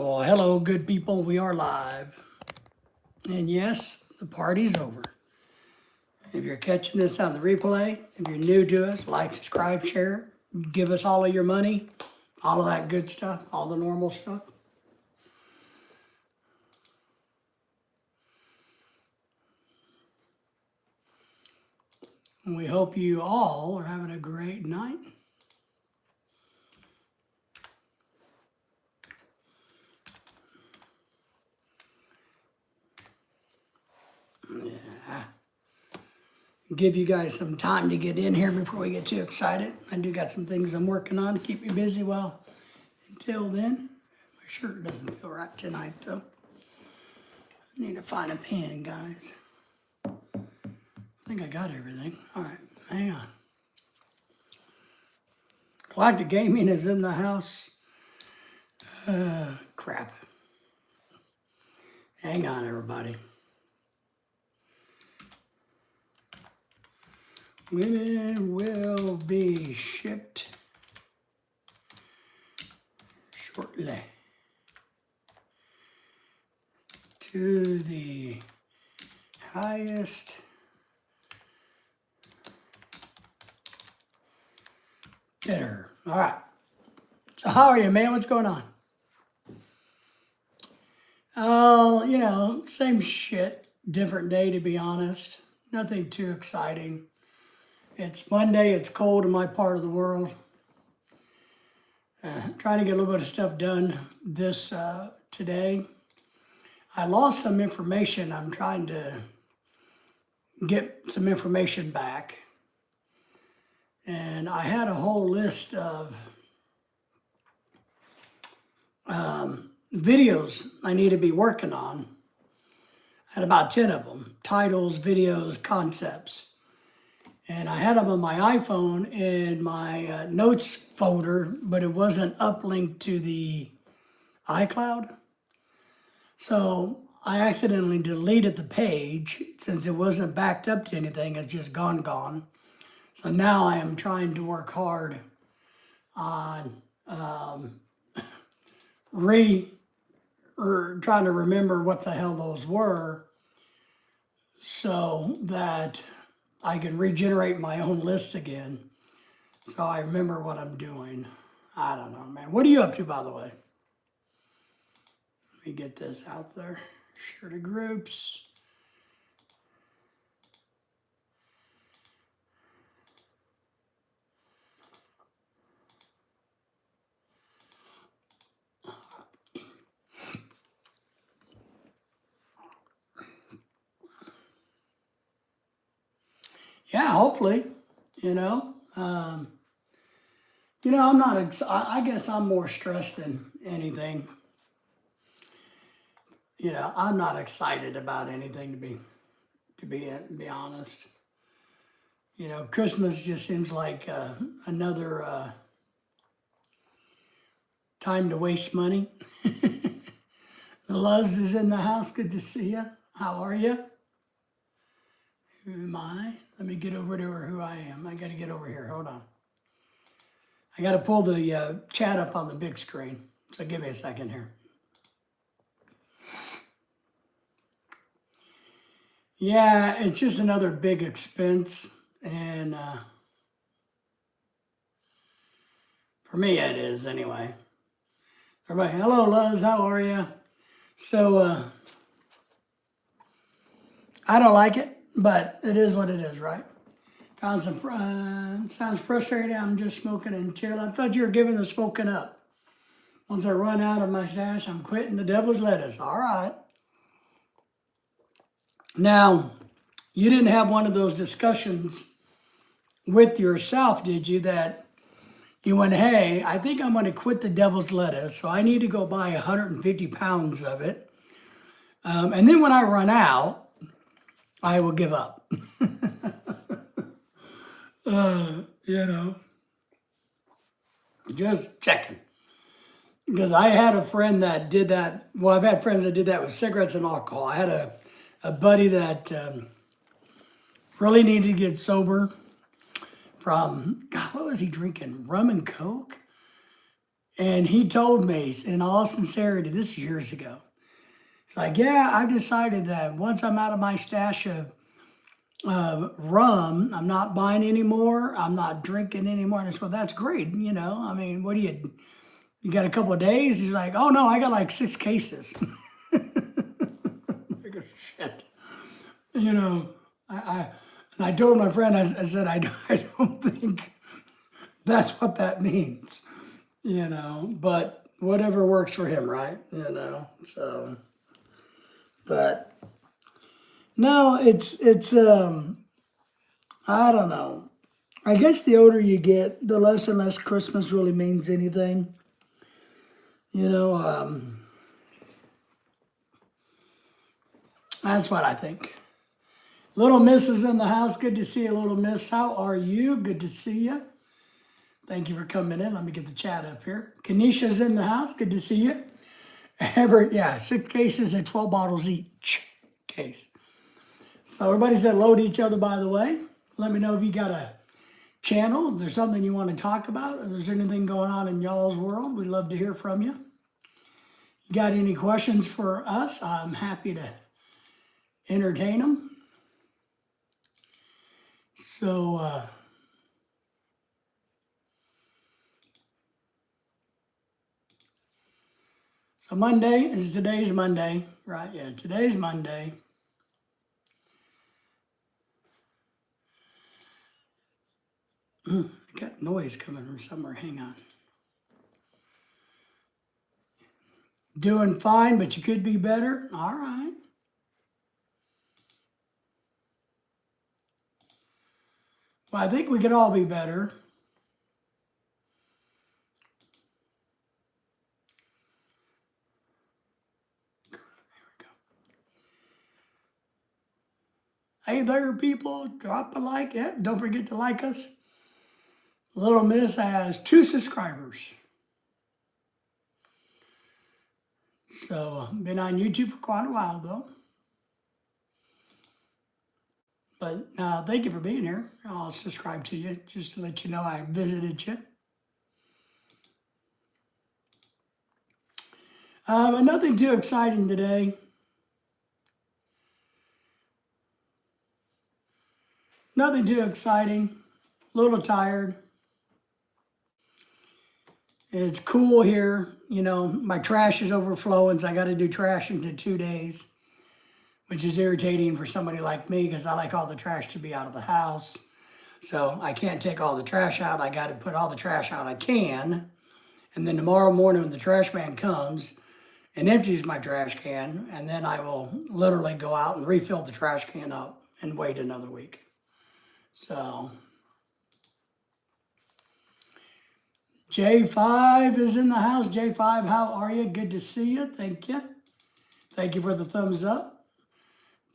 Well, hello, good people. We are live. And yes, the party's over. If you're catching this on the replay, if you're new to us, like, subscribe, share, give us all of your money, all of that good stuff, all the normal stuff. And we hope you all are having a great night. Yeah. Give you guys some time to get in here before we get too excited. I do got some things I'm working on to keep you busy. Well, until then, my shirt doesn't feel right tonight though. I need to find a pen, guys. I think I got everything. All right, hang on. Galactic Gaming is in the house. Crap. Hang on, everybody. Women will be shipped shortly to the highest bidder. All right. So how are you, man? What's going on? Oh, same shit. Different day, to be honest. Nothing too exciting. It's Monday. It's cold in my part of the world. Trying to get a little bit of stuff done this today. I lost some information. I'm trying to get some information back. And I had a whole list of videos I need to be working on. I had about 10 of them. Titles, videos, concepts. And I had them on my iPhone in my notes folder, but it wasn't uplinked to the iCloud. So I accidentally deleted the page since it wasn't backed up to anything. It's just gone. So now I am trying to work hard on trying to remember what the hell those were so that I can regenerate my own list again. So I remember what I'm doing. I don't know, man. What are you up to, by the way? Let me get this out there. Share to groups. Yeah, hopefully, I'm not, I guess I'm more stressed than anything. I'm not excited about anything to be honest. Christmas just seems like another time to waste money. The Luz is in the house. Good to see you. How are you? Who am I? Let me get over to who I am. I got to get over here. Hold on. I got to pull the chat up on the big screen. So give me a second here. Yeah, it's just another big expense. And for me, it is anyway. Everybody, hello, Luz. How are you? So I don't like it, but it is what it is, right? Sounds frustrating. I'm just smoking until I thought you were giving the smoking up. Once I run out of my stash, I'm quitting the devil's lettuce. All right. Now, you didn't have one of those discussions with yourself, did you? That you went, hey, I think I'm going to quit the devil's lettuce, so I need to go buy 150 pounds of it. And then when I run out, I will give up. Just checking. Because I had a friend that did that. Well, I've had friends that did that with cigarettes and alcohol. I had a buddy that really needed to get sober from, God, what was he drinking? Rum and Coke? And he told me, in all sincerity, this is years ago. It's like, yeah, I've decided that once I'm out of my stash of rum, I'm not buying anymore. I'm not drinking anymore. And I said, well, that's great. You know, I mean, what do you got a couple of days? He's like, oh no, I got like 6 cases. Like, shit. You know, and I told my friend, I said, I don't think that's what that means, you know, but whatever works for him, right? You know, so, but no, I don't know. I guess the older you get, the less and less Christmas really means anything. You know, that's what I think. Little Miss is in the house. Good to see you, Little Miss. How are you? Good to see you. Thank you for coming in. Let me get the chat up here. Kenisha's in the house. Good to see you. Yeah, 6 cases and 12 bottles each case. So everybody said hello to each other, by the way. Let me know if you got a channel, if there's something you want to talk about, if there's anything going on in y'all's world. We'd love to hear from you. You got any questions for us? I'm happy to entertain them. So, so today's Monday, right? Yeah, today's Monday. I got noise coming from somewhere. Hang on. Doing fine, but you could be better. All right. Well, I think we could all be better. Hey there, people. Drop a like. Yep, don't forget to like us. Little Miss has 2 subscribers. So, been on YouTube for quite a while, though. But thank you for being here. I'll subscribe to you just to let you know I visited you. But nothing too exciting today. Nothing too exciting. A little tired. It's cool here. You know, my trash is overflowing, so I got to do trash into 2 days, which is irritating for somebody like me because I like all the trash to be out of the house. So I can't take all the trash out. I got to put all the trash out I can. And then tomorrow morning when the trash man comes and empties my trash can, and then I will literally go out and refill the trash can up and wait another week. So J5 is in the house. J5, how are you? Good to see you. Thank you. Thank you for the thumbs up.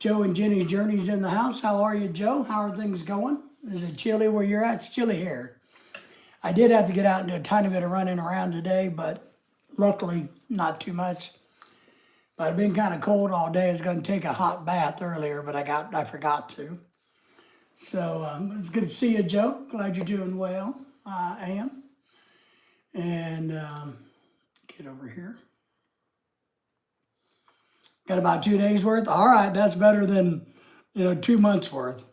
Joe and Jenny's Journey's in the house. How are you, Joe? How are things going? Is it chilly where you're at? It's chilly here. I did have to get out and do a tiny bit of running around today, but luckily not too much. But I've been kind of cold all day. I was going to take a hot bath earlier, but I forgot to. So it's good to see you, Joe. Glad you're doing well. I am. And get over here. Got about 2 days worth. All right, that's better than 2 months worth.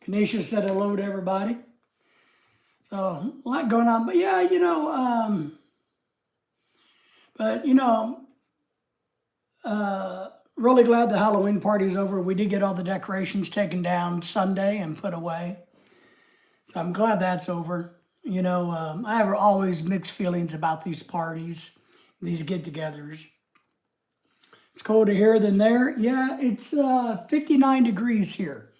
Kanisha said hello to everybody. So a lot going on, but yeah, really glad the Halloween party's over. We did get all the decorations taken down Sunday and put away. So I'm glad that's over. I have always mixed feelings about these parties, these get-togethers. It's colder here than there. Yeah, it's 59 degrees here.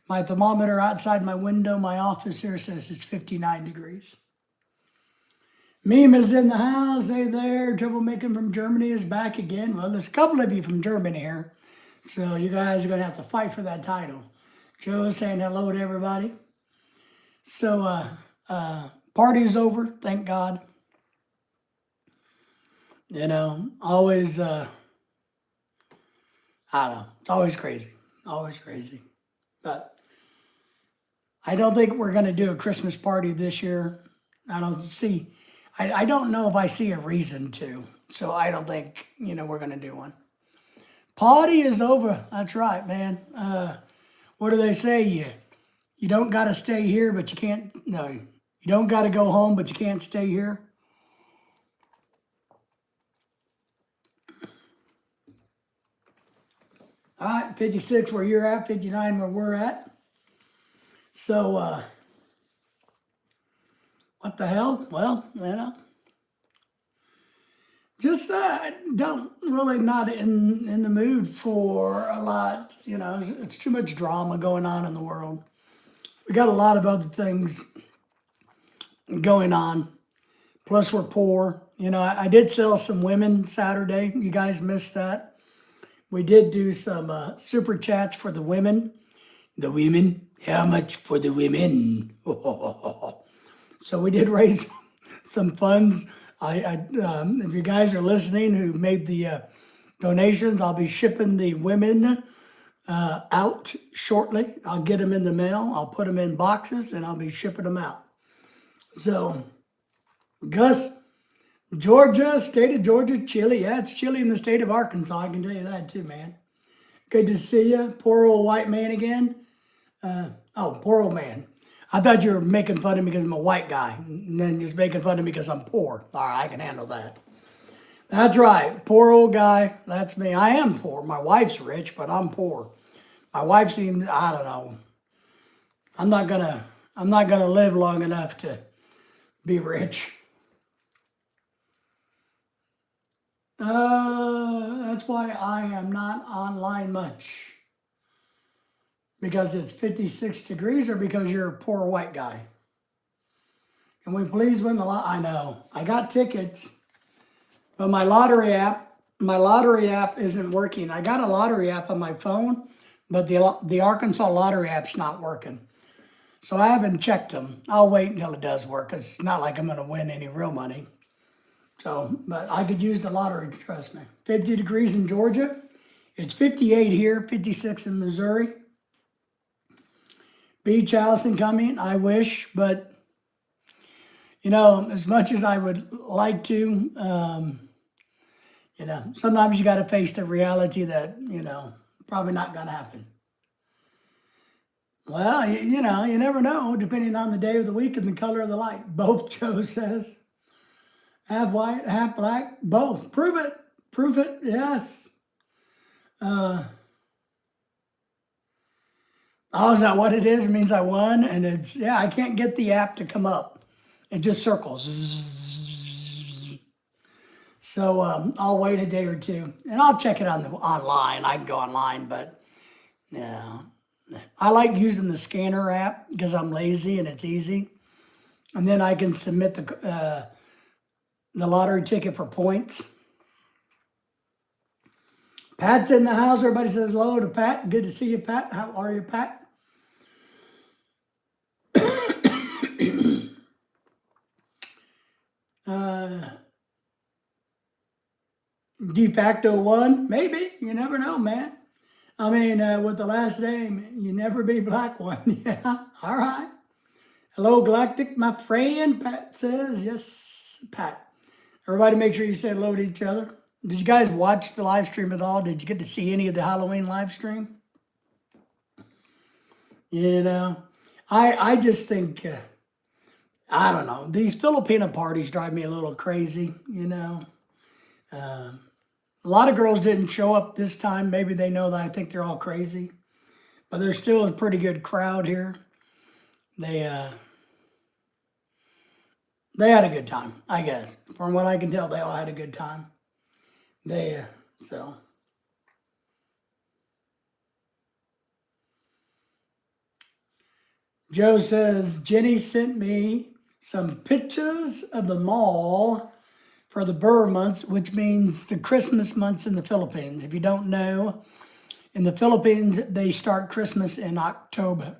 My thermometer outside my window, my office here says it's 59 degrees. Meme is in the house. Hey there. Troublemaking from Germany is back again. Well, there's a couple of you from Germany here. So you guys are going to have to fight for that title. Joe is saying hello to everybody. So, party's over. Thank God. Always, I don't know. It's always crazy. Always crazy. But I don't think we're going to do a Christmas party this year. I don't see, I don't know if I see a reason to. So I don't think, we're going to do one. Party is over. That's right, man. What do they say? You don't got to stay here, but you can't, no, you don't got to go home, but you can't stay here. All right, 56 where you're at, 59 where we're at. So, what the hell? Well, just don't really not in the mood for a lot. It's too much drama going on in the world. We got a lot of other things going on. Plus, we're poor. I did sell some women Saturday. You guys missed that. We did do some super chats for the women. The women, how much for the women? So we did raise some funds. If you guys are listening who made the donations, I'll be shipping the women out shortly. I'll get them in the mail. I'll put them in boxes and I'll be shipping them out. So, Gus, Georgia, state of Georgia, chilly. Yeah, it's chilly in the state of Arkansas. I can tell you that too, man. Good to see you. Poor old white man again. Poor old man. I thought you were making fun of me because I'm a white guy, and then just making fun of me because I'm poor. All right, I can handle that. That's right. Poor old guy. That's me. I am poor. My wife's rich, but I'm poor. My wife seems, I don't know. I'm not gonna live long enough to be rich. That's why I am not online much. Because it's 56 degrees or because you're a poor white guy? Can we please win the lot? I know. I got tickets, but my lottery app isn't working. I got a lottery app on my phone, but the Arkansas lottery app's not working. So I haven't checked them. I'll wait until it does work because it's not like I'm going to win any real money. So, but I could use the lottery, trust me. 50 degrees in Georgia. It's 58 here, 56 in Missouri. Beach house incoming, I wish, but, as much as I would like to, sometimes you got to face the reality that, probably not going to happen. Well, you never know, depending on the day of the week and the color of the light. Both, Joe says. Half white, half black, both. Prove it. Prove it, yes. Oh, is that what it is? It means I won? And I can't get the app to come up. It just circles. So I'll wait a day or two. And I'll check it online. I can go online, but yeah. I like using the scanner app because I'm lazy and it's easy. And then I can submit the lottery ticket for points. Pat's in the house. Everybody says hello to Pat. Good to see you, Pat. How are you, Pat? De facto one, maybe. You never know, man. I mean, with the last name, you never be black one. Yeah, all right. Hello, Galactic, my friend, Pat says. Yes, Pat. Everybody make sure you say hello to each other. Did you guys watch the live stream at all? Did you get to see any of the Halloween live stream? I just think, I don't know. These Filipino parties drive me a little crazy, A lot of girls didn't show up this time. Maybe they know that I think they're all crazy. But there's still a pretty good crowd here. They had a good time, I guess. From what I can tell, they all had a good time. Joe says, Jenny sent me some pictures of the mall for the Burr months, which means the Christmas months in the Philippines. If you don't know, in the Philippines, they start Christmas in October,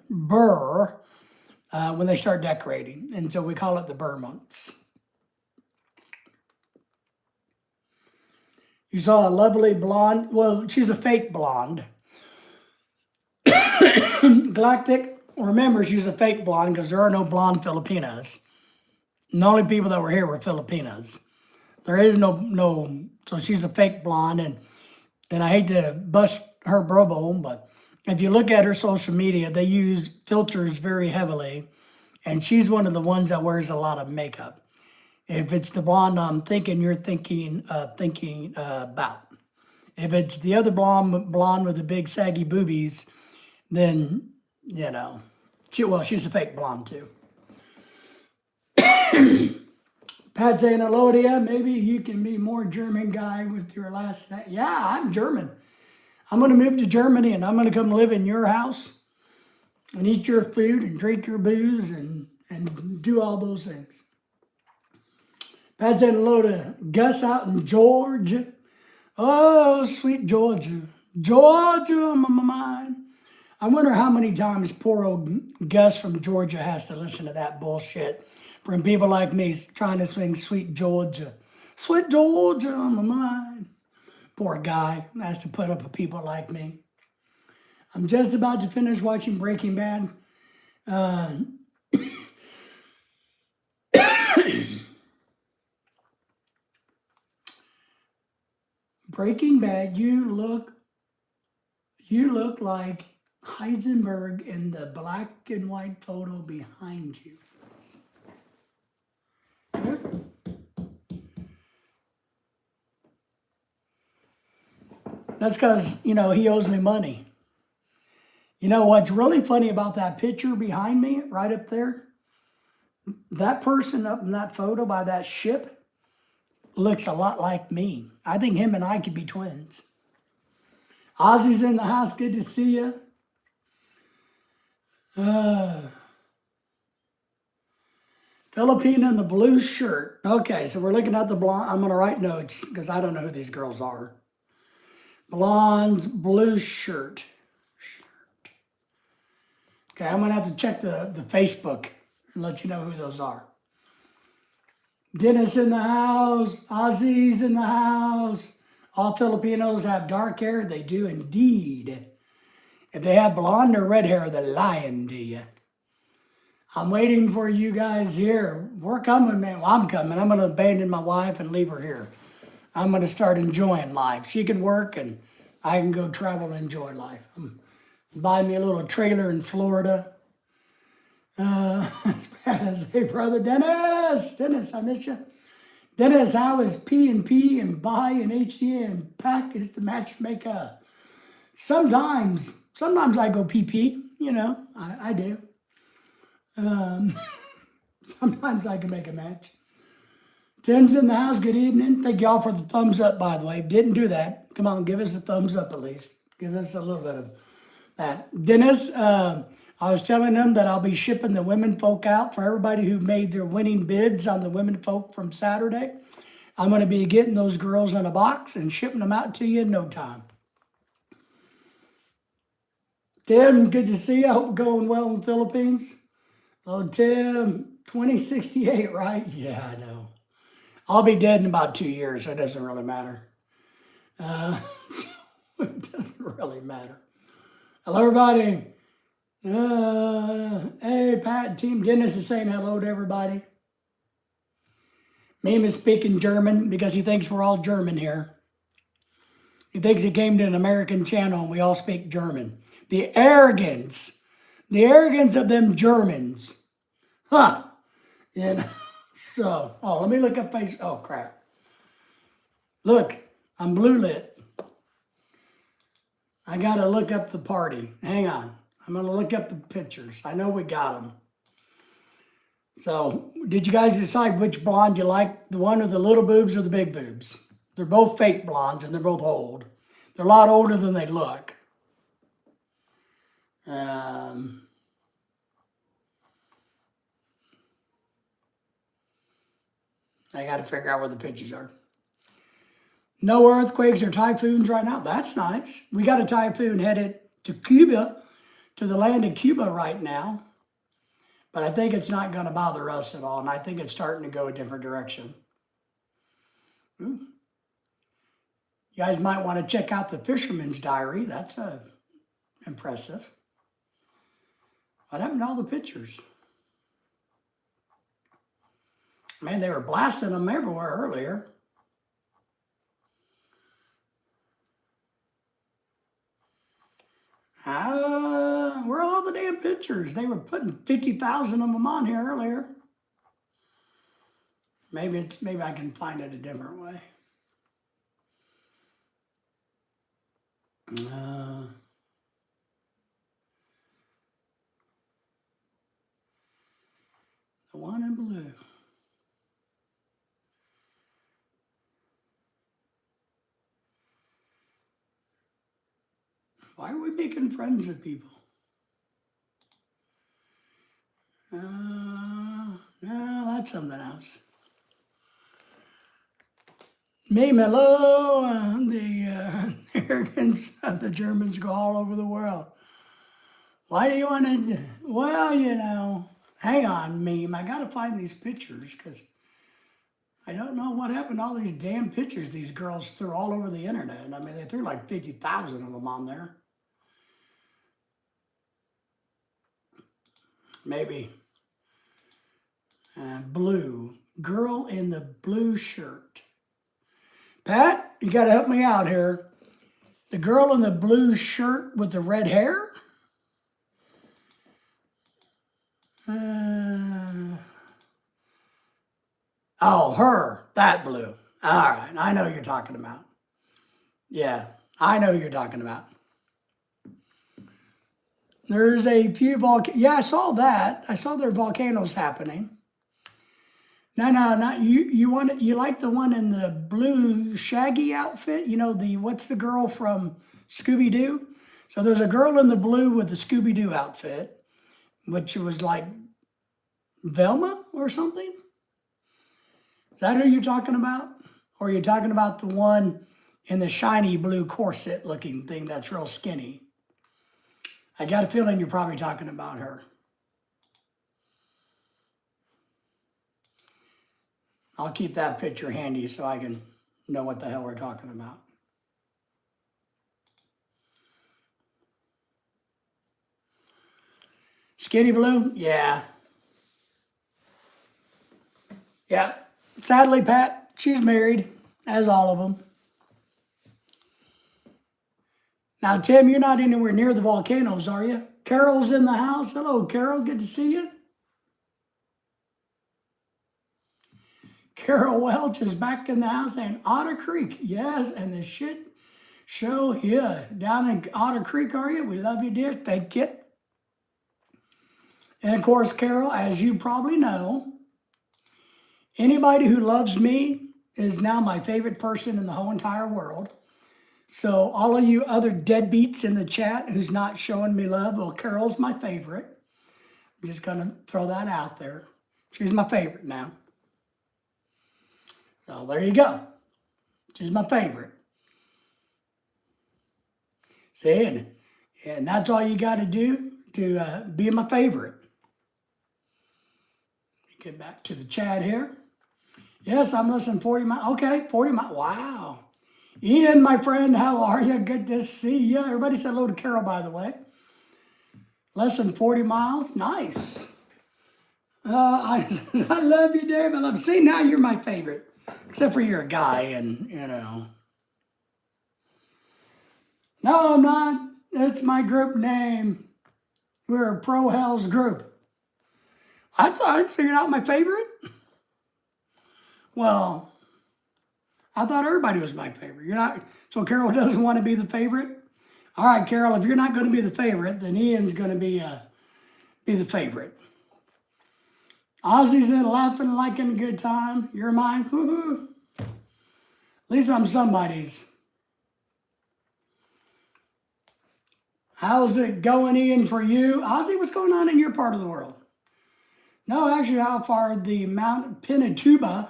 when they start decorating. And so we call it the Burr months. You saw a lovely blonde. Well, she's a fake blonde. Galactic, remember, she's a fake blonde because there are no blonde Filipinas. And the only people that were here were Filipinas. There is no, so she's a fake blonde, and I hate to bust her bubble, but if you look at her social media, they use filters very heavily, and she's one of the ones that wears a lot of makeup. If it's the blonde I'm thinking, you're thinking about. If it's the other blonde with the big saggy boobies, then she's a fake blonde too. Pat saying hello to you. Maybe you can be more German guy with your last name. Yeah, I'm German. I'm going to move to Germany and I'm going to come live in your house and eat your food and drink your booze and do all those things. Pat saying hello to Gus out in Georgia. Oh, sweet Georgia. Georgia on my mind. I wonder how many times poor old Gus from Georgia has to listen to that bullshit from people like me trying to sing Sweet Georgia. Sweet Georgia on my mind. Poor guy has to put up with people like me. I'm just about to finish watching Breaking Bad. Breaking Bad, you look like Heisenberg in the black and white photo behind you. That's because, he owes me money. You know what's really funny about that picture behind me, right up there? That person up in that photo by that ship looks a lot like me. I think him and I could be twins. Ozzy's in the house. Good to see you. Filipina in the blue shirt. Okay, so we're looking at the blonde. I'm going to write notes because I don't know who these girls are. Blonde's blue shirt. Okay, I'm going to have to check the Facebook and let you know who those are. Dennis in the house. Ozzy's in the house. All Filipinos have dark hair. They do indeed. If they have blonde or red hair, they're lying to you. I'm waiting for you guys here. We're coming, man. Well, I'm coming. I'm going to abandon my wife and leave her here. I'm going to start enjoying life. She can work and I can go travel and enjoy life. Buy me a little trailer in Florida. As bad as, hey, brother Dennis. Dennis, I miss you. Dennis, how is P&P and Buy and HD and Pack is the matchmaker? Sometimes I go PP, I do. Sometimes I can make a match. Tim's in the house. Good evening. Thank y'all for the thumbs up, by the way. Didn't do that. Come on, give us a thumbs up at least. Give us a little bit of that. Dennis, I was telling them that I'll be shipping the women folk out for everybody who made their winning bids on the women folk from Saturday. I'm going to be getting those girls in a box and shipping them out to you in no time. Tim, good to see you. I hope going well in the Philippines. Oh, Tim, 2068, right? Yeah, I know. I'll be dead in about 2 years, so it doesn't really matter. It doesn't really matter. Hello, everybody. Hey, Pat, Team Dennis is saying hello to everybody. Meme is speaking German because he thinks we're all German here. He thinks he came to an American channel and we all speak German. The arrogance of them Germans. Huh. So, let me look up face. Oh, crap. Look, I'm blue lit. I got to look up the party. Hang on. I'm going to look up the pictures. I know we got them. So, did you guys decide which blonde you like? The one with the little boobs or the big boobs? They're both fake blondes and they're both old. They're a lot older than they look. I got to figure out where the pictures are. No earthquakes or typhoons right now. That's nice. We got a typhoon headed to Cuba, to the land of Cuba right now. But I think it's not going to bother us at all. And I think it's starting to go a different direction. Ooh. You guys might want to check out the Fisherman's Diary. That's impressive. What happened to all the pictures? Man, they were blasting them everywhere earlier. Where are all the damn pictures? They were putting 50,000 of them on here earlier. Maybe I can find it a different way. The one in blue. Why are we making friends with people? No, that's something else. Me, Melo, the arrogance of the Germans go all over the world. Why do you want to? Well, you know, hang on, meme. I got to find these pictures because I don't know what happened to all these damn pictures these girls threw all over the internet. I mean, they threw like 50,000 of them on there. Maybe. Blue. Girl in the blue shirt. Pat, you got to help me out here. The girl in the blue shirt with the red hair? Oh, her. That blue. All right. I know who you're talking about. Yeah, I know who you're talking about. There's a few volcanoes. Yeah, I saw that. I saw there are volcanoes happening. No, not you. You like the one in the blue shaggy outfit? You know what's the girl from Scooby Doo? So there's a girl in the blue with the Scooby Doo outfit, which was like Velma or something. Is that who you're talking about? Or are you talking about the one in the shiny blue corset looking thing that's real skinny? I got a feeling you're probably talking about her. I'll keep that picture handy so I can know what the hell we're talking about. Skinny blue? Yeah. Yeah. Sadly, Pat, she's married, as all of them. Now, Tim, you're not anywhere near the volcanoes, are you? Carol's in the house. Hello, Carol. Good to see you. Carol Welch is back in the house and Otter Creek. Yes, and the shit show here. Down in Otter Creek, are you? We love you, dear. Thank you. And of course, Carol, as you probably know, anybody who loves me is now my favorite person in the whole entire world. So all of you other deadbeats in the chat who's not showing me love, well, Carol's my favorite. I'm just going to throw that out there. She's my favorite now. So there you go. She's my favorite. See, and that's all you got to do to be my favorite. Get back to the chat here. Yes, I'm listening 40 miles. Okay, 40 miles. Wow. Ian, my friend, how are you? Good to see you. Everybody say hello to Carol, by the way. Less than 40 miles. Nice. I love you, Dave. I love you. See, now you're my favorite. Except for you're a guy and, you know. No, I'm not. It's my group name. We're a Pro Hells group. I thought, so you're not my favorite? Well, I thought everybody was my favorite. You're not, so Carol doesn't want to be the favorite? All right, Carol, if you're not going to be the favorite, then Ian's going to be the favorite. Ozzy's in laughing like in a good time. You're mine. Woo-hoo. At least I'm somebody's. How's it going, Ian, for you? Ozzy, what's going on in your part of the world? No, actually, how far the Mount Pinatubo,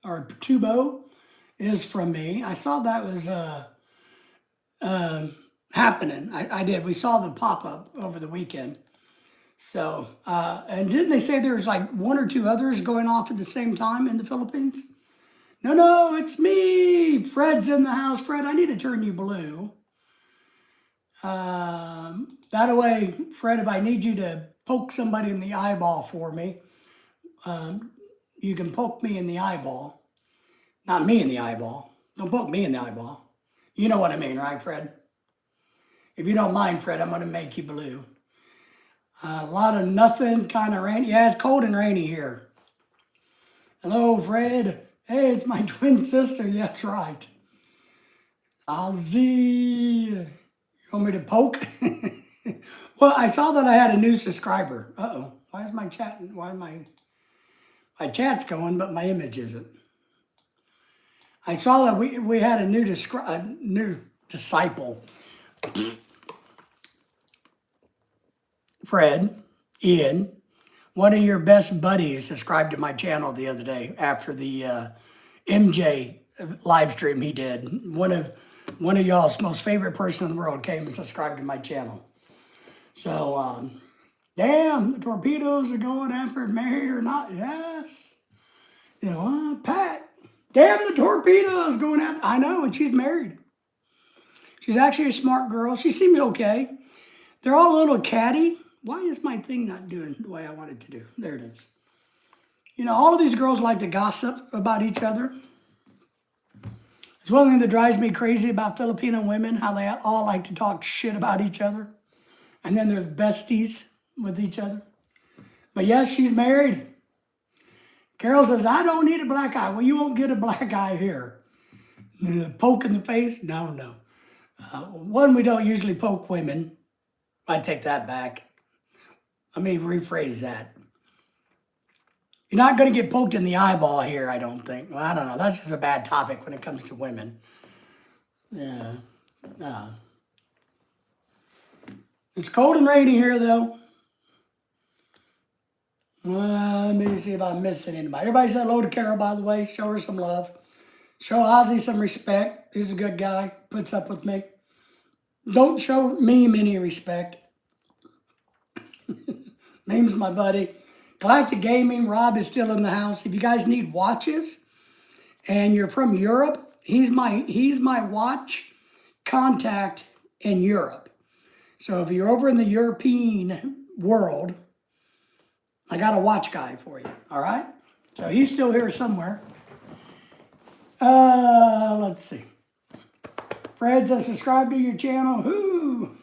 or Tubo, is from me. I saw that was happening. I did. We saw the pop-up over the weekend. So, and didn't they say there's like one or two others going off at the same time in the Philippines? No, it's me. Fred's in the house. Fred, I need to turn you blue. That way, Fred, if I need you to poke somebody in the eyeball for me, you can poke me in the eyeball. Not me in the eyeball. Don't poke me in the eyeball. You know what I mean, right, Fred? If you don't mind, Fred, I'm going to make you blue. A lot of nothing, kind of rainy. Yeah, it's cold and rainy here. Hello, Fred. Hey, it's my twin sister. Yeah, that's right. Ozzy. You want me to poke? Well, I saw that I had a new subscriber. Uh-oh. Why is my chat, my chat's going, but my image isn't? I saw that we had a new disciple. Fred, Ian, one of your best buddies subscribed to my channel the other day after the MJ live stream he did. One of y'all's most favorite person in the world came and subscribed to my channel. So, damn, the torpedoes are going after married or not. Yes. You know, Pat, damn, the torpedoes going after. I know, and she's married. She's actually a smart girl. She seems okay. They're all a little catty. Why is my thing not doing the way I want it to do? There it is. You know, all of these girls like to gossip about each other. It's one thing that drives me crazy about Filipino women, how they all like to talk shit about each other. And then they're besties with each other. But yes, she's married. Carol says, I don't need a black eye. Well, you won't get a black eye here. Poke in the face? No, no. One, we don't usually poke women. I take that back. Let me rephrase that. You're not going to get poked in the eyeball here, I don't think. Well, I don't know. That's just a bad topic when it comes to women. Yeah. It's cold and rainy here, though. Well, let me see if I'm missing anybody. Everybody say hello to Carol, by the way. Show her some love. Show Ozzy some respect. He's a good guy. Puts up with me. Don't show Meme any respect. Meme's my buddy. Galactic Gaming, Rob is still in the house. If you guys need watches and you're from Europe, he's my watch contact in Europe. So if you're over in the European world, I got a watch guy for you, all right? So he's still here somewhere. Let's see. Fred's subscribed to your channel. Who?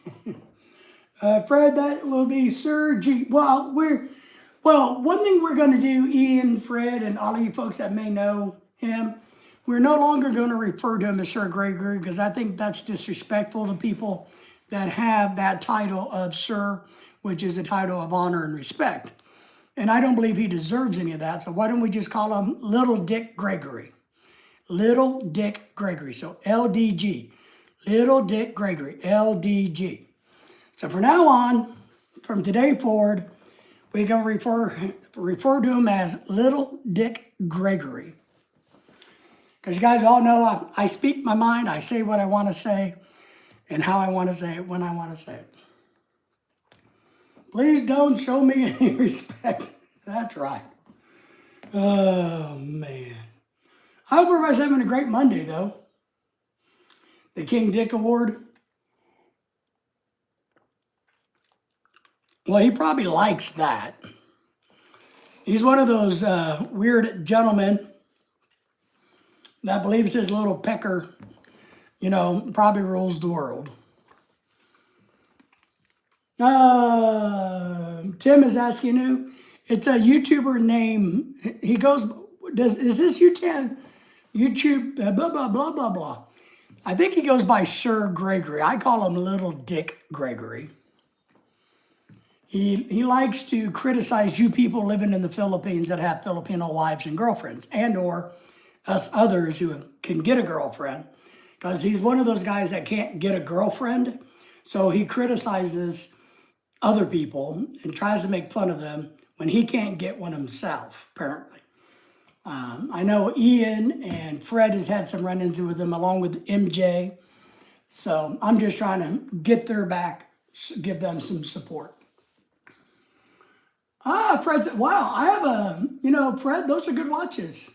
Fred, that will be Sir G. Well, one thing we're going to do, Ian, Fred, and all of you folks that may know him, we're no longer going to refer to him as Sir Gregory because I think that's disrespectful to people that have that title of Sir, which is a title of honor and respect. And I don't believe he deserves any of that, so why don't we just call him Little Dick Gregory? Little Dick Gregory, so LDG. Little Dick Gregory, LDG. So from now on, from today forward, we're going to refer to him as Little Dick Gregory. Because you guys all know I speak my mind, I say what I want to say, and how I want to say it, when I want to say it. Please don't show me any respect. That's right. Oh, man. I hope everybody's having a great Monday, though. The King Dick Award. Well, he probably likes that. He's one of those weird gentlemen that believes his little pecker, probably rules the world. Tim is asking who. It's a YouTuber name. He goes, is this YouTube, blah, blah, blah, blah, blah. I think he goes by Sir Gregory. I call him Little Dick Gregory. He likes to criticize you people living in the Philippines that have Filipino wives and girlfriends, and or us others who can get a girlfriend, because he's one of those guys that can't get a girlfriend. So he criticizes other people and tries to make fun of them when he can't get one himself, apparently. I know Ian and Fred has had some run-ins with him along with MJ. So I'm just trying to get their back, give them some support. Fred said, wow, I have Fred, those are good watches.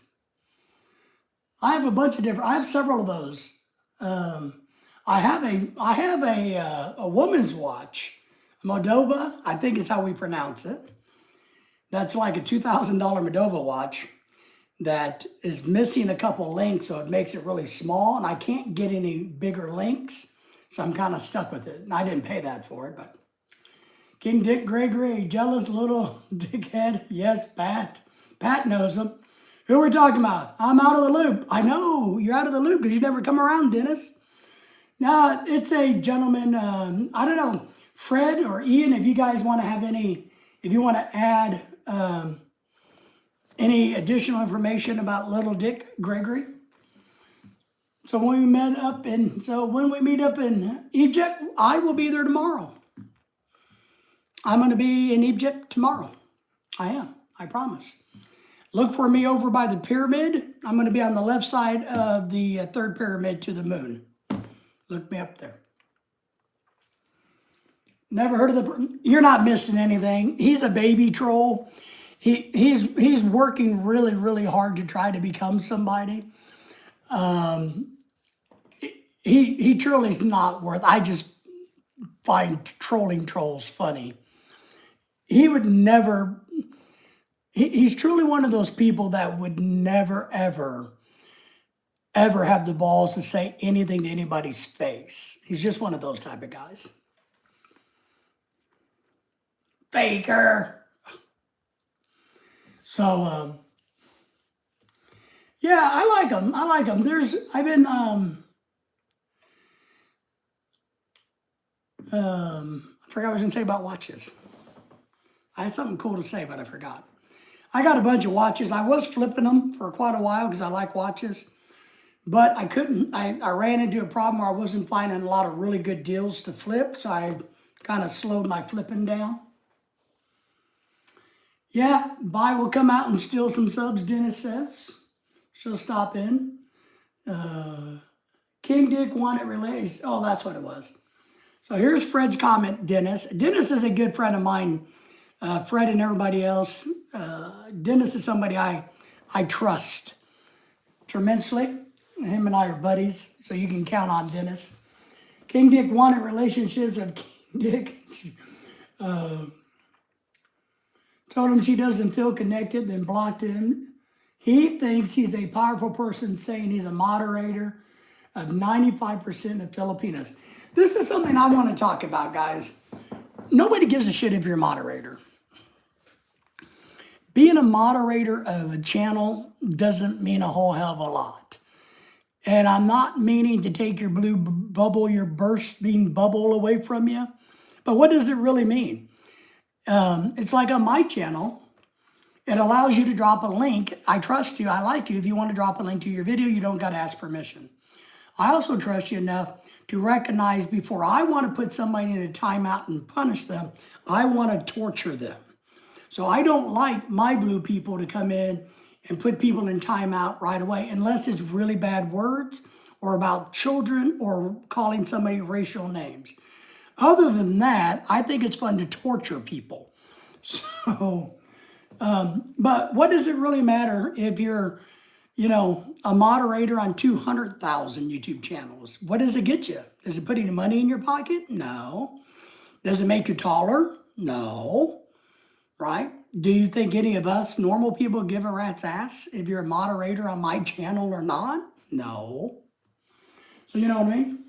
I have a bunch of I have several of those. I have a woman's watch, Moldova, I think is how we pronounce it. That's like a $2,000 Moldova watch. that is missing a couple links, so it makes it really small, and I can't get any bigger links, so I'm kind of stuck with it. And I didn't pay that for it, but King Dick Gregory, jealous little dickhead. Yes, Pat. Pat knows him. Who are we talking about? I'm out of the loop. I know you're out of the loop because you never come around, Dennis. Now, it's a gentleman, I don't know, Fred or Ian, if you guys want to have any, if you want to add any additional information about little Dick Gregory. So when we meet up in Egypt, I will be there tomorrow. I'm going to be in Egypt tomorrow. I am, I promise. Look for me over by the pyramid. I'm going to be on the left side of the third pyramid to the moon. Look me up there. Never heard of you're not missing anything. He's a baby troll. He's working really, really hard to try to become somebody. He truly is not worth, I just find trolling trolls funny. He would never, he's truly one of those people that would never, ever have the balls to say anything to anybody's face. He's just one of those type of guys. Faker. So, yeah, I like him. I've been, I forgot what I was going to say about watches. I had something cool to say, but I forgot. I got a bunch of watches. I was flipping them for quite a while because I like watches. But I couldn't. I ran into a problem where I wasn't finding a lot of really good deals to flip. So I kind of slowed my flipping down. Yeah, Bai will come out and steal some subs, Dennis says. She'll stop in. King Dick wanted relays. Oh, that's what it was. So here's Fred's comment, Dennis. Dennis is a good friend of mine. Fred and everybody else. Dennis is somebody I trust tremendously. Him and I are buddies, so you can count on Dennis. King Dick wanted relationships with King Dick. Told him she doesn't feel connected, then blocked him. He thinks he's a powerful person, saying he's a moderator of 95% of Filipinos. This is something I want to talk about, guys. Nobody gives a shit if you're a moderator. Being a moderator of a channel doesn't mean a whole hell of a lot. And I'm not meaning to take your blue bubble, your bursting bubble away from you. But what does it really mean? It's like on my channel, it allows you to drop a link. I trust you. I like you. If you want to drop a link to your video, you don't got to ask permission. I also trust you enough to recognize before I want to put somebody in a timeout and punish them, I want to torture them. So I don't like my blue people to come in and put people in timeout right away unless it's really bad words or about children or calling somebody racial names. Other than that, I think it's fun to torture people. So, but what does it really matter if you're, a moderator on 200,000 YouTube channels? What does it get you? Does it put any money in your pocket? No. Does it make you taller? No. Right? Do you think any of us normal people give a rat's ass if you're a moderator on my channel or not? No. So you know what I mean?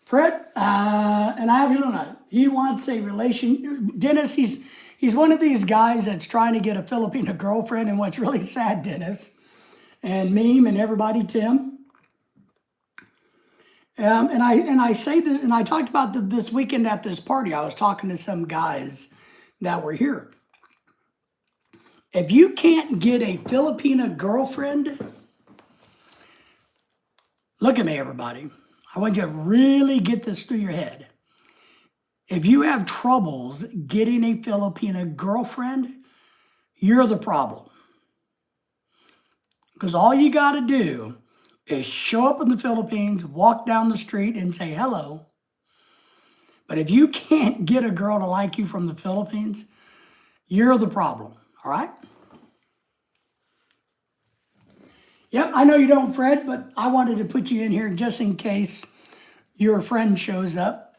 Fred, and I have not. He wants a relation. Dennis, he's one of these guys that's trying to get a Filipino girlfriend. And what's really sad, Dennis, and Meme and everybody, Tim. And I say this, and I talked about this weekend at this party. I was talking to some guys that were here. If you can't get a Filipino girlfriend, look at me, everybody. I want you to really get this through your head. If you have troubles getting a Filipino girlfriend, you're the problem. Because all you got to do is show up in the Philippines, walk down the street, and say hello. But if you can't get a girl to like you from the Philippines, you're the problem, all right? Yep, I know you don't, Fred, but I wanted to put you in here just in case your friend shows up.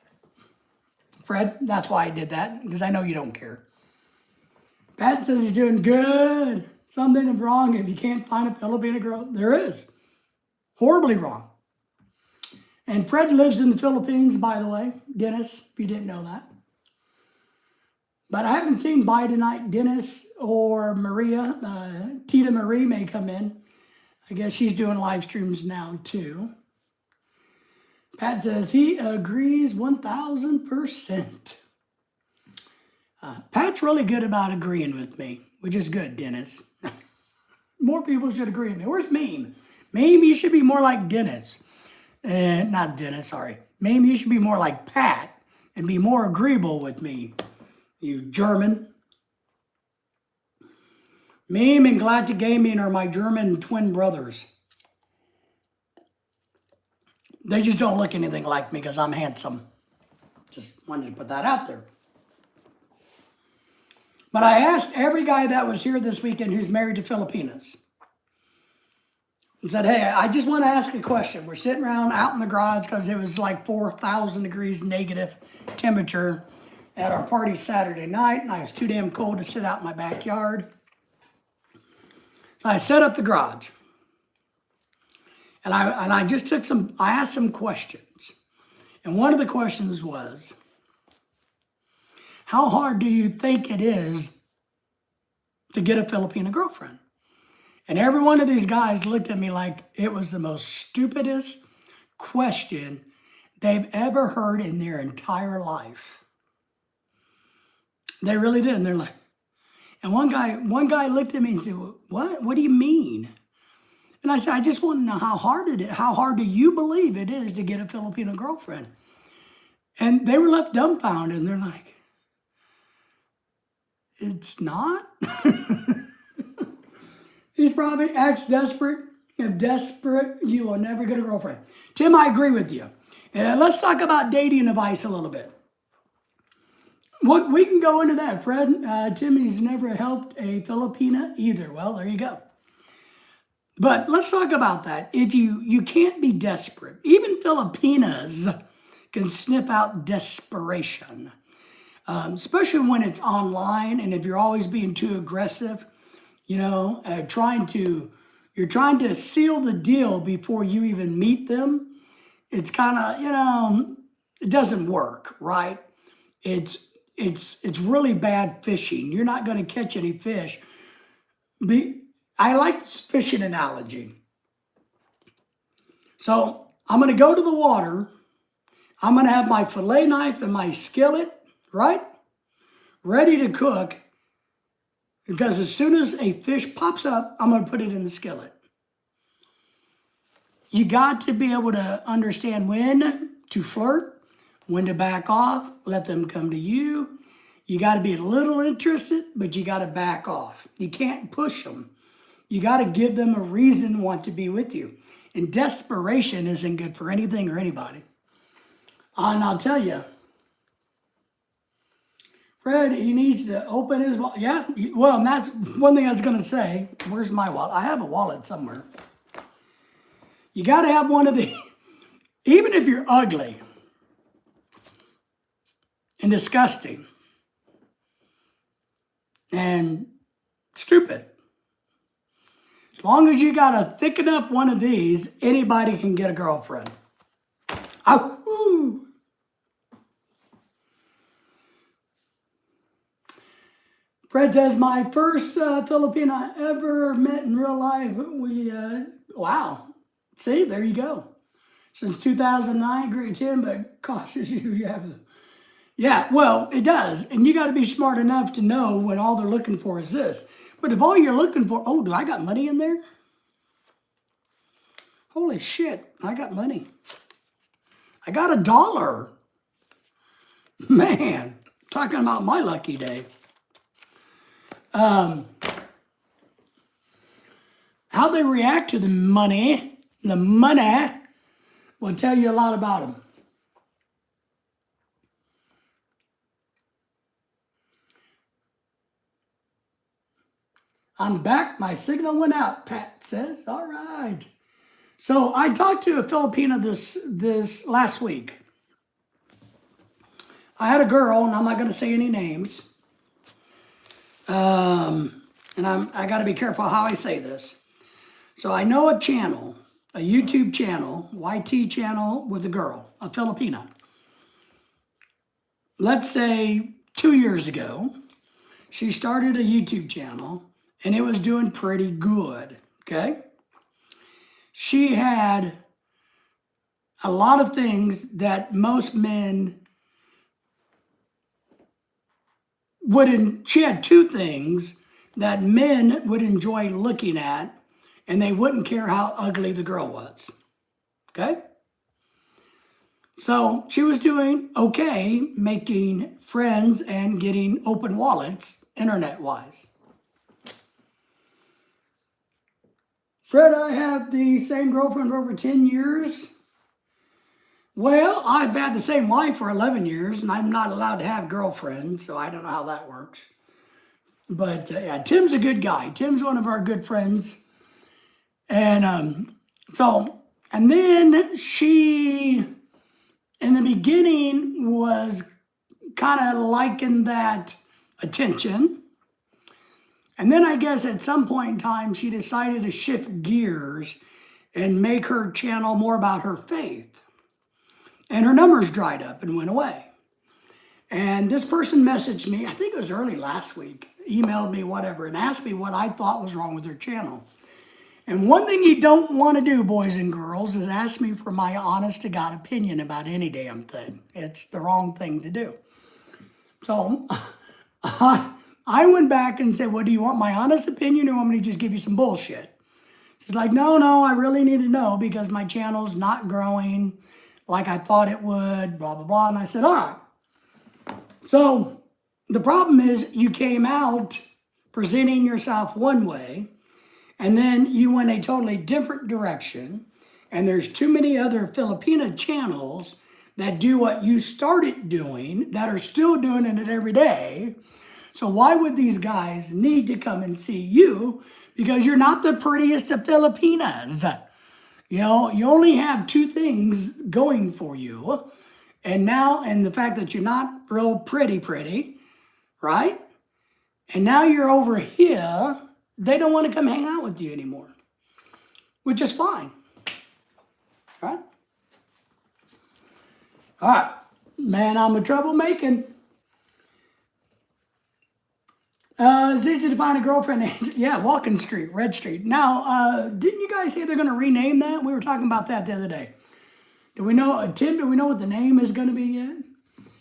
Fred, that's why I did that, because I know you don't care. Pat says he's doing good. Something is wrong if you can't find a Filipino girl. There is. Horribly wrong. And Fred lives in the Philippines, by the way. Dennis, if you didn't know that. But I haven't seen by tonight. Dennis or Maria. Tita Marie may come in. I guess she's doing live streams now too. Pat says he agrees 1,000%. Pat's really good about agreeing with me, which is good, Dennis. More people should agree with me. Where's Meme? Meme, you should be more like Dennis. Not Dennis, sorry. Meme, you should be more like Pat and be more agreeable with me, you German. Meme and Glad to Gaming are my German twin brothers. They just don't look anything like me because I'm handsome. Just wanted to put that out there. But I asked every guy that was here this weekend who's married to Filipinas. And said, hey, I just want to ask a question. We're sitting around out in the garage because it was like 4,000 degrees negative temperature at our party Saturday night. And I was too damn cold to sit out in my backyard. So I set up the garage. And I just took I asked some questions. And one of the questions was, how hard do you think it is to get a Filipino girlfriend? And every one of these guys looked at me like it was the most stupidest question they've ever heard in their entire life. They really did. And they're like, and one guy looked at me and said, what? What do you mean? And I said, I just want to know how hard it is. How hard do you believe it is to get a Filipino girlfriend? And they were left dumbfounded. And they're like, it's not? He's probably acts desperate. If desperate, you will never get a girlfriend. Tim, I agree with you. Let's talk about dating advice a little bit. We can go into that. Fred, Timmy's never helped a Filipina either. Well, there you go. But let's talk about that. If you can't be desperate. Even Filipinas can sniff out desperation. Especially when it's online and if you're always being too aggressive, you're trying to seal the deal before you even meet them. It's kind of, it doesn't work, right? It's really bad fishing. You're not going to catch any fish. I like this fishing analogy. So I'm going to go to the water. I'm going to have my fillet knife and my skillet, right? Ready to cook. Because as soon as a fish pops up, I'm going to put it in the skillet. You got to be able to understand when to flirt, when to back off, let them come to you. You got to be a little interested, but you got to back off. You can't push them. You got to give them a reason to want to be with you. And desperation isn't good for anything or anybody. And I'll tell you, Fred, he needs to open his wallet. Yeah, well, and that's one thing I was going to say. Where's my wallet? I have a wallet somewhere. You got to have one of the, even if you're ugly and disgusting and stupid, as long as you got to thicken up one of these, anybody can get a girlfriend. Woo. Fred says, my first Filipino I ever met in real life. Wow. See, there you go. Since 2009, grade 10, but cautious you have. Yeah, well, it does. And you got to be smart enough to know when all they're looking for is this. But if all you're looking for, do I got money in there? Holy shit, I got money. I got $1. Man, talking about my lucky day. How they react to the money will tell you a lot about them. I'm back. My signal went out, Pat says. All right. So I talked to a Filipina this last week. I had a girl, and I'm not going to say any names. And I got to be careful how I say this. So I know a channel, a YouTube channel, YT channel with a girl, a Filipina. Let's say 2 years ago, she started a YouTube channel and it was doing pretty good, okay? She had a lot of things that most men wouldn't, she had two things that men would enjoy looking at and they wouldn't care how ugly the girl was, okay? So she was doing okay, making friends and getting open wallets internet-wise. Fred, I have the same girlfriend for over 10 years. Well, I've had the same wife for 11 years, and I'm not allowed to have girlfriends, so I don't know how that works. But yeah, Tim's a good guy. Tim's one of our good friends. And and then she, in the beginning, was kind of liking that attention. And then I guess at some point in time, she decided to shift gears and make her channel more about her faith. And her numbers dried up and went away. And this person messaged me, I think it was early last week, emailed me, whatever, and asked me what I thought was wrong with her channel. And one thing you don't want to do, boys and girls, is ask me for my honest to God opinion about any damn thing. It's the wrong thing to do. So I went back and said, well, do you want my honest opinion or want me to just give you some bullshit? She's like, no, I really need to know because my channel's not growing like I thought it would, blah, blah, blah. And I said, all right. So the problem is you came out presenting yourself one way, and then you went a totally different direction, and there's too many other Filipina channels that do what you started doing that are still doing it every day. So why would these guys need to come and see you? Because you're not the prettiest of Filipinas. You know, you only have two things going for you. And the fact that you're not real pretty, right? And now you're over here, they don't want to come hang out with you anymore, which is fine, right? All right, man, I'm a troublemaking. It's easy to find a girlfriend. Yeah, Walking Street, Red Street. Now, didn't you guys say they're going to rename that? We were talking about that the other day. Do we know, Tim, do we know what the name is going to be yet?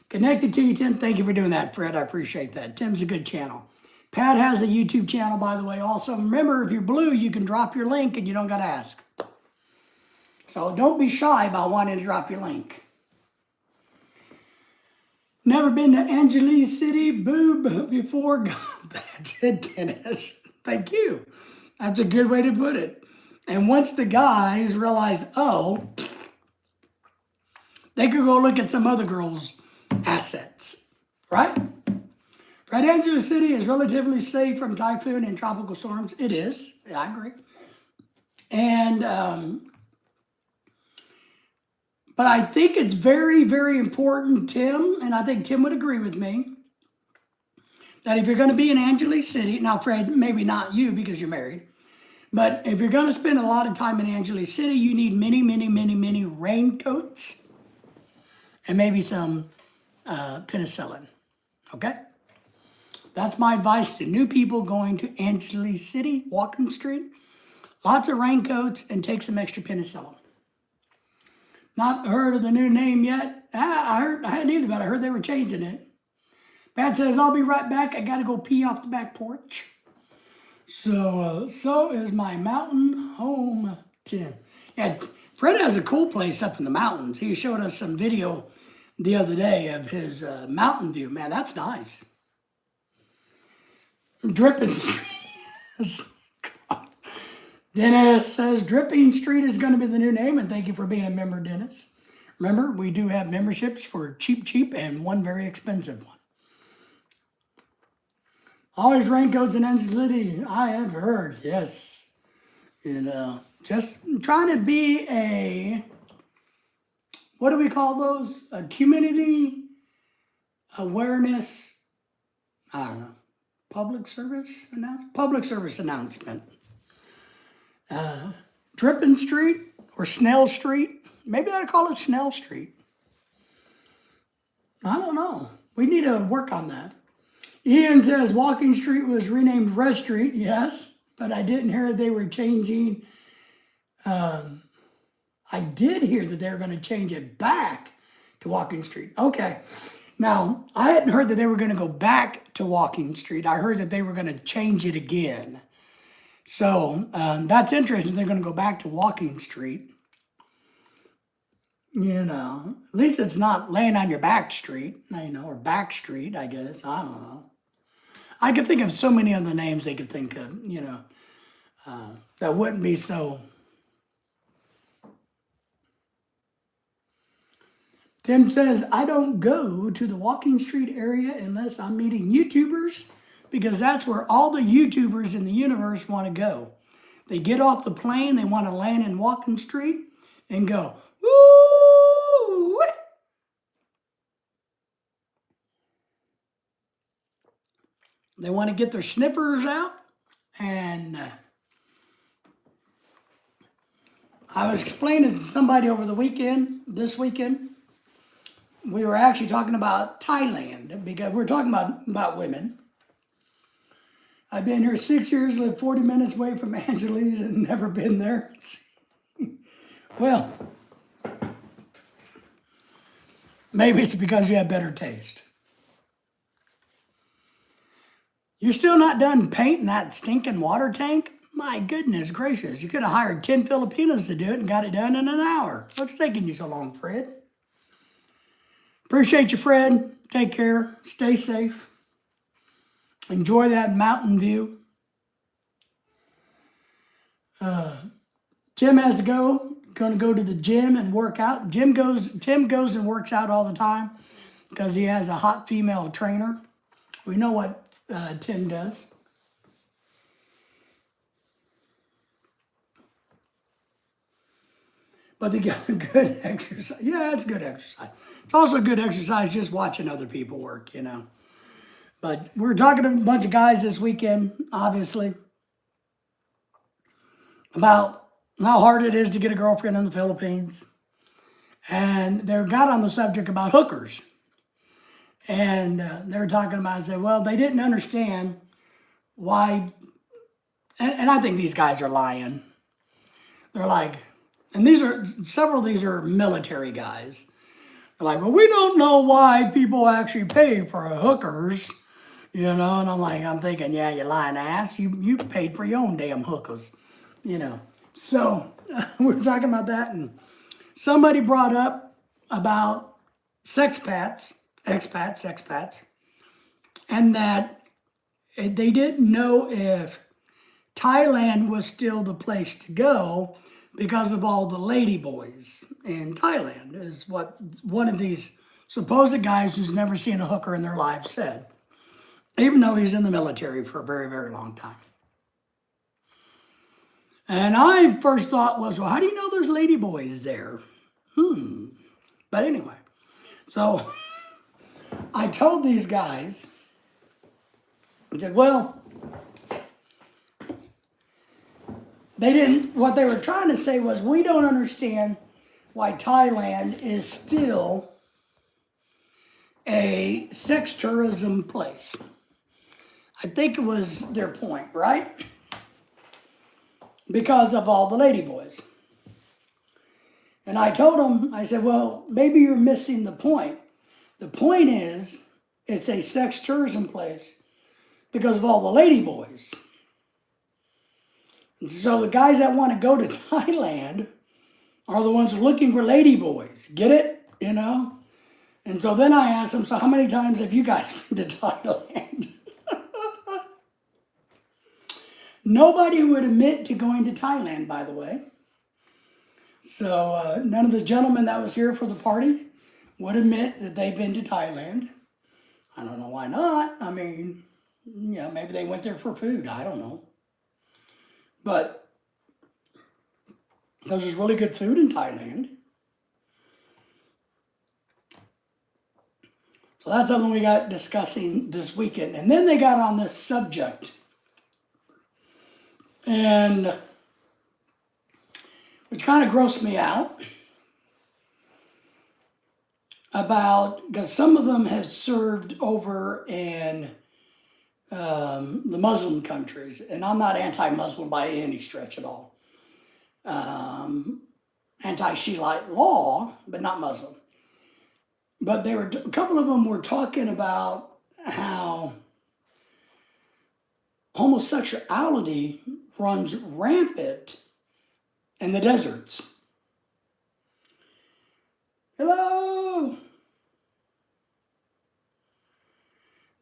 Connected to you, Tim. Thank you for doing that, Fred. I appreciate that. Tim's a good channel. Pat has a YouTube channel, by the way, also. Remember, if you're blue, you can drop your link and you don't got to ask. So don't be shy about wanting to drop your link. Never been to Angeles City, boob, before. God, that's it, Dennis. Thank you. That's a good way to put it. And once the guys realize, oh, they could go look at some other girls' assets, right? Red Angeles City is relatively safe from typhoon and tropical storms. It is. Yeah, I agree. And, but I think it's very, very important, Tim, and I think Tim would agree with me, that if you're going to be in Angeles City, now, Fred, maybe not you because you're married, but if you're going to spend a lot of time in Angeles City, you need many raincoats and maybe some penicillin, okay? That's my advice to new people going to Angeles City, Walking Street. Lots of raincoats and take some extra penicillin. Not heard of the new name yet. I hadn't either, but I heard they were changing it. Pat says, I'll be right back. I got to go pee off the back porch. So is my mountain home, Tim. Yeah, Fred has a cool place up in the mountains. He showed us some video the other day of his mountain view. Man, that's nice. Dripping Street. Dennis says Dripping Street is going to be the new name, and thank you for being a member, Dennis. Remember, we do have memberships for cheap and one very expensive one. Always raincoats in Angeles City, I have heard, yes. You know, just trying to be a, what do we call those? A community awareness, I don't know. Public service announcement. Drippin Street or Snell Street. Maybe I'd call it Snell Street. I don't know. We need to work on that. Ian says Walking Street was renamed Rest Street. Yes, but I didn't hear they were changing. I did hear that they were going to change it back to Walking Street. Okay. Now, I hadn't heard that they were going to go back to Walking Street. I heard that they were going to change it again. So that's interesting. They're going to go back to Walking Street. You know, at least it's not laying on your back street, you know, or back street, I guess. I don't know. I could think of so many other names they could think of, you know, that wouldn't be so. Tim says, I don't go to the Walking Street area unless I'm meeting YouTubers, because that's where all the YouTubers in the universe want to go. They get off the plane, they want to land in Walking Street and go, woo! They want to get their snippers out. And I was explaining to somebody over this weekend, we were actually talking about Thailand, because we're talking about women. I've been here 6 years, lived 40 minutes away from Angeles, and never been there. Well, maybe it's because you have better taste. You're still not done painting that stinking water tank? My goodness gracious, you could have hired 10 Filipinos to do it and got it done in an hour. What's taking you so long, Fred? Appreciate you, Fred. Take care. Stay safe. Enjoy that mountain view. Tim has to go. Going to go to the gym and work out. Tim goes and works out all the time because he has a hot female trainer. We know what Tim does. But they got good exercise. Yeah, it's good exercise. It's also good exercise just watching other people work, you know. But we're talking to a bunch of guys this weekend, obviously, about how hard it is to get a girlfriend in the Philippines. And they got on the subject about hookers. And they're talking about, say, well, they didn't understand why, and I think these guys are lying. They're like, and several of these are military guys. They're like, well, we don't know why people actually pay for hookers, you know? And I'm thinking, yeah, you lying ass. You paid for your own damn hookers, you know? So we're talking about that, and somebody brought up about expats, and that they didn't know if Thailand was still the place to go because of all the lady boys in Thailand, is what one of these supposed guys who's never seen a hooker in their life said, even though he's in the military for a very, very long time. And I first thought was, well, how do you know there's lady boys there? But anyway, so I told these guys, I said, well, what they were trying to say was, we don't understand why Thailand is still a sex tourism place. I think it was their point, right? Because of all the lady boys. And I told them, I said, well, maybe you're missing the point. The point is, it's a sex tourism place because of all the lady boys. And so the guys that want to go to Thailand are the ones looking for lady boys. Get it? You know? And so then I asked them, so how many times have you guys been to Thailand? Nobody would admit to going to Thailand, by the way. So none of the gentlemen that was here for the party would admit that they've been to Thailand. I don't know why not. I mean, yeah, maybe they went there for food. I don't know. But because there's really good food in Thailand. So that's something we got discussing this weekend. And then they got on this subject. And which kind of grossed me out about, because some of them have served over in the Muslim countries, and I'm not anti-Muslim by any stretch at all. Anti-Shiite law, but not Muslim. But a couple of them were talking about how homosexuality runs rampant in the deserts. Hello.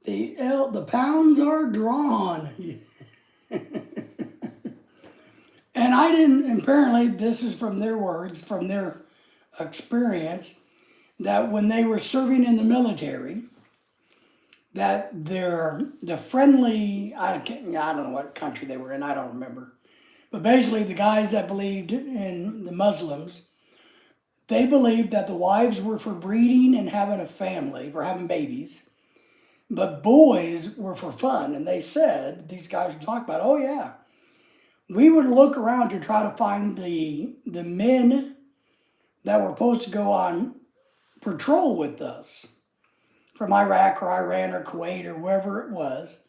The pounds are drawn. And I didn't, apparently this is from their words, from their experience, that when they were serving in the military, that the friendly, I don't know what country they were in, I don't remember. But basically the guys that believed in the Muslims, they believed that the wives were for breeding and having a family, for having babies. But boys were for fun. And they said, these guys were talking about, oh yeah, we would look around to try to find the men that were supposed to go on patrol with us from Iraq or Iran or Kuwait or wherever it was.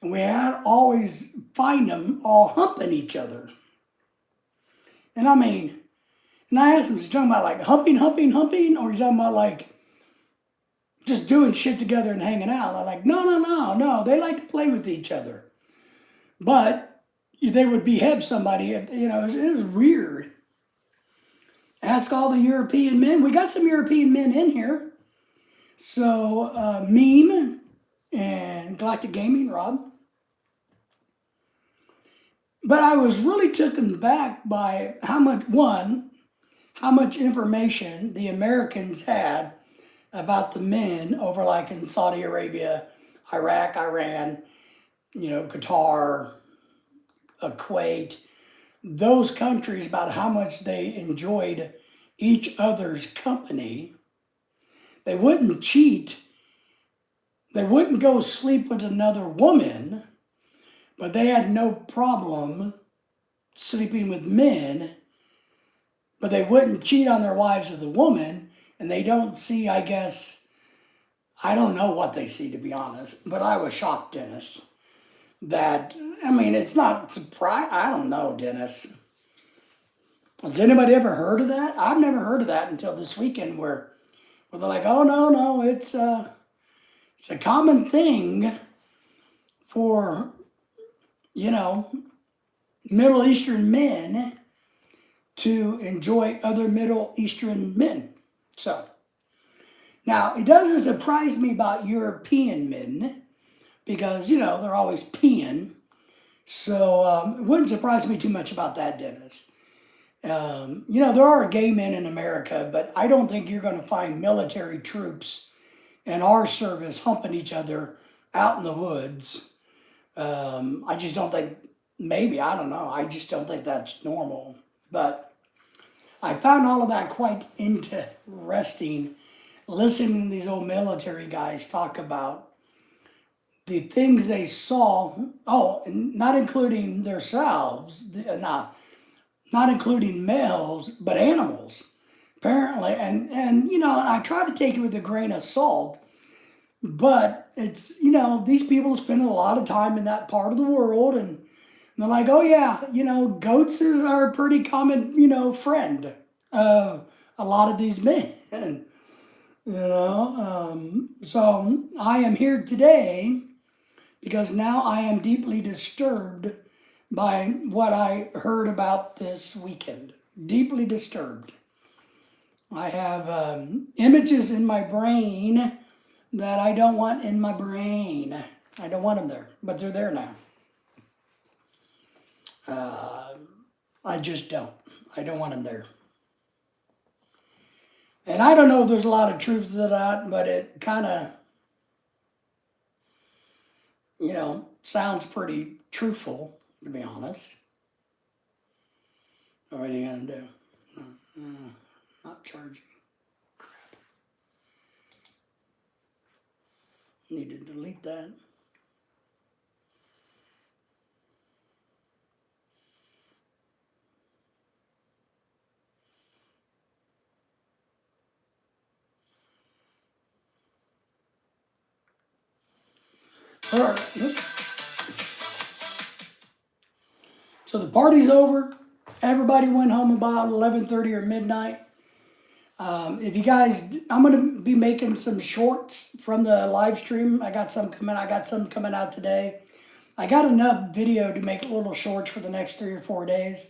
And we had always find them all humping each other. And I mean, and I asked them, is you talking about like humping, or are you talking about like just doing shit together and hanging out? They're like, no, they like to play with each other. But they would behead somebody, it was weird. Ask all the European men. We got some European men in here. So, Meme and Galactic Gaming, Rob. But I was really taken back by how much information the Americans had about the men over like in Saudi Arabia, Iraq, Iran, Qatar, Kuwait, those countries, about how much they enjoyed each other's company. They wouldn't cheat. They wouldn't go sleep with another woman, but they had no problem sleeping with men, but they wouldn't cheat on their wives with a woman, and they don't see, I guess, I don't know what they see, to be honest, but I was shocked, Dennis, that, it's not surprise. I don't know, Dennis. Has anybody ever heard of that? I've never heard of that until this weekend where they're like, oh, no, it's a common thing for, Middle Eastern men to enjoy other Middle Eastern men. So, now, it doesn't surprise me about European men because, they're always peeing. So, it wouldn't surprise me too much about that, Dennis. There are gay men in America, but I don't think you're going to find military troops in our service humping each other out in the woods. I just don't think, maybe, I don't know. I just don't think that's normal. But I found all of that quite interesting, listening to these old military guys talk about the things they saw, and not including themselves, not including males, but animals, apparently. And I try to take it with a grain of salt, but it's, these people spend a lot of time in that part of the world, and they're like, oh yeah, goats are a pretty common, friend of a lot of these men, So I am here today because now I am deeply disturbed by what I heard about this weekend. Deeply disturbed. I have images in my brain that I don't want in my brain. I don't want them there, but they're there now. I just don't. I don't want them there. And I don't know if there's a lot of truth to that, but it kind of, sounds pretty truthful, to be honest. What are you going to do? Not charging. Crap. Need to delete that. All right. So the party's over. Everybody went home about 11:30 or midnight. If you guys, I'm gonna be making some shorts from the live stream. I got some coming out today. I got enough video to make little shorts for the next 3 or 4 days.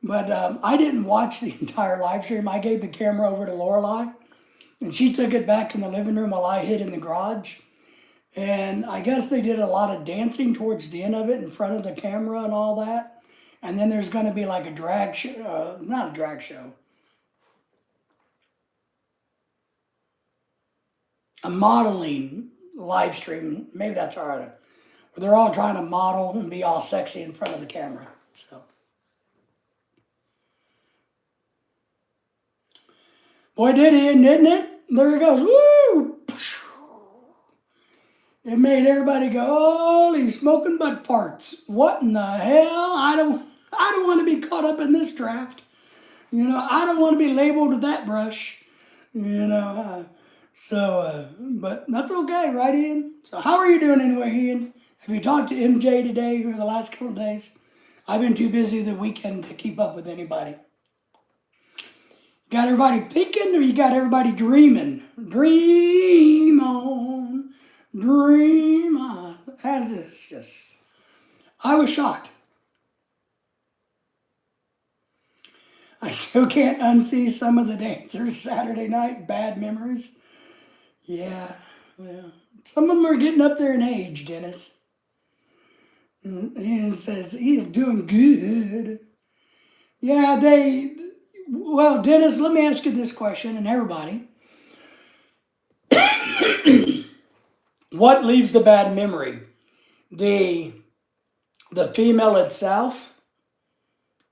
But I didn't watch the entire live stream. I gave the camera over to Lorelai, and she took it back in the living room while I hid in the garage. And I guess they did a lot of dancing towards the end of it in front of the camera and all that. And then there's going to be like a drag show, not a drag show, a modeling live stream. Maybe that's all right. Where they're all trying to model and be all sexy in front of the camera. So, boy, didn't it? There it goes. Woo! It made everybody go, holy smoking butt parts. What in the hell? I don't want to be caught up in this draft. You know, I don't want to be labeled with that brush. You know, but that's okay, right, Ian? So how are you doing anyway, Ian? Have you talked to MJ today or the last couple of days? I've been too busy the weekend to keep up with anybody. Got everybody thinking or you got everybody dreaming? Dream on, dream on. As is just, I was shocked. I still can't unsee some of the dancers Saturday night, bad memories. Yeah, well, some of them are getting up there in age, Dennis. And he says he's doing good. Yeah, well, Dennis, let me ask you this question, and everybody. What leaves the bad memory? The female itself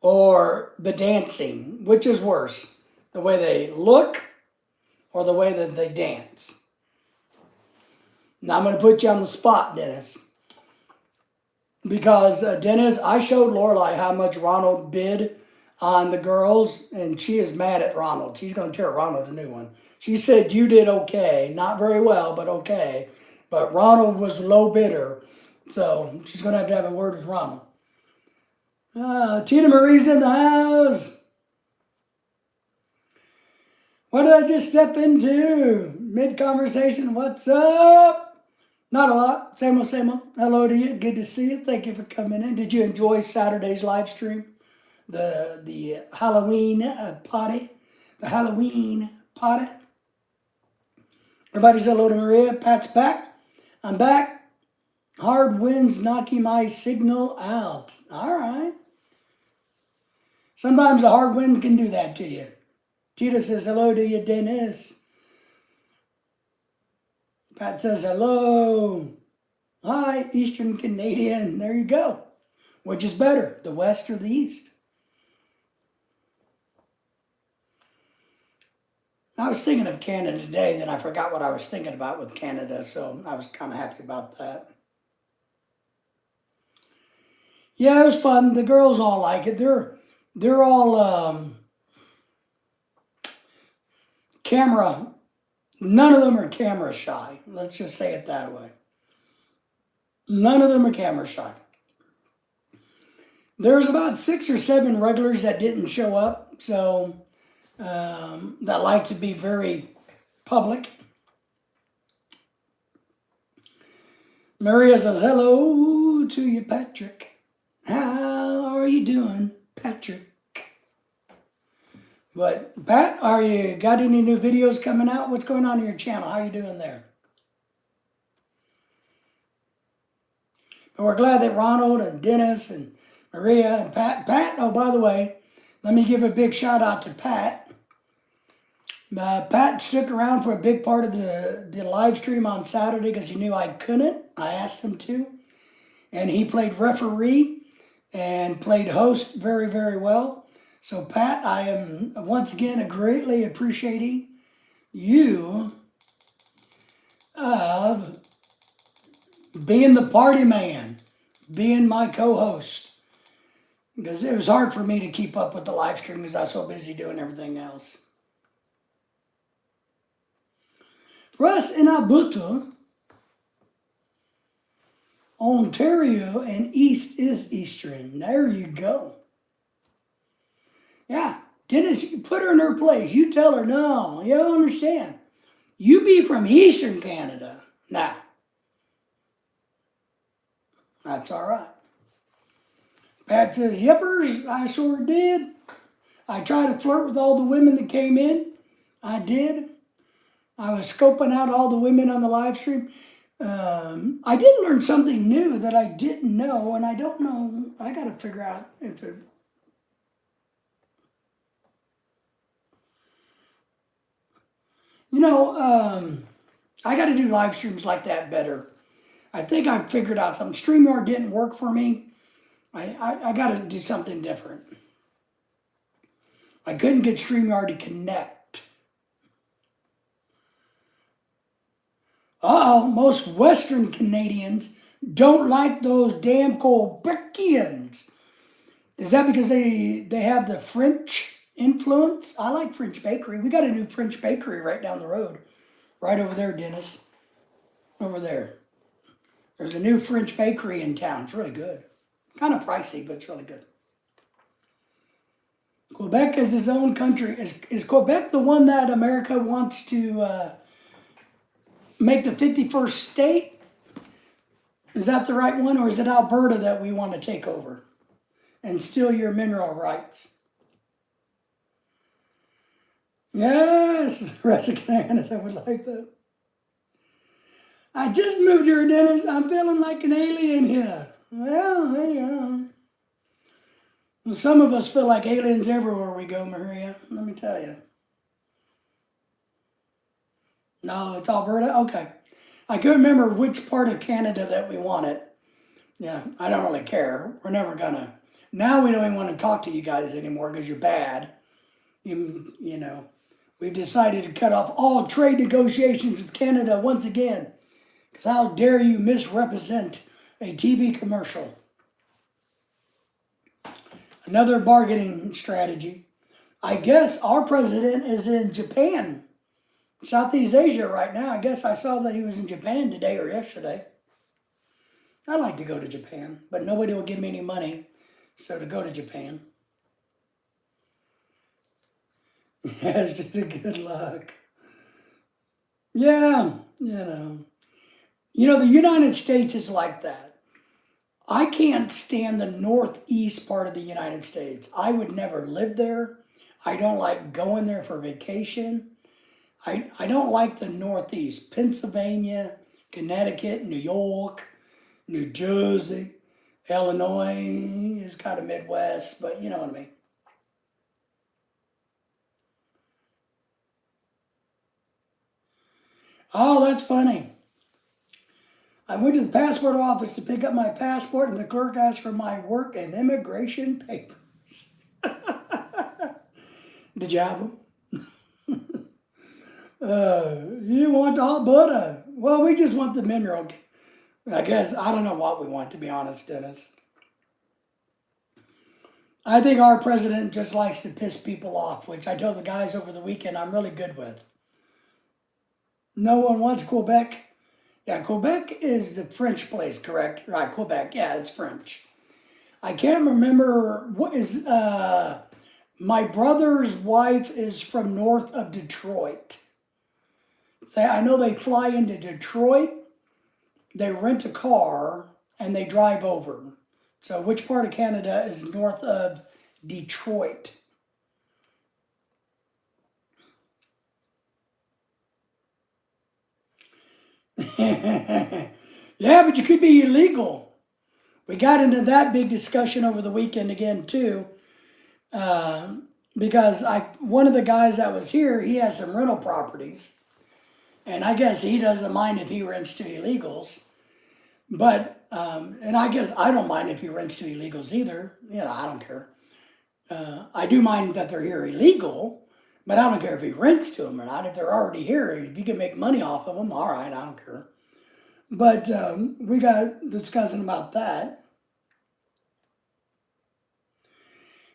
or the dancing? Which is worse? The way they look or the way that they dance? Now, I'm going to put you on the spot, Dennis. Because, Dennis, I showed Lorelai how much Ronald bid on the girls, and she is mad at Ronald. She's going to tear Ronald a new one. She said you did okay. Not very well, but okay. But Ronald was low bidder, so she's going to have a word with Ronald. Tina Marie's in the house. What did I just step into? Mid-conversation, what's up? Not a lot. Same old, same old. Hello to you. Good to see you. Thank you for coming in. Did you enjoy Saturday's live stream? The Halloween party? The Halloween party? Everybody say hello to Maria. Pat's back. I'm back. Hard winds knocking my signal out. All right. Sometimes a hard wind can do that to you. Tita says hello to you, Dennis. Pat says hello. Hi, Eastern Canadian. There you go. Which is better, the West or the East? I was thinking of Canada today, then I forgot what I was thinking about with Canada, so I was kind of happy about that. Yeah, it was fun. The girls all like it. They're all camera. None of them are camera shy. Let's just say it that way. None of them are camera shy. There's about 6 or 7 regulars that didn't show up, so that like to be very public. Maria says, hello to you, Patrick. How are you doing, Patrick? But Pat, are you got any new videos coming out? What's going on in your channel? How are you doing there? But we're glad that Ronald and Dennis and Maria and Pat, oh, by the way, let me give a big shout out to Pat. Pat stuck around for a big part of the live stream on Saturday because he knew I couldn't. I asked him to. And he played referee and played host very, very well. So, Pat, I am once again greatly appreciating you of being the party man, being my co-host. Because it was hard for me to keep up with the live stream because I was so busy doing everything else. For us in Alberta, Ontario, and East is Eastern. There you go. Yeah, Dennis, you put her in her place. You tell her, no, you don't understand. You be from Eastern Canada. Nah, that's all right. Pat says, yippers, I sure did. I tried to flirt with all the women that came in. I did. I was scoping out all the women on the live stream. I did learn something new that I didn't know, and I don't know. I got to figure out if it. I got to do live streams like that better. I think I figured out something. StreamYard didn't work for me. I got to do something different. I couldn't get StreamYard to connect. Most Western Canadians don't like those damn Quebecians. Is that because they have the French influence? I like French bakery. We got a new French bakery right down the road. Right over there, Dennis. Over there. There's a new French bakery in town. It's really good. Kind of pricey, but it's really good. Quebec is its own country. Is Quebec the one that America wants to make the 51st state? Is that the right one, or is it Alberta that we want to take over and steal your mineral rights? Yes, the rest of Canada would like that. I just moved here, Dennis. I'm feeling like an alien here. Well, there you are. Well, some of us feel like aliens everywhere we go, Maria. Let me tell you. No, it's Alberta? Okay. I couldn't remember which part of Canada that we wanted. Yeah, I don't really care. We're never gonna. Now we don't even want to talk to you guys anymore because you're bad. You know, we've decided to cut off all trade negotiations with Canada once again. Because how dare you misrepresent a TV commercial? Another bargaining strategy. I guess our president is in Japan, Southeast Asia right now. I guess I saw that he was in Japan today or yesterday. I'd like to go to Japan, but nobody will give me any money, so to go to Japan. Yes, good luck. Yeah, the United States is like that. I can't stand the northeast part of the United States. I would never live there. I don't like going there for vacation. I don't like the northeast. Pennsylvania, Connecticut, New York, New Jersey, Illinois is kind of Midwest, but you know what I mean. Oh, that's funny. I went to the passport office to pick up my passport, and the clerk asked for my work and immigration papers. Did you have them? You want Alberta? Well, we just want the mineral. I guess, I don't know what we want, to be honest, Dennis. I think our president just likes to piss people off, which I told the guys over the weekend I'm really good with. No one wants Quebec. Yeah, Quebec is the French place, correct? Right, Quebec. Yeah, it's French. I can't remember what is. My brother's wife is from north of Detroit. I know they fly into Detroit, they rent a car, and they drive over. So which part of Canada is north of Detroit? Yeah, but you could be illegal. We got into that big discussion over the weekend again, too. Because one of the guys that was here, he has some rental properties. And I guess he doesn't mind if he rents to illegals. But, and I guess I don't mind if he rents to illegals either. I don't care. I do mind that they're here illegal, but I don't care if he rents to them or not. If they're already here, if you can make money off of them, all right, I don't care. But we got discussing about that.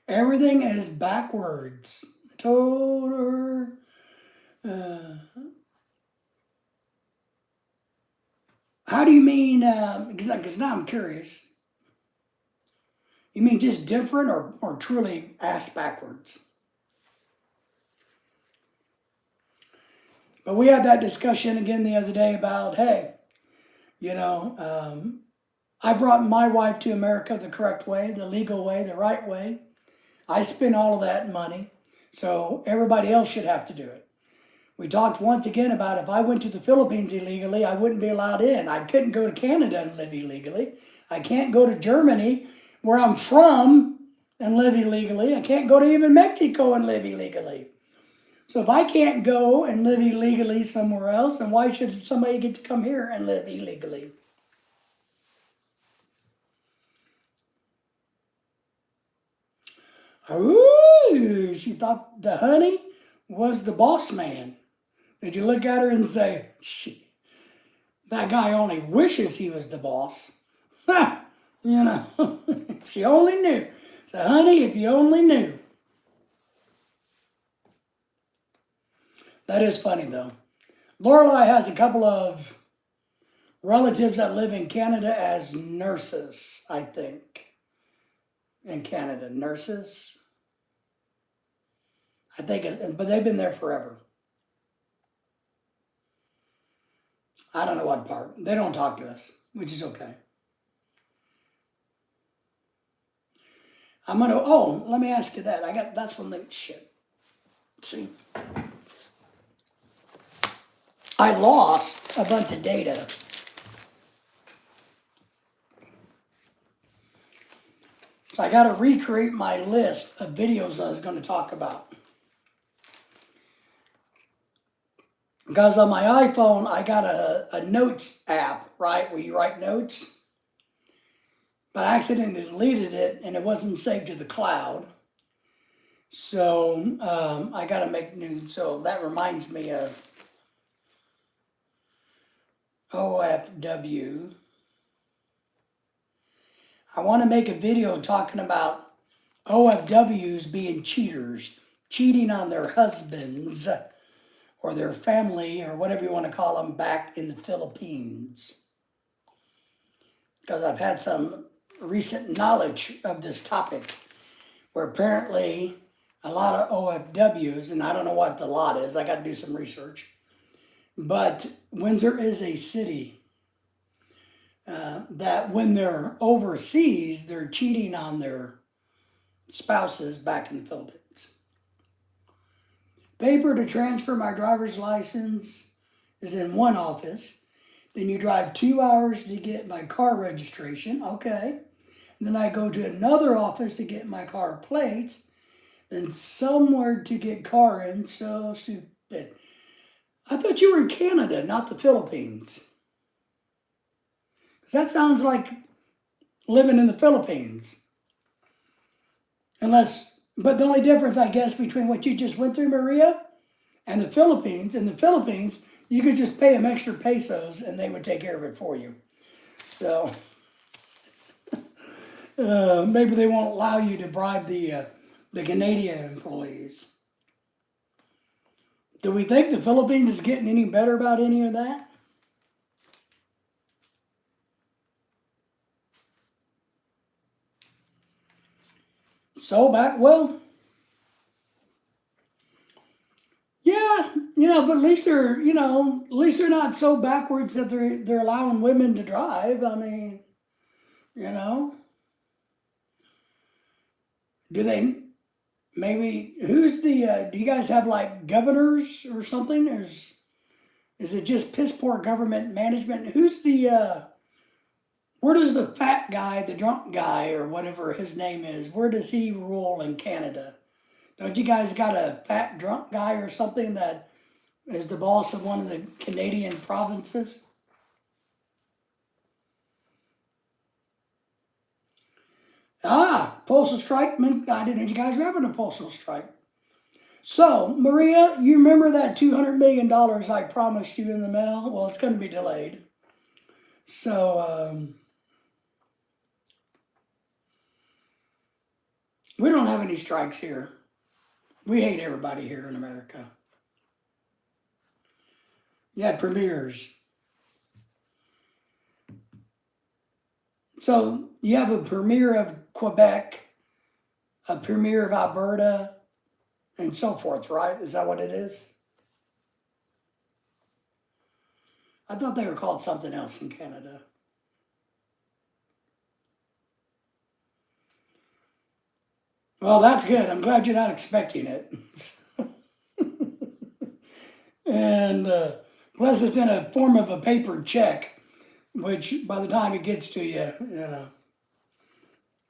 Everything is backwards. Total. Uh, how do you mean? Because now I'm curious. You mean just different or truly ass backwards? But we had that discussion again the other day about, hey, you know, I brought my wife to America the correct way, the legal way, the right way. I spent all of that money, so everybody else should have to do it. We talked once again about if I went to the Philippines illegally, I wouldn't be allowed in. I couldn't go to Canada and live illegally. I can't go to Germany, where I'm from, and live illegally. I can't go to even Mexico and live illegally. So if I can't go and live illegally somewhere else, then why should somebody get to come here and live illegally? Ooh, she thought the honey was the boss man. Did you look at her and say, that guy only wishes he was the boss? You know, if she only knew. So, honey, if you only knew. That is funny, though. Lorelai has a couple of relatives that live in Canada as nurses, I think. In Canada, nurses. I think, but they've been there forever. I don't know what part. They don't talk to us, which is okay. Let me ask you that. That's one thing, shit. See, I lost a bunch of data. So I got to recreate my list of videos I was going to talk about. Because on my iPhone, I got a notes app, right, where you write notes. But I accidentally deleted it, and it wasn't saved to the cloud. So I got to make new. So that reminds me of OFW. I want to make a video talking about OFWs being cheaters, cheating on their husbands or their family or whatever you want to call them back in the Philippines. Because I've had some recent knowledge of this topic where apparently a lot of OFWs, and I don't know what the lot is, I got to do some research, but Windsor is a city that when they're overseas, they're cheating on their spouses back in the Philippines. Paper to transfer my driver's license is in one office. Then you drive 2 hours to get my car registration. Okay. And then I go to another office to get my car plates. Then somewhere to get car in. So stupid. I thought you were in Canada, not the Philippines. That sounds like living in the Philippines. But the only difference, I guess, between what you just went through, Maria, and the Philippines, in the Philippines, you could just pay them extra pesos and they would take care of it for you. So maybe they won't allow you to bribe the Canadian employees. Do we think the Philippines is getting any better about any of that? Yeah, but at least they're not so backwards that they're allowing women to drive. I mean, you know, do they? Maybe who's the? Do you guys have like governors or something? Is it just piss poor government management? Who's the? Where does the fat guy, the drunk guy, or whatever his name is, where does he rule in Canada? Don't you guys got a fat drunk guy or something that is the boss of one of the Canadian provinces? Postal strike. I didn't know you guys were having a postal strike. So, Maria, you remember that $200 million I promised you in the mail? Well, it's going to be delayed. So we don't have any strikes here. We hate everybody here in America. You had premieres. So you have a premiere of Quebec, a premiere of Alberta, and so forth, right? Is that what it is? I thought they were called something else in Canada. Well, that's good. I'm glad you're not expecting it. And plus, it's in a form of a paper check, which by the time it gets to you,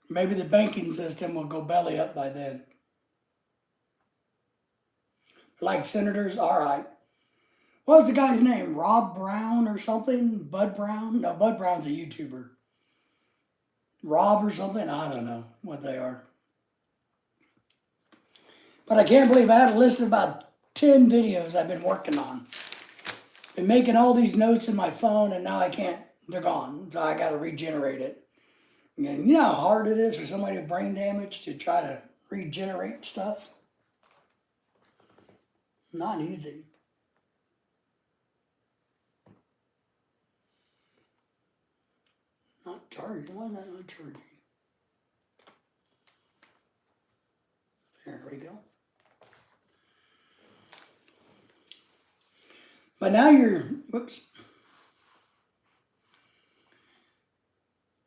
maybe the banking system will go belly up by then. Like senators, all right. What was the guy's name? Rob Brown or something? Bud Brown? No, Bud Brown's a YouTuber. Rob or something? I don't know what they are. But I can't believe I had a list of about 10 videos I've been working on. Been making all these notes in my phone, and now I can't, they're gone. So I got to regenerate it. And you know how hard it is for somebody with brain damage to try to regenerate stuff? Not easy. Not charging. Why is that not charging? There we go. But now you're, whoops.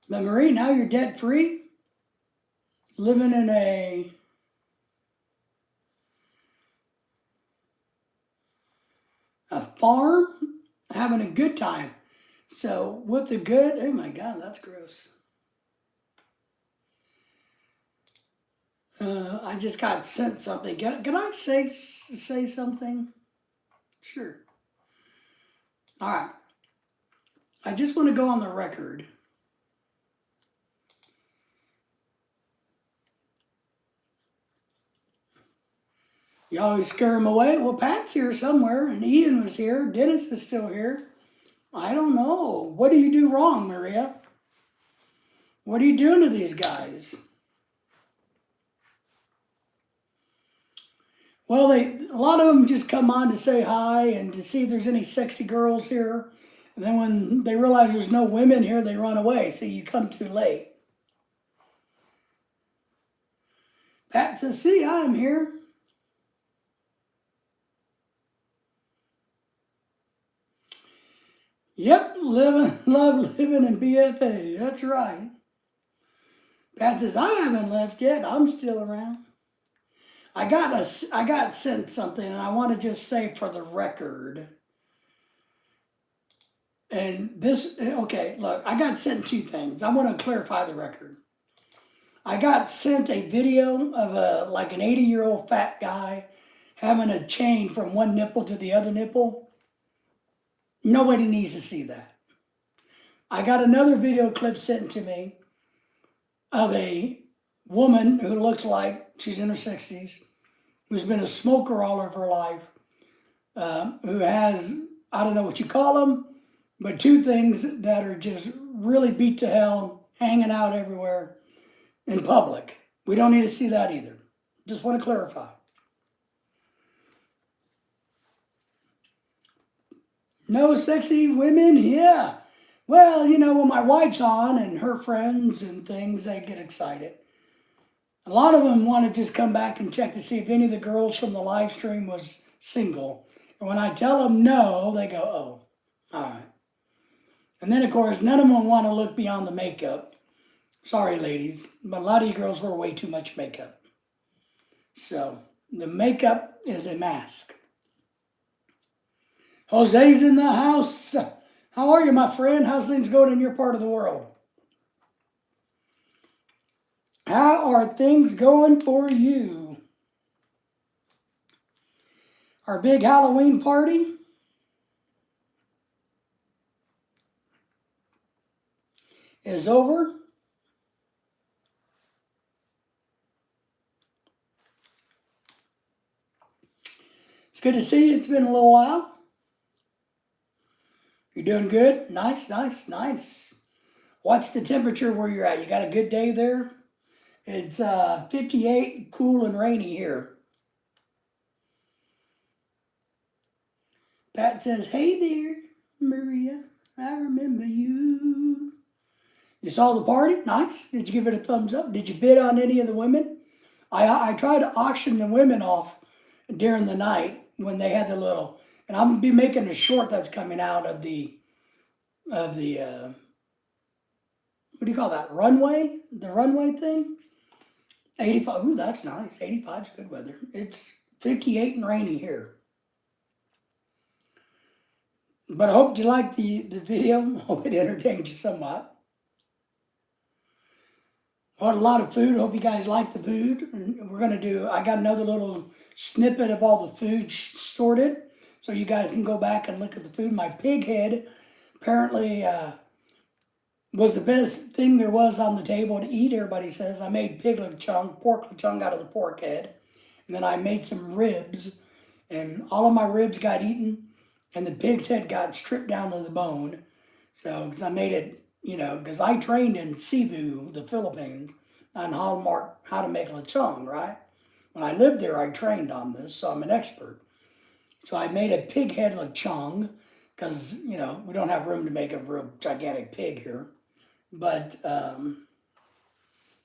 But Marie, now you're debt free, living in a farm, having a good time. So with the good, oh my God, that's gross. I just got sent something. Can I say something? Sure. All right. I just want to go on the record. You always scare him away. Well, Pat's here somewhere, and Ian was here. Dennis is still here. I don't know. What do you do wrong, Maria? What are you doing to these guys? Well, a lot of them just come on to say hi and to see if there's any sexy girls here. And then when they realize there's no women here, they run away. So you come too late. Pat says, see, I'm here. Yep, love living in BFA. That's right. Pat says, I haven't left yet. I'm still around. I got sent something, and I want to just say for the record. And this, okay, look, I got sent two things. I want to clarify the record. I got sent a video of an 80-year-old fat guy having a chain from one nipple to the other nipple. Nobody needs to see that. I got another video clip sent to me of a woman who looks like she's in her 60s, who's been a smoker all of her life, who has, I don't know what you call them, but two things that are just really beat to hell, hanging out everywhere in public. We don't need to see that either. Just want to clarify. No sexy women? Yeah. Well, you know, when my wife's on and her friends and things, they get excited. A lot of them want to just come back and check to see if any of the girls from the live stream was single. And when I tell them no, they go, oh, all right. And then, of course, none of them want to look beyond the makeup. Sorry, ladies, but a lot of you girls wear way too much makeup. So the makeup is a mask. Jose's in the house. How are you, my friend? How's things going in your part of the world? How are things going for you? Our big Halloween party is over. It's good to see you. It's been a little while. You're doing good? Nice, nice, nice. What's the temperature where you're at? You got a good day there? It's 58, cool and rainy here. Pat says, hey there, Maria. I remember you. You saw the party? Nice. Did you give it a thumbs up? Did you bid on any of the women? I tried to auction the women off during the night when they had the little, and I'm gonna be making a short that's coming out of the what do you call that, runway? The runway thing? 85. Ooh, that's nice. 85 is good weather. It's 58 and rainy here. But I hope you liked the video. Hope it entertained you somewhat. Bought a lot of food. Hope you guys like the food. And we're gonna do, I got another little snippet of all the food sorted. So you guys can go back and look at the food. My pig head apparently was the best thing there was on the table to eat, everybody says. I made pig lechon, pork lechon out of the pork head. And then I made some ribs. And all of my ribs got eaten. And the pig's head got stripped down to the bone. So, because I made it, because I trained in Cebu, the Philippines, on how to make lechon, right? When I lived there, I trained on this, so I'm an expert. So I made a pig head lechon, because, we don't have room to make a real gigantic pig here. But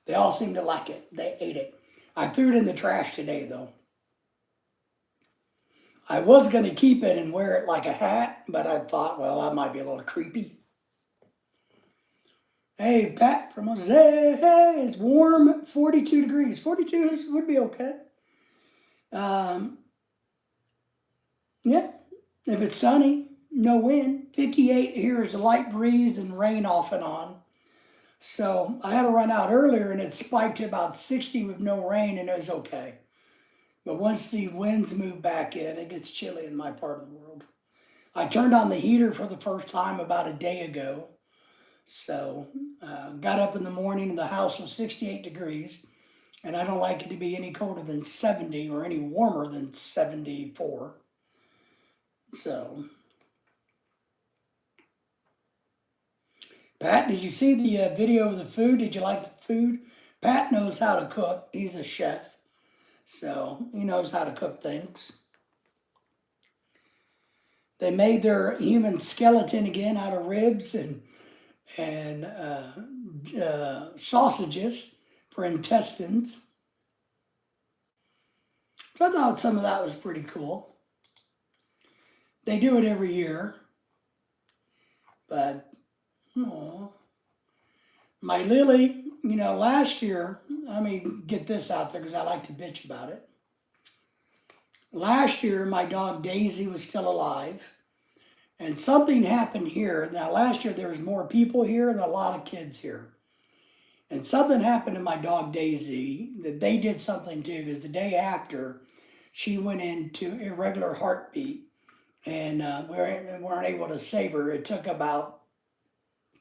they all seemed to like it. They ate it. I threw it in the trash today, though. I was going to keep it and wear it like a hat, but I thought, well, that might be a little creepy. Hey, Pat from Jose. Hey, it's warm, 42 degrees. 42 would be okay. Yeah, if it's sunny, no wind. 58 here is a light breeze and rain off and on. So I had to run out earlier and it spiked to about 60 with no rain and it was okay. But once the winds move back in, it gets chilly in my part of the world. I turned on the heater for the first time about a day ago. So got up in the morning and the house was 68 degrees. And I don't like it to be any colder than 70 or any warmer than 74. So, Pat, did you see the video of the food? Did you like the food? Pat knows how to cook. He's a chef. So he knows how to cook things. They made their human skeleton again out of ribs and sausages for intestines. So I thought some of that was pretty cool. They do it every year. But, my Lily, last year, let me get this out there because I like to bitch about it. Last year, my dog Daisy was still alive. And something happened here. Now, last year, there was more people here and a lot of kids here. And something happened to my dog Daisy that they did something too, because the day after, she went into irregular heartbeat. And we weren't able to save her. It took about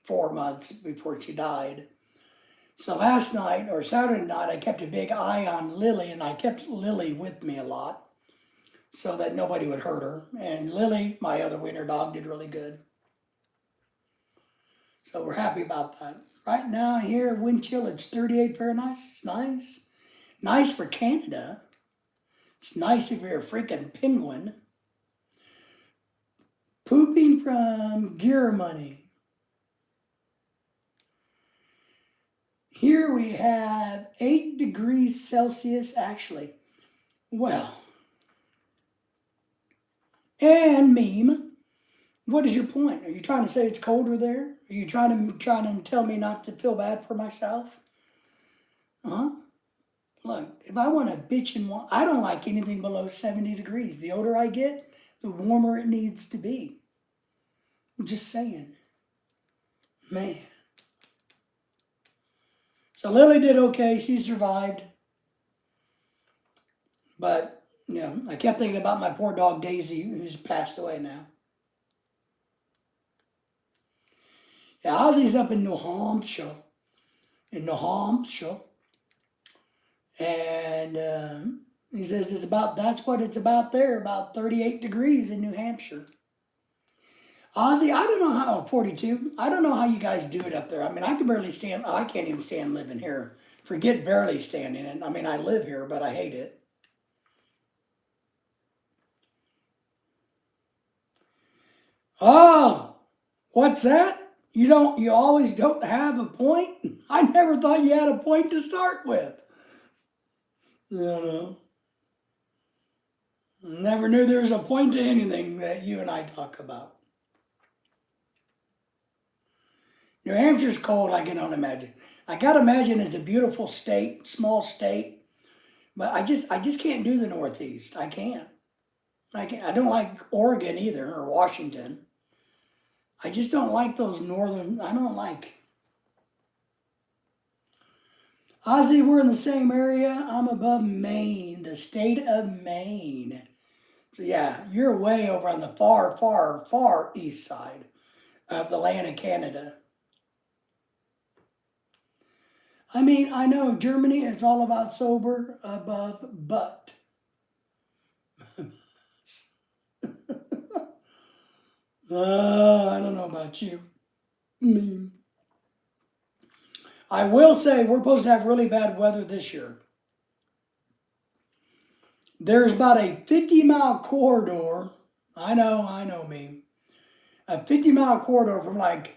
4 months before she died. So last night, or Saturday night, I kept a big eye on Lily, and I kept Lily with me a lot so that nobody would hurt her. And Lily, my other winter dog, did really good. So we're happy about that. Right now here, wind chill, it's 38 Fahrenheit. It's nice. Nice for Canada. It's nice if you're a freaking penguin. Pooping from gear money. Here we have 8 degrees Celsius, actually. Well, and meme, what is your point? Are you trying to say it's colder there? Are you trying to tell me not to feel bad for myself? Huh? Look, if I want to bitch and want, I don't like anything below 70 degrees. The older I get, the warmer it needs to be. I'm just saying. Man. So Lily did okay. She survived. But, I kept thinking about my poor dog Daisy, who's passed away now. Yeah, Ozzy's up in New Hampshire. And he says that's what it's about there, about 38 degrees in New Hampshire. Ozzy, I don't know how, 42, I don't know how you guys do it up there. I mean, I can barely stand, I can't even stand living here. Forget barely standing it. I mean, I live here, but I hate it. Oh, what's that? You always don't have a point? I never thought you had a point to start with. No, no. Never knew there was a point to anything that you and I talk about. New Hampshire's cold, I can only imagine. I gotta imagine it's a beautiful state, small state, but I just can't do the Northeast. I can't. I can't. I don't like Oregon either or Washington. I just don't like those northern. I don't like. Ozzy, we're in the same area. I'm above Maine, the state of Maine. So yeah, you're way over on the far, far, far east side of the land of Canada. I mean, I know Germany is all about sober, above, but. I don't know about you. I will say we're supposed to have really bad weather this year. There's about a 50-mile corridor. I know me. A 50-mile corridor from like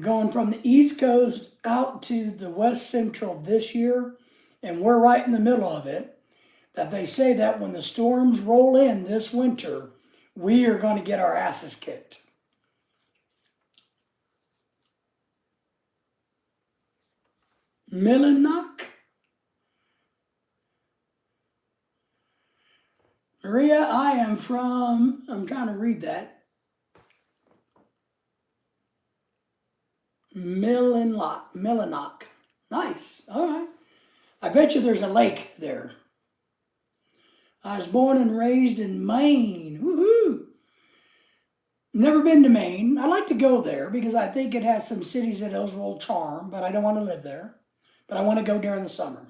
going from the East Coast out to the West Central this year, and we're right in the middle of it. That they say that when the storms roll in this winter, we are going to get our asses kicked. Millinock? Maria, I'm trying to read that. Millinock. Nice. All right. I bet you there's a lake there. I was born and raised in Maine. Woohoo! Never been to Maine. I'd like to go there because I think it has some cities that has a little charm, but I don't want to live there. But I want to go during the summer.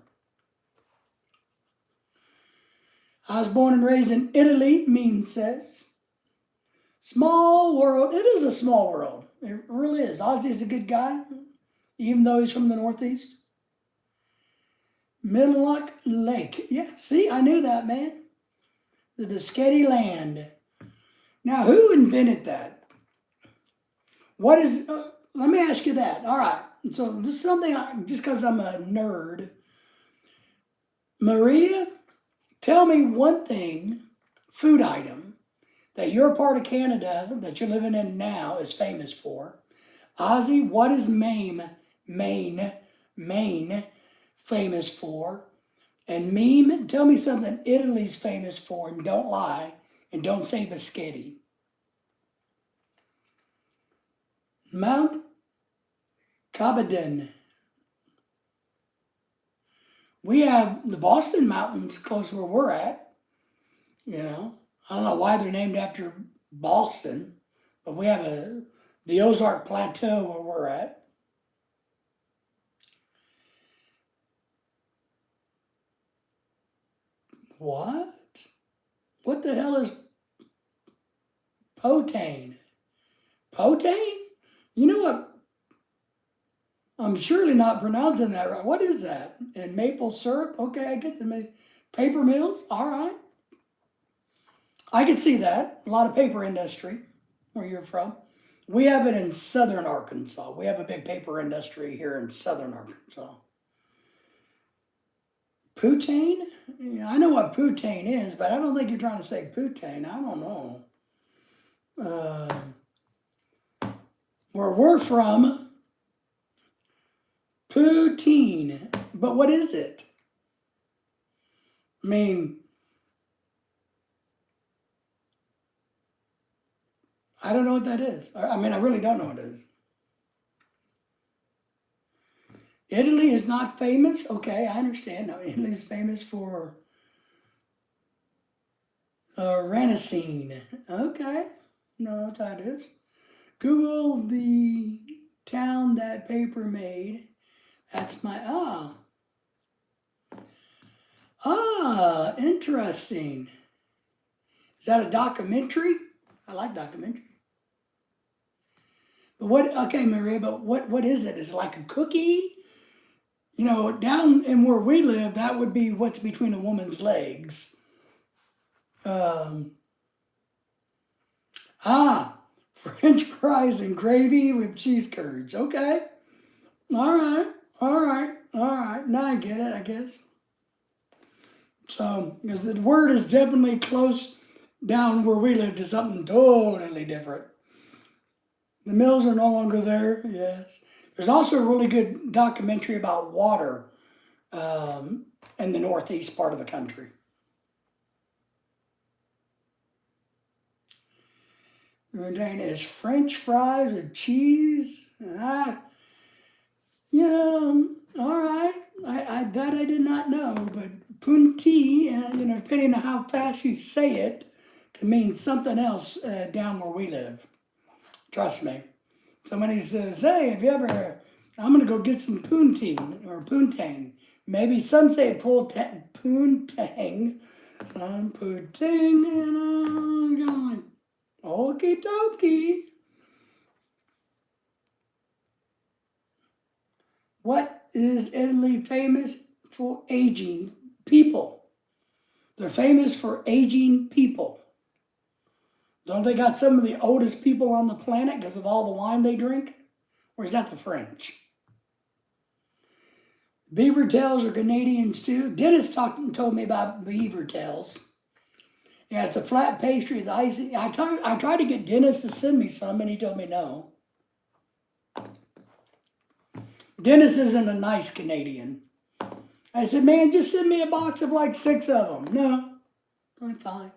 I was born and raised in Italy, Mean says. Small world. It is a small world. It really is. Ozzy's a good guy, even though he's from the Northeast. Middlelock Lake. Yeah, see, I knew that, man. The Biscetti land. Now, who invented that? What is, let me ask you that. All right. So this is something, just because I'm a nerd. Maria, tell me one thing, food item, that your part of Canada that you're living in now is famous for. Ozzy, what is Maine famous for? And Meme, tell me something Italy's famous for, and don't lie, and don't say Biscotti. Mount Cabaden. We have the Boston Mountains close where we're at. You know, I don't know why they're named after Boston, but we have the Ozark Plateau where we're at. What? What the hell is Potane? Potane? You know what? I'm surely not pronouncing that right. What is that? And maple syrup? Okay, I get the paper mills. All right. I could see that. A lot of paper industry where you're from. We have it in southern Arkansas. We have a big paper industry here in southern Arkansas. Poutine? Yeah, I know what poutine is, but I don't think you're trying to say poutine. I don't know. Where we're from, poutine. But what is it? I mean, I don't know what that is. I mean, I really don't know what it is. Italy is not famous? Okay, I understand. No, Italy is famous for Renacine. Okay, no, what that is. Google the town that paper made. That's my, interesting. Is that a documentary? I like documentary. But what? Okay, Maria. But what is it? Is it like a cookie? You know, down in where we live, that would be what's between a woman's legs. Um, French fries and gravy with cheese curds. Okay. All right. All right. All right. Now I get it, I guess. So, because the word is definitely close down where we live to something totally different. The mills are no longer there, yes. There's also a really good documentary about water um, in the northeast part of the country. Her name is French fries with cheese. You know, all right. That I did not know, but punti, depending on how fast you say it, can mean something else down where we live. Trust me. Somebody says, "Hey, have you ever? I'm gonna go get some poontang or poontang." Maybe some say poontang, some poontang, and I'm going, okie dokie. What is Italy famous for? Aging people. They're famous for aging people. Don't they got some of the oldest people on the planet because of all the wine they drink? Or is that the French? Beaver tails are Canadians too. Dennis told me about beaver tails. Yeah, it's a flat pastry with icing. I tried to get Dennis to send me some, and he told me no. Dennis isn't a nice Canadian. I said, man, just send me a box of like 6 of them. No, I'm fine.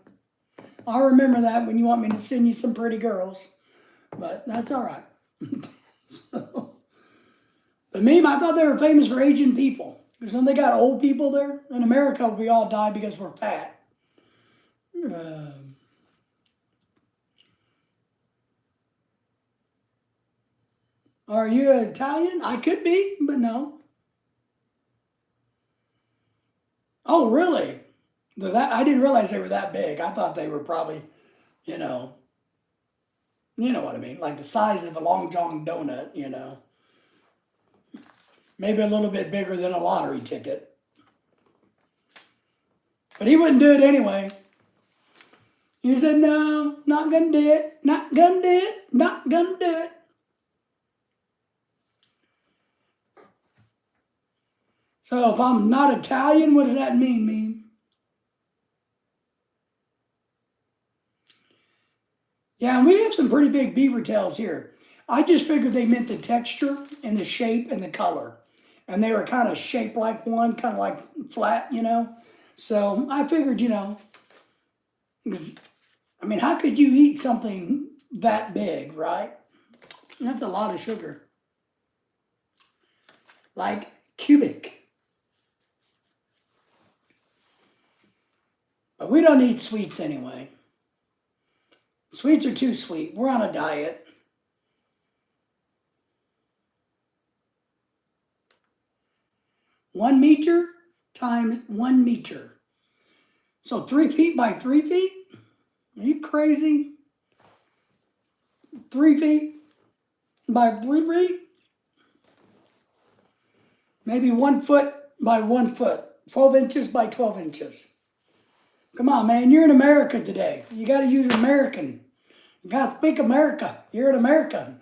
I'll remember that when you want me to send you some pretty girls. But that's all right. But me, I thought they were famous for aging people. Because when they got old people there, in America, we all die because we're fat. Are you Italian? I could be, but no. Oh, really? I didn't realize they were that big. I thought they were probably, you know, you know what I mean, like the size of a Long John donut, Maybe a little bit bigger than a lottery ticket. But he wouldn't do it anyway. He said, no, not gonna do it, not gonna do it, not gonna do it. So if I'm not Italian, what does that mean? Yeah, and we have some pretty big beaver tails here. I just figured they meant the texture and the shape and the color. And they were kind of shaped like one, kind of like flat, So I figured, 'cause, I mean, how could you eat something that big, right? That's a lot of sugar. Like cubic. But we don't eat sweets anyway. Sweets are too sweet. We're on a diet. One meter times 1 meter. So 3 feet by 3 feet? Are you crazy? 3 feet by 3 feet? Maybe 1 foot by 1 foot. 12 inches by 12 inches. Come on, man. You're in America today. You got to use American. You got to speak America. You're in America.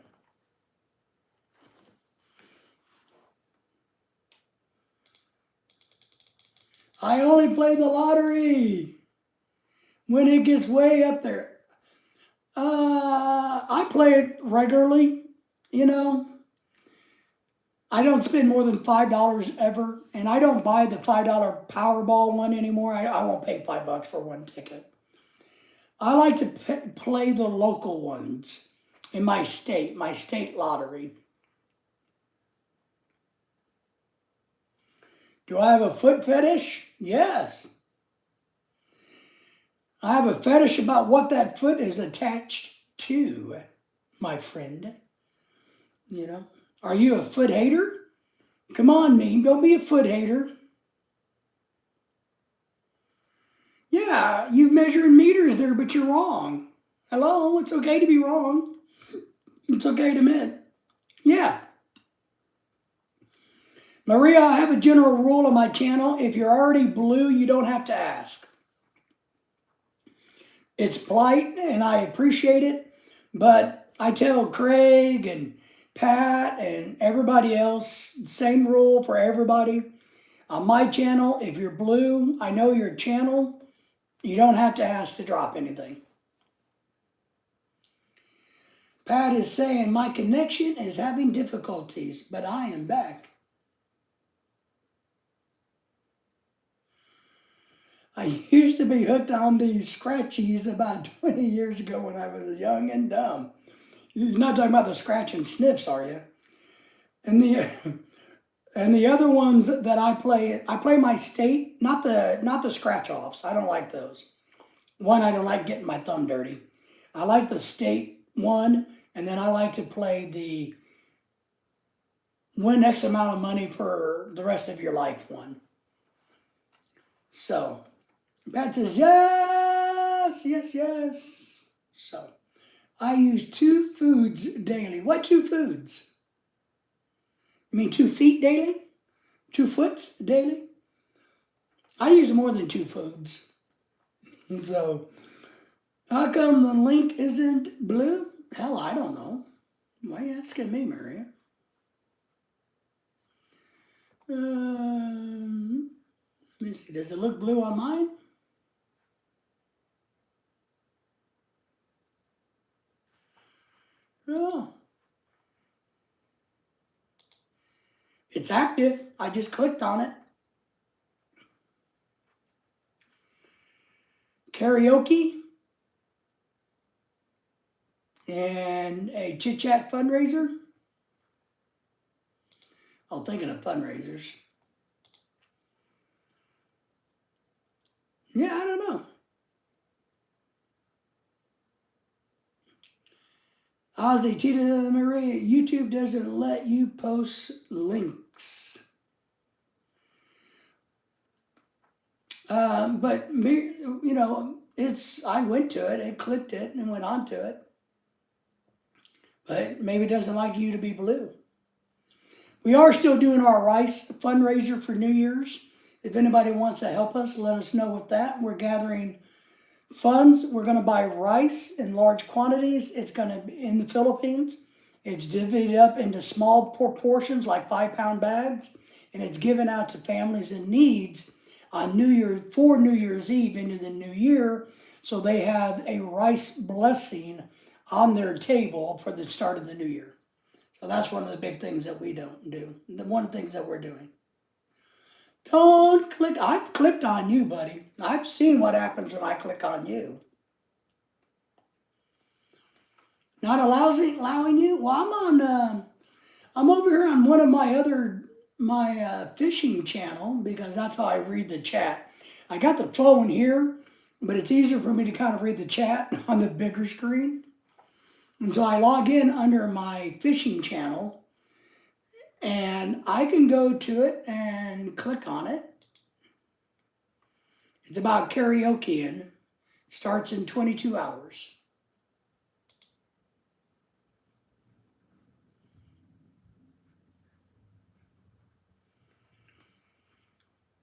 I only play the lottery when it gets way up there. I play it regularly, I don't spend more than $5 ever, and I don't buy the $5 Powerball one anymore. I won't pay $5 for one ticket. I like to play the local ones in my state lottery. Do I have a foot fetish? Yes. I have a fetish about what that foot is attached to, my friend. Are you a foot hater? Come on, me. Don't be a foot hater. Yeah, you measure in meters there, but you're wrong. Hello, it's okay to be wrong. It's okay to admit. Yeah. Maria, I have a general rule on my channel. If you're already blue, you don't have to ask. It's polite and I appreciate it, but I tell Craig and Pat and everybody else, same rule for everybody. On my channel, if you're blue, I know your channel, you don't have to ask to drop anything. Pat is saying, my connection is having difficulties, but I am back. I used to be hooked on these scratchies about 20 years ago when I was young and dumb. You're not talking about the scratch and sniffs, are you? And the other ones that I play my state, not the scratch offs. I don't like those. One, I don't like getting my thumb dirty. I like the state one, and then I like to play the win X amount of money for the rest of your life one. So, Pat says, yes, yes, yes. So, I use 2 foods daily. What 2 foods? You mean 2 feet daily? 2 foots daily? I use more than 2 foods. So, how come the link isn't blue? Hell, I don't know. Why are you asking me, Maria? Let me see. Does it look blue on mine? Oh. It's active. I just clicked on it. Karaoke and a chit chat fundraiser. Oh, thinking of fundraisers. Yeah, I don't know. Ozzy, Tita Maria, YouTube doesn't let you post links. But me, you know, I went to it, I clicked it and went on to it. But maybe it doesn't like you to be blue. We are still doing our rice fundraiser for New Year's. If anybody wants to help us, let us know with that. We're gathering funds. We're going to buy rice in large quantities. It's going to be in the Philippines. It's divided up into small portions, like 5-pound bags, and it's given out to families in needs on New Year's Eve into the new year, so they have a rice blessing on their table for the start of the new year. So that's one of the big things that we don't do. One of the things that we're doing. Don't click. I've clicked on you, buddy. I've seen what happens when I click on you. Not allowing you? Well, I'm over here on one of my fishing channel, because that's how I read the chat. I got the phone here, but it's easier for me to kind of read the chat on the bigger screen. And so I log in under my fishing channel, and I can go to it and click on it. It's about karaoke, and it starts in 22 hours.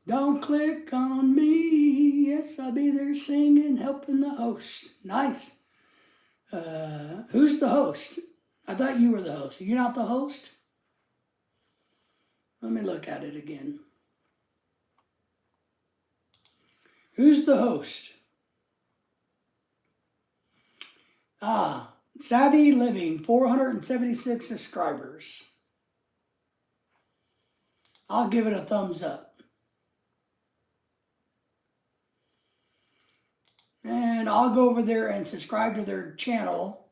Don't click on me. Yes, I'll be there singing, helping the host. Nice. Who's the host? I thought you were the host. Are you not the host? Let me look at it again. Who's the host? Savvy Living, 476 subscribers. I'll give it a thumbs up. And I'll go over there and subscribe to their channel.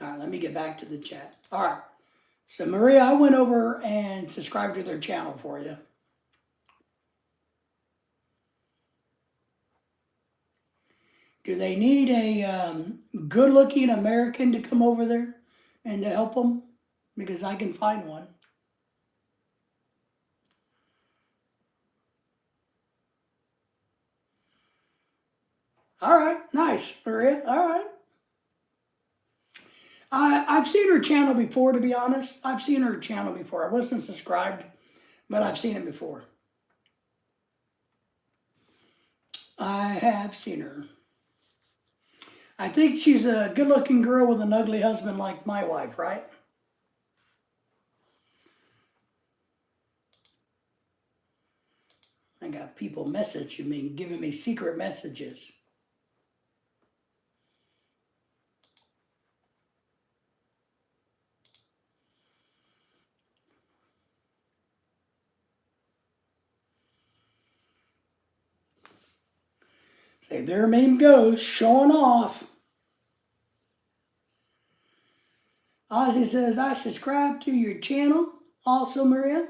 All right, let me get back to the chat. All right. So, Maria, I went over and subscribed to their channel for you. Do they need a good-looking American to come over there and to help them? Because I can find one. All right, nice, Maria. All right. I've seen her channel before, to be honest. I've seen her channel before. I wasn't subscribed, but I've seen it before. I have seen her. I think she's a good-looking girl with an ugly husband like my wife, right? I got people messaging me, giving me secret messages. Say, there meme goes, showing off. Ozzy says, I subscribe to your channel. Also, Maria.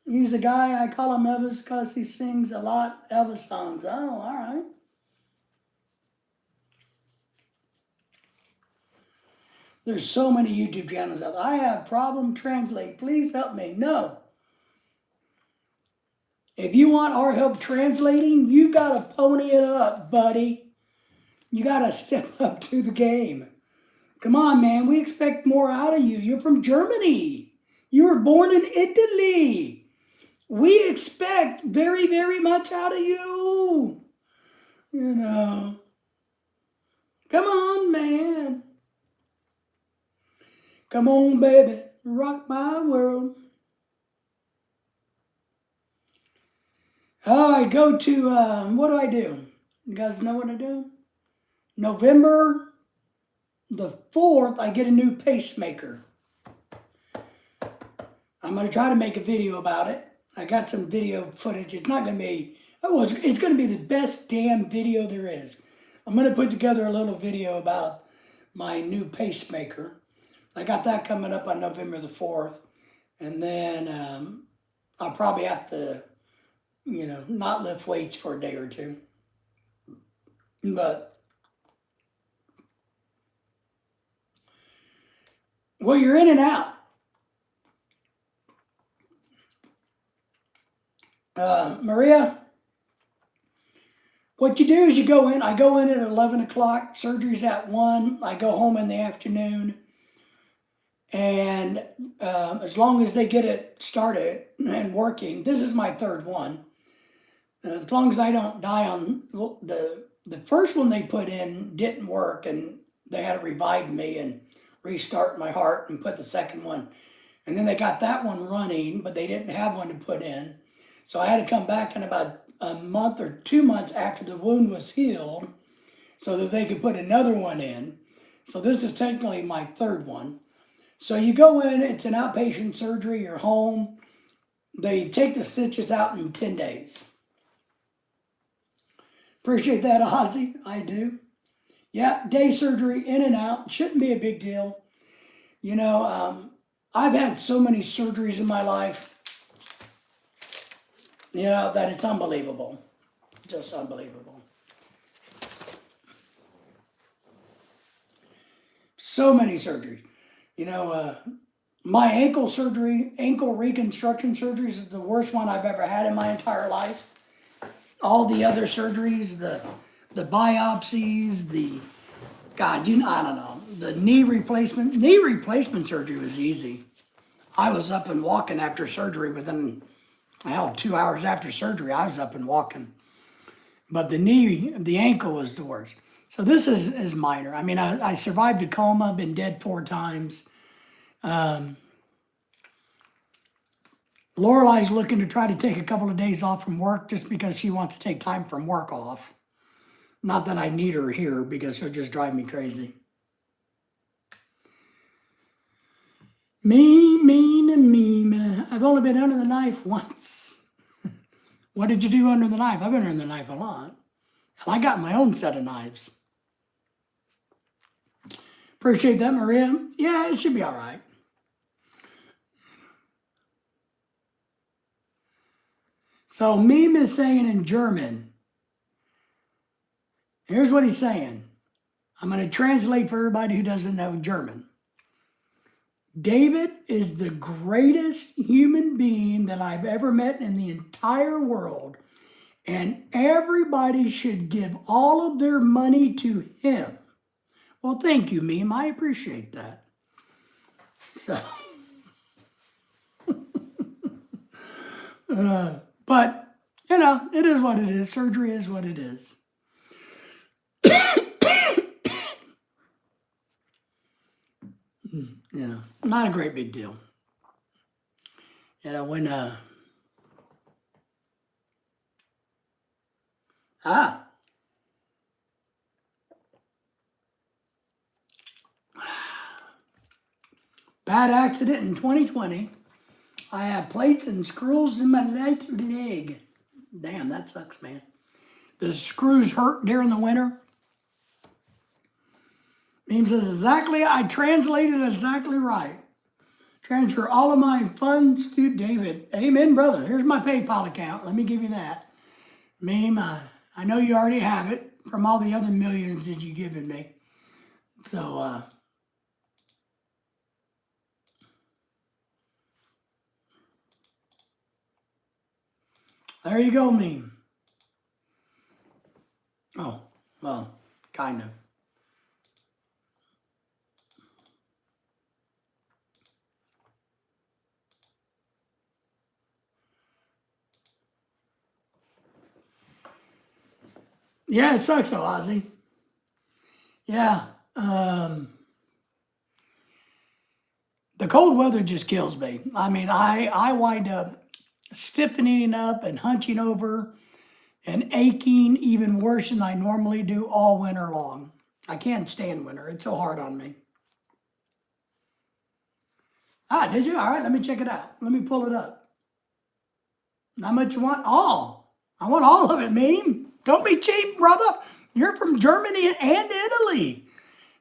He's a guy, I call him Elvis because he sings a lot Elvis songs. Oh, all right. There's so many YouTube channels out there. I have problem translate. Please help me. No. If you want our help translating, you got to pony it up, buddy. You got to step up to the game. Come on, man. We expect more out of you. You're from Germany. You were born in Italy. We expect very, very much out of you. You know. Come on, man. Come on, baby. Rock my world. Oh, I go to, what do? You guys know what I do? November the 4th, I get a new pacemaker. I'm going to try to make a video about it. I got some video footage. It's not going to be, it's going to be the best damn video there is. I'm going to put together a little video about my new pacemaker. I got that coming up on November the 4th. And then I'll probably have to, not lift weights for a day or two. But, well, you're in and out. Maria, what you do is you go in. I go in at 11 o'clock. Surgery's at 1. I go home in the afternoon. And as long as they get it started and working, this is my third one. As long as I don't die on the first one they put in didn't work, and they had to revive me and restart my heart and put the second one. And then they got that one running, but they didn't have one to put in. So I had to come back in about a month or 2 months after the wound was healed so that they could put another one in. So this is technically my third one. So you go in, it's an outpatient surgery, you're home. They take the stitches out in 10 days. Appreciate that, Ozzy. I do. Yeah, day surgery, in and out. Shouldn't be a big deal. I've had so many surgeries in my life, that it's unbelievable. Just unbelievable. So many surgeries. My ankle reconstruction surgeries is the worst one I've ever had in my entire life. All the other surgeries, the biopsies, I don't know, the knee replacement surgery was easy. I was up and walking after surgery within, 2 hours after surgery, I was up and walking. But the ankle was the worst. So this is minor. I mean, I survived a coma, been dead 4 times. Lorelei's looking to try to take a couple of days off from work just because she wants to take time from work off. Not that I need her here because she'll just drive me crazy. Meme. I've only been under the knife once. What did you do under the knife? I've been under the knife a lot. Hell, I got my own set of knives. Appreciate that, Maria. Yeah, it should be all right. So Meme is saying in German, here's what he's saying. I'm going to translate for everybody who doesn't know German. David is the greatest human being that I've ever met in the entire world. and everybody should give all of their money to him. Well, thank you, meme. I appreciate that. So, but, you know, it is what it is. Surgery is what it is. You know, not a great big deal. You know, when, bad accident in 2020. I have plates and screws in my right leg. Damn, that sucks, man. The screws hurt during the winter. Meme says exactly, I translated exactly right. Transfer all of my funds to David. Amen, brother. Here's my PayPal account. Let me give you that. Meme, I know you already have it from all the other millions that you've given me. So, there you go, meme. Oh, well, kind of. Yeah, it sucks though, Ozzy. Yeah. The cold weather just kills me. I mean, I wind up stiffening up and hunching over and aching even worse than I normally do all winter long. I can't stand winter. It's so hard on me. Ah, did you? All right, let me check it out. Let me pull it up. How much you want? All. I want all of it, meme. Don't be cheap, brother. You're from Germany and Italy.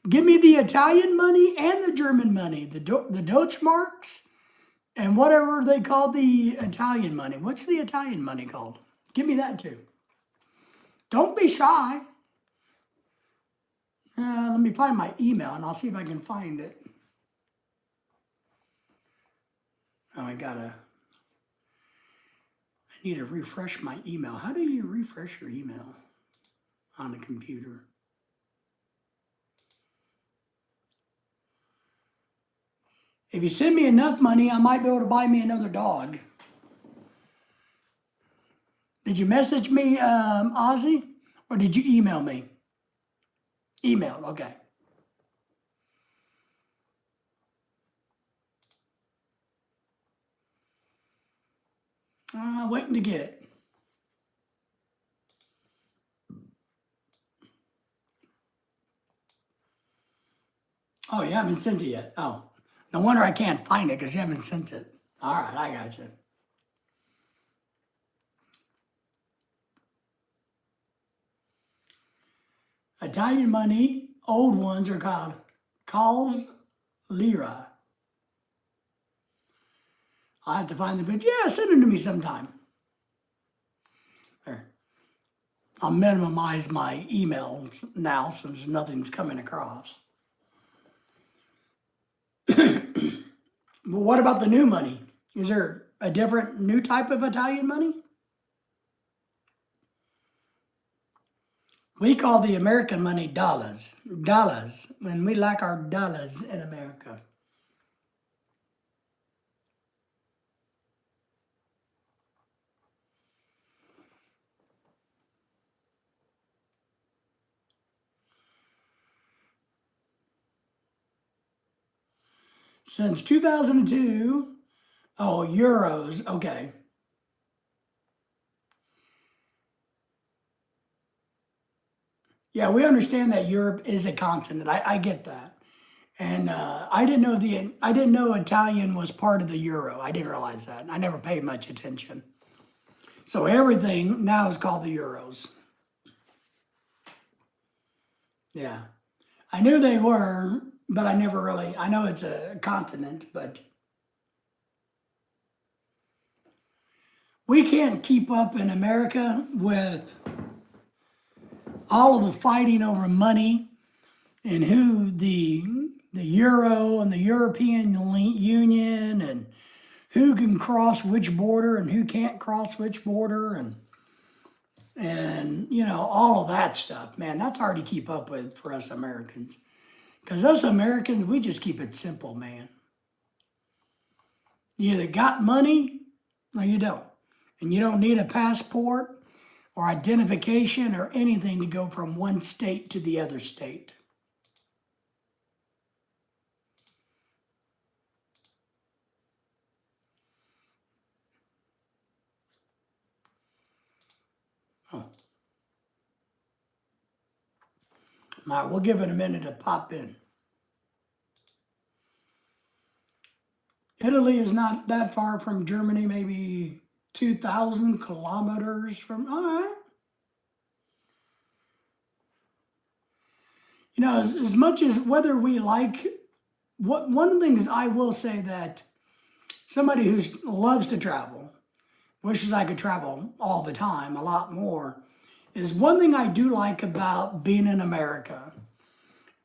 Give me the Italian money and the German money, the Deutschmarks and whatever they call the Italian money. What's the Italian money called? Give me that too. Don't be shy. Let me find my email and I'll see if I can find it. Oh, I need to refresh my email. How do you refresh your email on a computer? If you send me enough money, I might be able to buy me another dog. Did you message me, Ozzy? Or did you email me? Email, okay. Waiting to get it. Oh, you haven't sent it yet. Oh, no wonder I can't find it because you haven't sent it. All right, I got you. Italian money, old ones are called calls lira. I'll have to find the picture. Yeah, send them to me sometime. There. I'll minimize my emails now since nothing's coming across. But what about the new money? Is there a different new type of Italian money? We call the American money dollars. Dollars. And we like our dollars in America. Since 2002, oh, euros, okay. Yeah, we understand that Europe is a continent. I get that. And I didn't know Italian was part of the euro. I didn't realize that. I never paid much attention. So everything now is called the euros. Yeah. I knew they were, but I never really, I know it's a continent, but we can't keep up in America with all of the fighting over money and who the euro and the European Union and who can cross which border and who can't cross which border. And and, all of that stuff. Man, that's hard to keep up with for us Americans. Because us Americans, we just keep it simple, man. You either got money or you don't. And you don't need a passport or identification or anything to go from one state to the other state. Oh. All right, we'll give it a minute to pop in. Italy is not that far from Germany, maybe 2,000 kilometers from, all right. As much as whether we like, one of the things I will say that somebody who loves to travel, wishes I could travel all the time, a lot more, is one thing I do like about being in America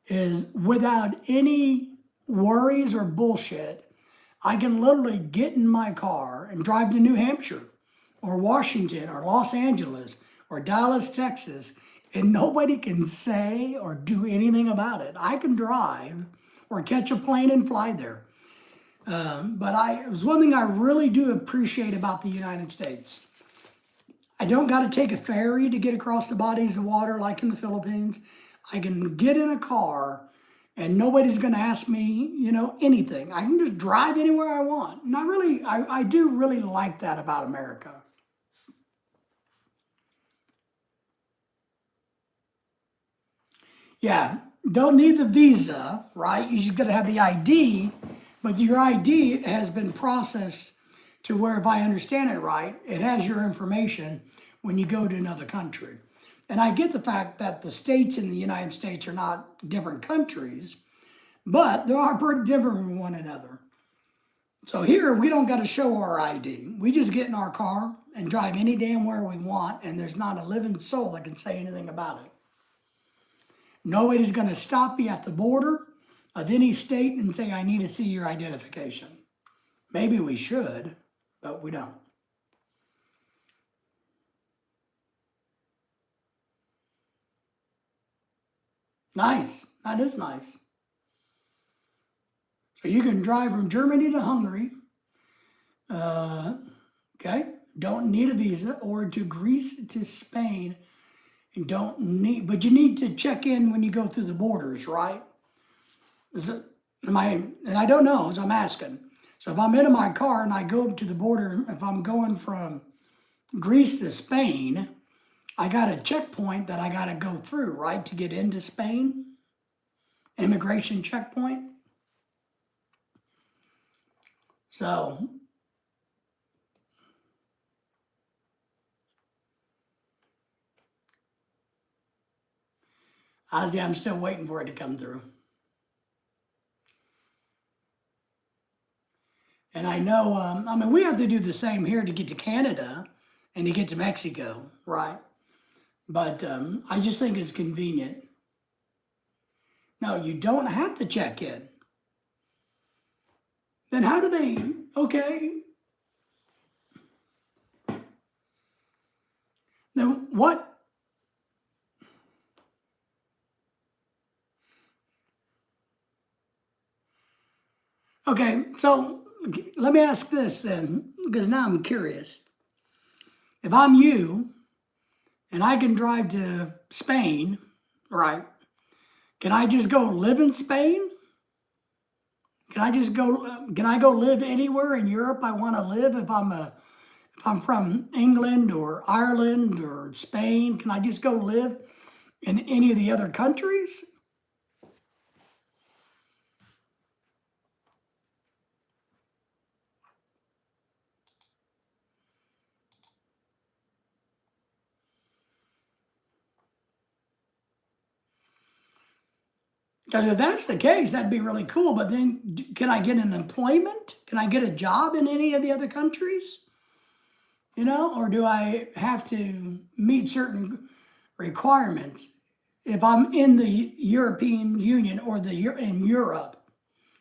is without any worries or bullshit, I can literally get in my car and drive to New Hampshire or Washington or Los Angeles or Dallas, Texas, and nobody can say or do anything about it. I can drive or catch a plane and fly there. But it was one thing I really do appreciate about the United States. I don't got to take a ferry to get across the bodies of water like in the Philippines. I can get in a car and nobody's going to ask me, anything. I can just drive anywhere I want. And I do really like that about America. Yeah, don't need the visa, right? You just got to have the ID, but your ID has been processed to where, if I understand it right, it has your information when you go to another country. And I get the fact that the states in the United States are not different countries, but they are pretty different from one another. So here, we don't got to show our ID. We just get in our car and drive any damn where we want, and there's not a living soul that can say anything about it. Nobody's going to stop you at the border of any state and say, I need to see your identification. Maybe we should, but we don't. Nice. That is nice. So you can drive from Germany to Hungary. Okay. Don't need a visa, or to Greece to Spain. You don't need, but you need to check in when you go through the borders, right? And I don't know, as I'm asking. So if I'm in my car and I go to the border, if I'm going from Greece to Spain, I got a checkpoint that I got to go through, right, to get into Spain? Immigration checkpoint. So Ozzy, I'm still waiting for it to come through. And I know, we have to do the same here to get to Canada and to get to Mexico, right? But I just think it's convenient. No, you don't have to check in. Then how do they, okay. Then what? Okay, so let me ask this then, because now I'm curious. If I'm you and I can drive to Spain, right? Can I just go live in Spain? Can I go live anywhere in Europe I want to live if I'm from England or Ireland or Spain? Can I just go live in any of the other countries? Because if that's the case, that'd be really cool. But then can I get an employment? Can I get a job in any of the other countries? Or do I have to meet certain requirements if I'm in the European Union or in Europe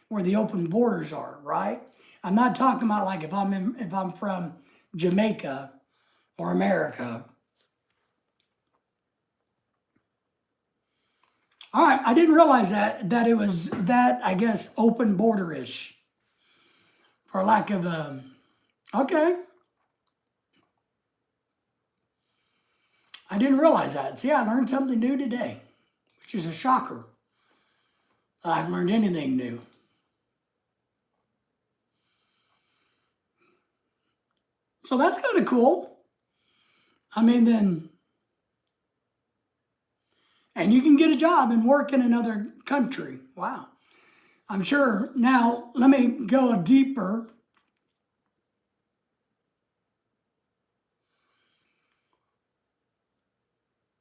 where the open borders are, right? I'm not talking about like if I'm from Jamaica or America. All right, I didn't realize that it was that, I guess, open border-ish, for lack of a, okay. I didn't realize that. See, I learned something new today, which is a shocker. I've learned anything new. So that's kind of cool. I mean, then, and you can get a job and work in another country. Wow. I'm sure. Now, let me go deeper.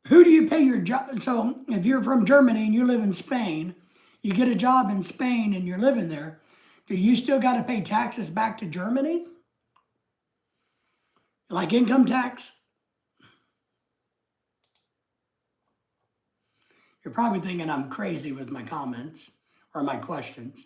Who do you pay your job? So if you're from Germany and you live in Spain, you get a job in Spain and you're living there, do you still got to pay taxes back to Germany? Like income tax? You're probably thinking I'm crazy with my comments or my questions.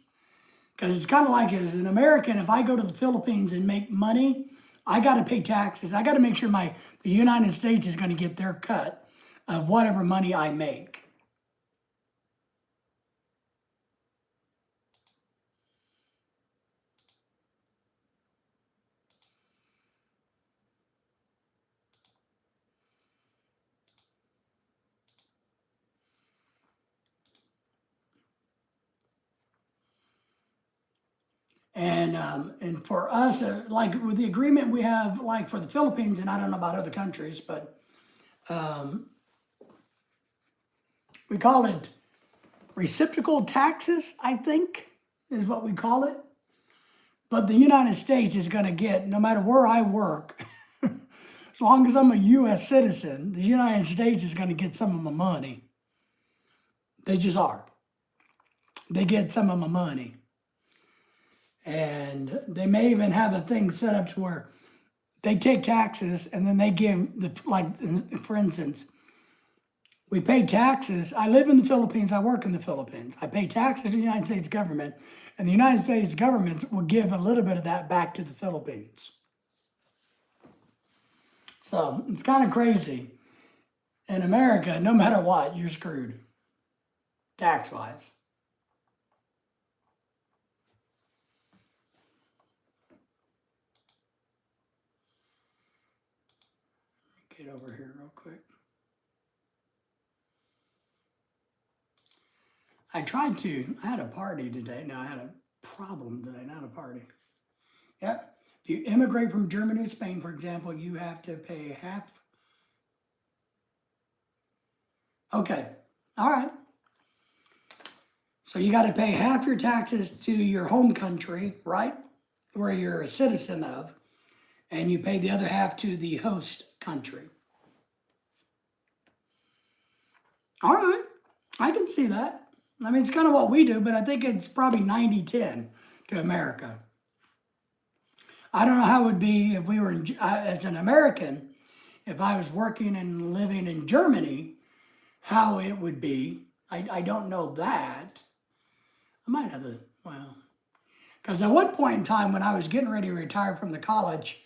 Because it's kind of like, as an American, if I go to the Philippines and make money, I got to pay taxes. I got to make sure the United States is going to get their cut of whatever money I make. And for us, like with the agreement we have, like for the Philippines, and I don't know about other countries, but we call it reciprocal taxes, I think, is what we call it. But the United States is going to get, no matter where I work, as long as I'm a U.S. citizen, the United States is going to get some of my money. They just are. They get some of my money. And they may even have a thing set up to where they take taxes and then they give for instance, we pay taxes. I live in the Philippines, I work in the Philippines. I pay taxes to the United States government, and the United States government will give a little bit of that back to the Philippines. So it's kind of crazy. In America, no matter what, you're screwed, tax-wise. Get over here real quick. I had a party today. No, I had a problem today, not a party. Yep. If you immigrate from Germany to Spain, for example, you have to pay half. Okay. All right. So you got to pay half your taxes to your home country, right? Where you're a citizen of, and you pay the other half to the host country. All right. I can see that. I mean, it's kind of what we do, but I think it's probably 90-10 to America. I don't know how it would be if we were, as an American, if I was working and living in Germany, how it would be. I don't know that. I might have to, well, because at one point in time when I was getting ready to retire from the college,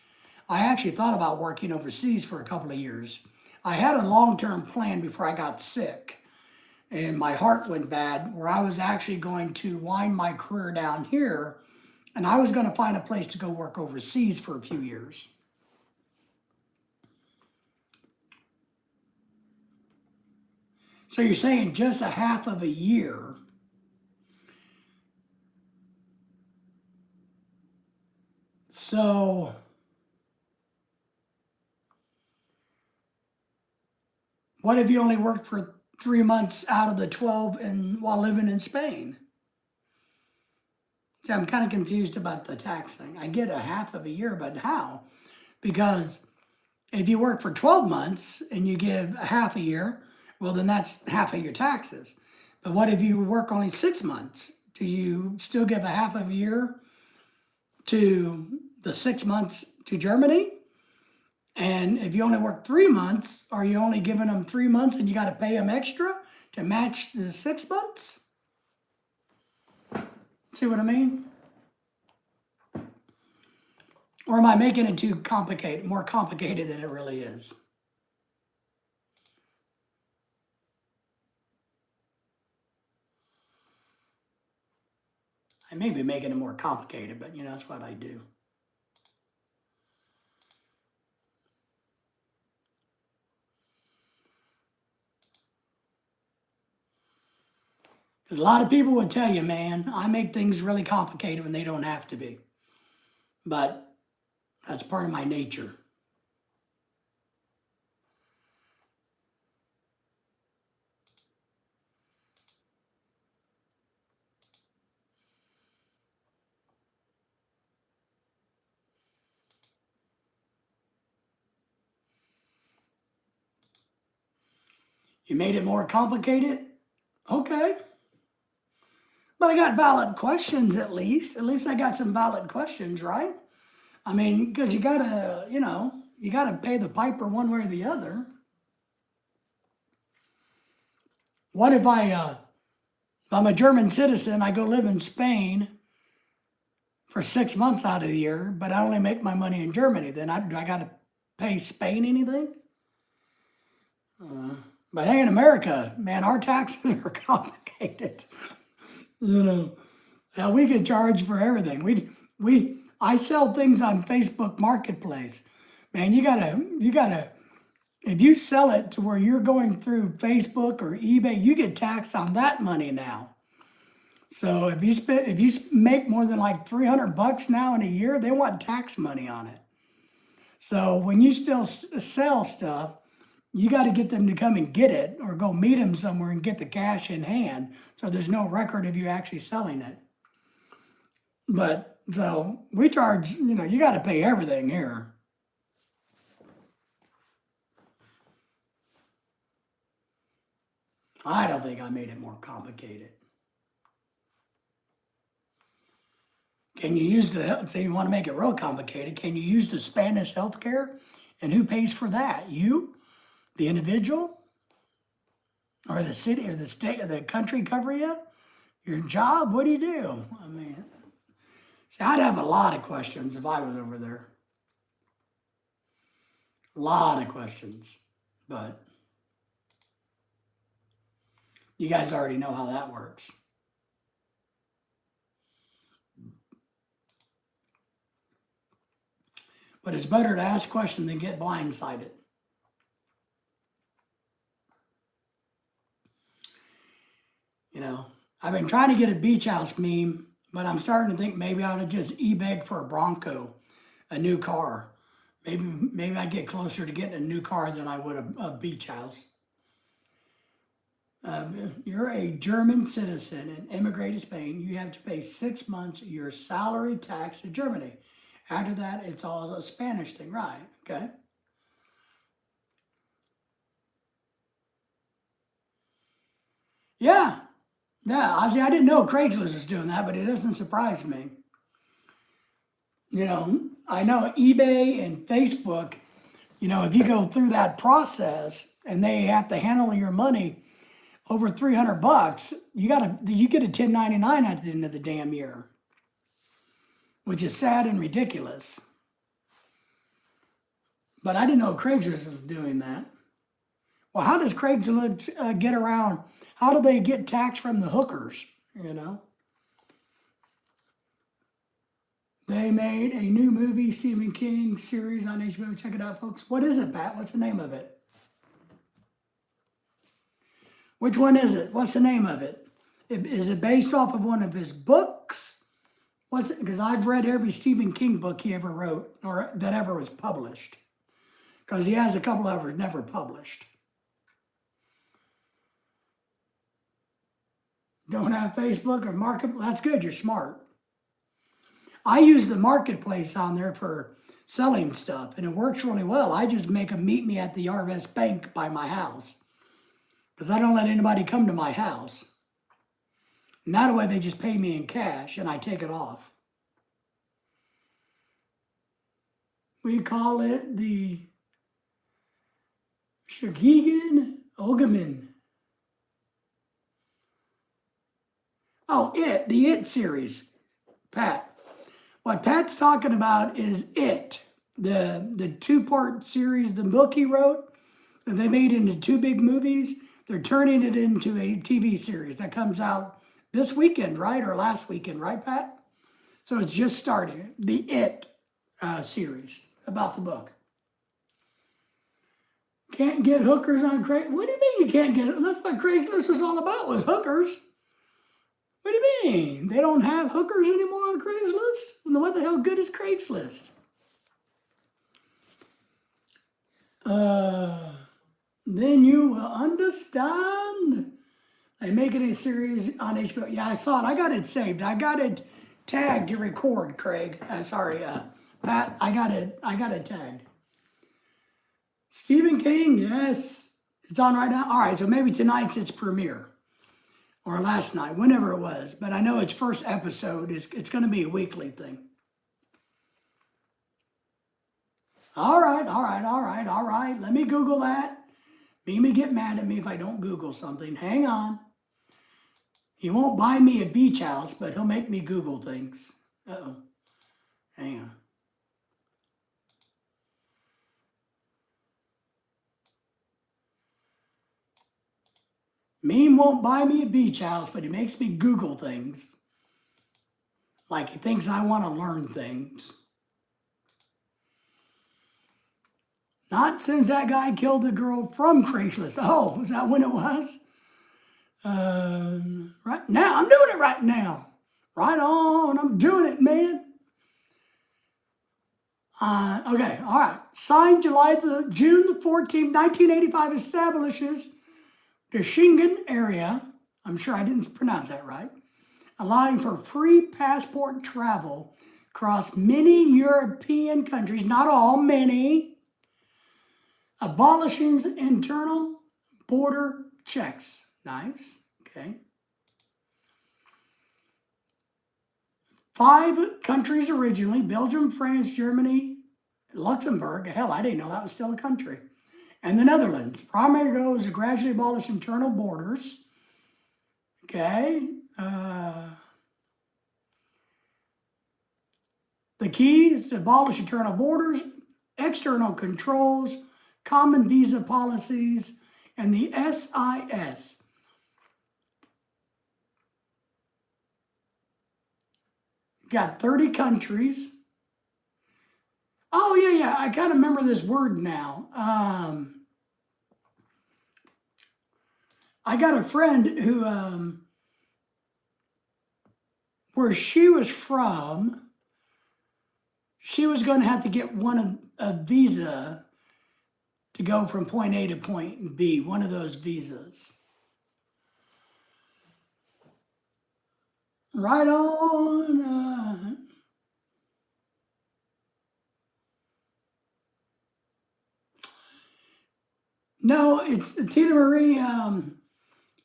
I actually thought about working overseas for a couple of years. I had a long-term plan before I got sick and my heart went bad, where I was actually going to wind my career down here, and I was going to find a place to go work overseas for a few years. So you're saying just a half of a year. So what if you only worked for 3 months out of the 12 while living in Spain? See, I'm kind of confused about the tax thing. I get a half of a year, but how? Because if you work for 12 months and you give a half a year, well, then that's half of your taxes. But what if you work only 6 months? Do you still give a half of a year to the 6 months to Germany? And if you only work 3 months, are you only giving them 3 months and you got to pay them extra to match the 6 months? See what I mean? Or am I making it too complicated, more complicated than it really is? I may be making it more complicated, but that's what I do. Because a lot of people would tell you, man, I make things really complicated when they don't have to be. But that's part of my nature. You made it more complicated? Okay. But I got valid questions at least. At least I got some valid questions, right? I mean, because you gotta, you gotta pay the piper one way or the other. What if I'm a German citizen, I go live in Spain for 6 months out of the year, but I only make my money in Germany. Then do I gotta pay Spain anything? But hey, in America, man, our taxes are complicated. Yeah, we get charged for everything. I sell things on Facebook Marketplace. Man, you gotta, if you sell it to where you're going through Facebook or eBay, you get taxed on that money now. So if you make more than like $300 now in a year, they want tax money on it. So when you still sell stuff, you got to get them to come and get it or go meet them somewhere and get the cash in hand. So there's no record of you actually selling it. But so we charge, you got to pay everything here. I don't think I made it more complicated. Can you use say you want to make it real complicated, can you use the Spanish healthcare? And who pays for that? You, the individual, or the city, or the state, or the country cover you? Your job? What do you do? I mean, see, I'd have a lot of questions if I was over there. A lot of questions, but you guys already know how that works. But it's better to ask questions than get blindsided. I've been trying to get a beach house meme, but I'm starting to think maybe I ought to just e-beg for a Bronco, a new car. Maybe I'd get closer to getting a new car than I would a beach house. You're a German citizen and immigrate to Spain. You have to pay 6 months of your salary tax to Germany. After that, it's all a Spanish thing, right? Okay. Yeah. Yeah, I didn't know Craigslist was doing that, but it doesn't surprise me. I know eBay and Facebook, if you go through that process and they have to handle your money over $300, you get a 1099 at the end of the damn year, which is sad and ridiculous. But I didn't know Craigslist was doing that. Well, how does Craigslist get around? How do they get tax from the hookers? They made a new movie, Stephen King series on HBO. Check it out, folks. What is it, Pat? What's the name of it? Which one is it? What's the name of it? Is it based off of one of his books? What's it? Because I've read every Stephen King book he ever wrote or that ever was published. Because he has a couple of them never published. Don't have Facebook or Market? That's good. You're smart. I use the Marketplace on there for selling stuff, and it works really well. I just make them meet me at the RS Bank by my house because I don't let anybody come to my house. And that way they just pay me in cash, and I take it off. We call it the Shagigan Ogaman. Oh, the It series, Pat. What Pat's talking about is It, the two-part series, the book he wrote, that they made into two big movies. They're turning it into a TV series that comes out this weekend, right? Or last weekend, right, Pat? So it's just started. The It series about the book. Can't get hookers on Craigslist. What do you mean you can't get it? That's what Craigslist is all about, was hookers. What do you mean? They don't have hookers anymore on Craigslist? What the hell good is Craigslist? Then you will understand. They make it a series on HBO. Yeah, I saw it. I got it saved. I got it tagged to record, Craig. Sorry, Pat. I got it tagged. Stephen King, yes. It's on right now. All right, so maybe tonight's its premiere. Or last night, whenever it was. But I know its first episode it's going to be a weekly thing. All right. Let me Google that. Mimi get mad at me if I don't Google something. Hang on. He won't buy me a beach house, but he'll make me Google things. Uh-oh. Hang on. Meme won't buy me a beach house, but he makes me Google things. Like he thinks I want to learn things. Not since that guy killed the girl from Craigslist. Oh, is that when it was? Right now, I'm doing it right now. Right on, I'm doing it, man. Okay, all right. Signed June the 14th, 1985, establishes the Schengen area. I'm sure I didn't pronounce that right. Allowing for free passport travel across many European countries, not all, many. Abolishing internal border checks. Nice. Okay. 5 countries originally: Belgium, France, Germany, Luxembourg. Hell, I didn't know that was still a country. And the Netherlands. Primary goal is to gradually abolish internal borders. Okay. The key is to abolish internal borders, external controls, common visa policies, and the SIS. Got 30 countries. Oh, yeah. I kind of remember this word now. I got a friend who, where she was from, she was going to have to get a visa to go from point A to point B, one of those visas. Right on. No, it's Tina Marie.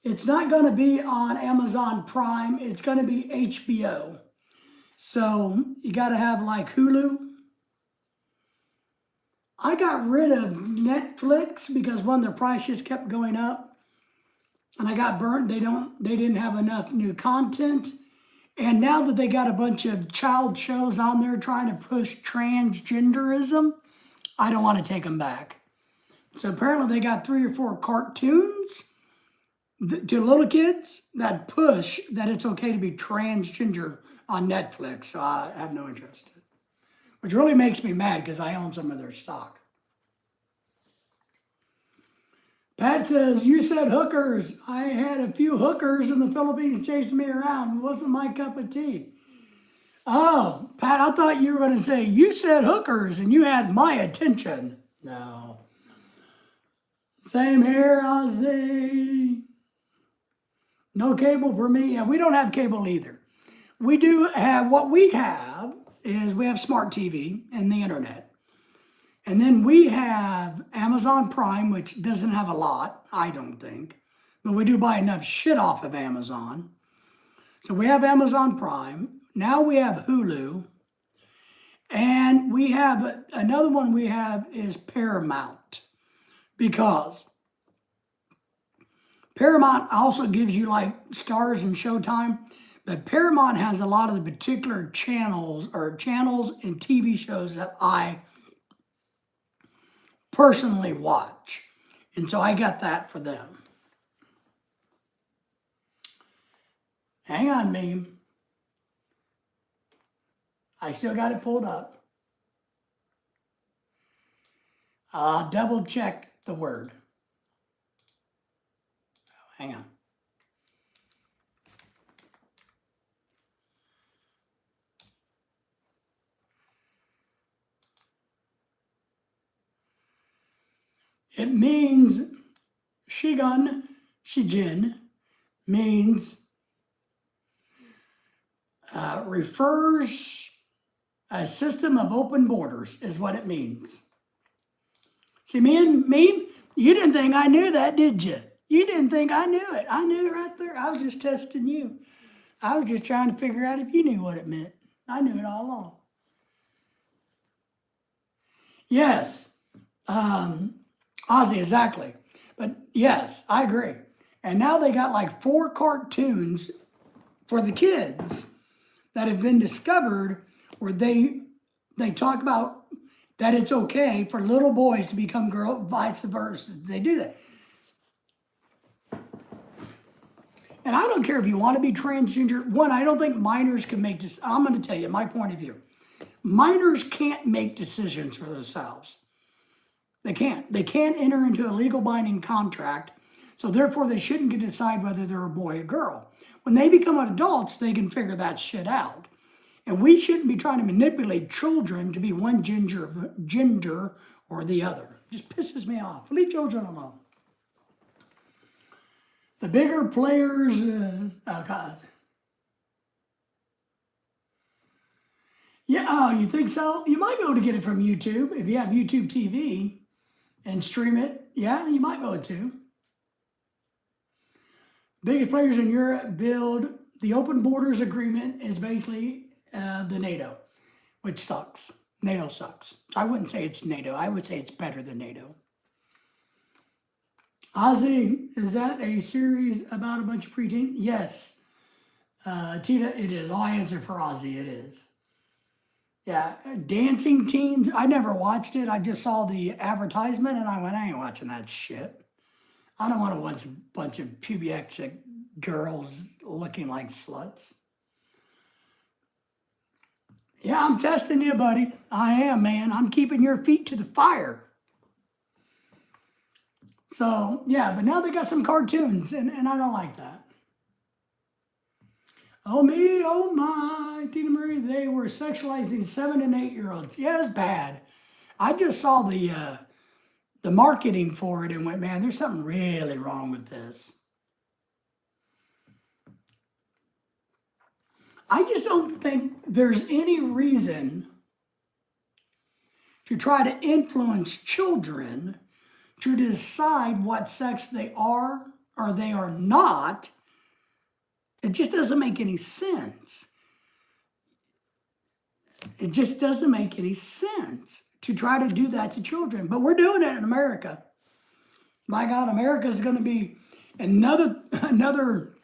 It's not going to be on Amazon Prime. It's going to be HBO. So you got to have like Hulu. I got rid of Netflix because one, their price just kept going up, and I got burnt. They didn't have enough new content, and now that they got a bunch of child shows on there trying to push transgenderism, I don't want to take them back. So apparently they got 3 or 4 cartoons to little kids that push that it's okay to be transgender on Netflix. So I have no interest. Which really makes me mad because I own some of their stock. Pat says, you said hookers. I had a few hookers in the Philippines chasing me around. It wasn't my cup of tea. Oh, Pat, I thought you were going to say, you said hookers and you had my attention. No. Same here, Ozzy. No cable for me. Yeah, we don't have cable either. We do have, what we have is we have smart TV and the internet. And then we have Amazon Prime, which doesn't have a lot, I don't think. But we do buy enough shit off of Amazon. So we have Amazon Prime. Now we have Hulu. And we have, another one we have is Paramount. Because Paramount also gives you like Stars and Showtime. But Paramount has a lot of the particular channels and TV shows that I personally watch. And so I got that for them. Hang on, meme. I still got it pulled up. I'll double check the word. Hang on. It means Shigun, Shijin, means refers a system of open borders is what it means. See, me, you didn't think I knew that, did you? You didn't think I knew it. I knew it right there. I was just testing you. I was just trying to figure out if you knew what it meant. I knew it all along. Yes, Ozzy, exactly. But yes, I agree. And now they got like 4 cartoons for the kids that have been discovered where they talk about that it's okay for little boys to become girls, vice versa. They do that. And I don't care if you want to be transgender. One, I don't think minors can make this. I'm going to tell you my point of view. Minors can't make decisions for themselves. They can't. They can't enter into a legal binding contract. So therefore, they shouldn't get to decide whether they're a boy or girl. When they become adults, they can figure that shit out. And we shouldn't be trying to manipulate children to be one gender or the other. It just pisses me off. Leave children alone. The bigger players, oh God. Yeah, oh, you think so? You might be able to get it from YouTube if you have YouTube TV and stream it. Yeah, you might be able to. Biggest players in Europe build the open borders agreement is basically the NATO, which sucks. NATO sucks. I wouldn't say it's NATO. I would say it's better than NATO. Ozzy, is that a series about a bunch of preteens? Yes. Tita, it is. I'll answer for Ozzy, it is. Yeah, Dancing Teens, I never watched it. I just saw the advertisement and I went, I ain't watching that shit. I don't want to watch a bunch of pubic girls looking like sluts. Yeah, I'm testing you, buddy. I am, man. I'm keeping your feet to the fire. So, yeah, but now they got some cartoons, and I don't like that. Oh, me, oh, my, Tina Marie, they were sexualizing 7 and 8-year-olds. Yeah, it's bad. I just saw the marketing for it and went, man, there's something really wrong with this. I just don't think there's any reason to try to influence children to decide what sex they are or they are not. It just doesn't make any sense. It just doesn't make any sense to try to do that to children. But we're doing it in America. My God, America is going to be another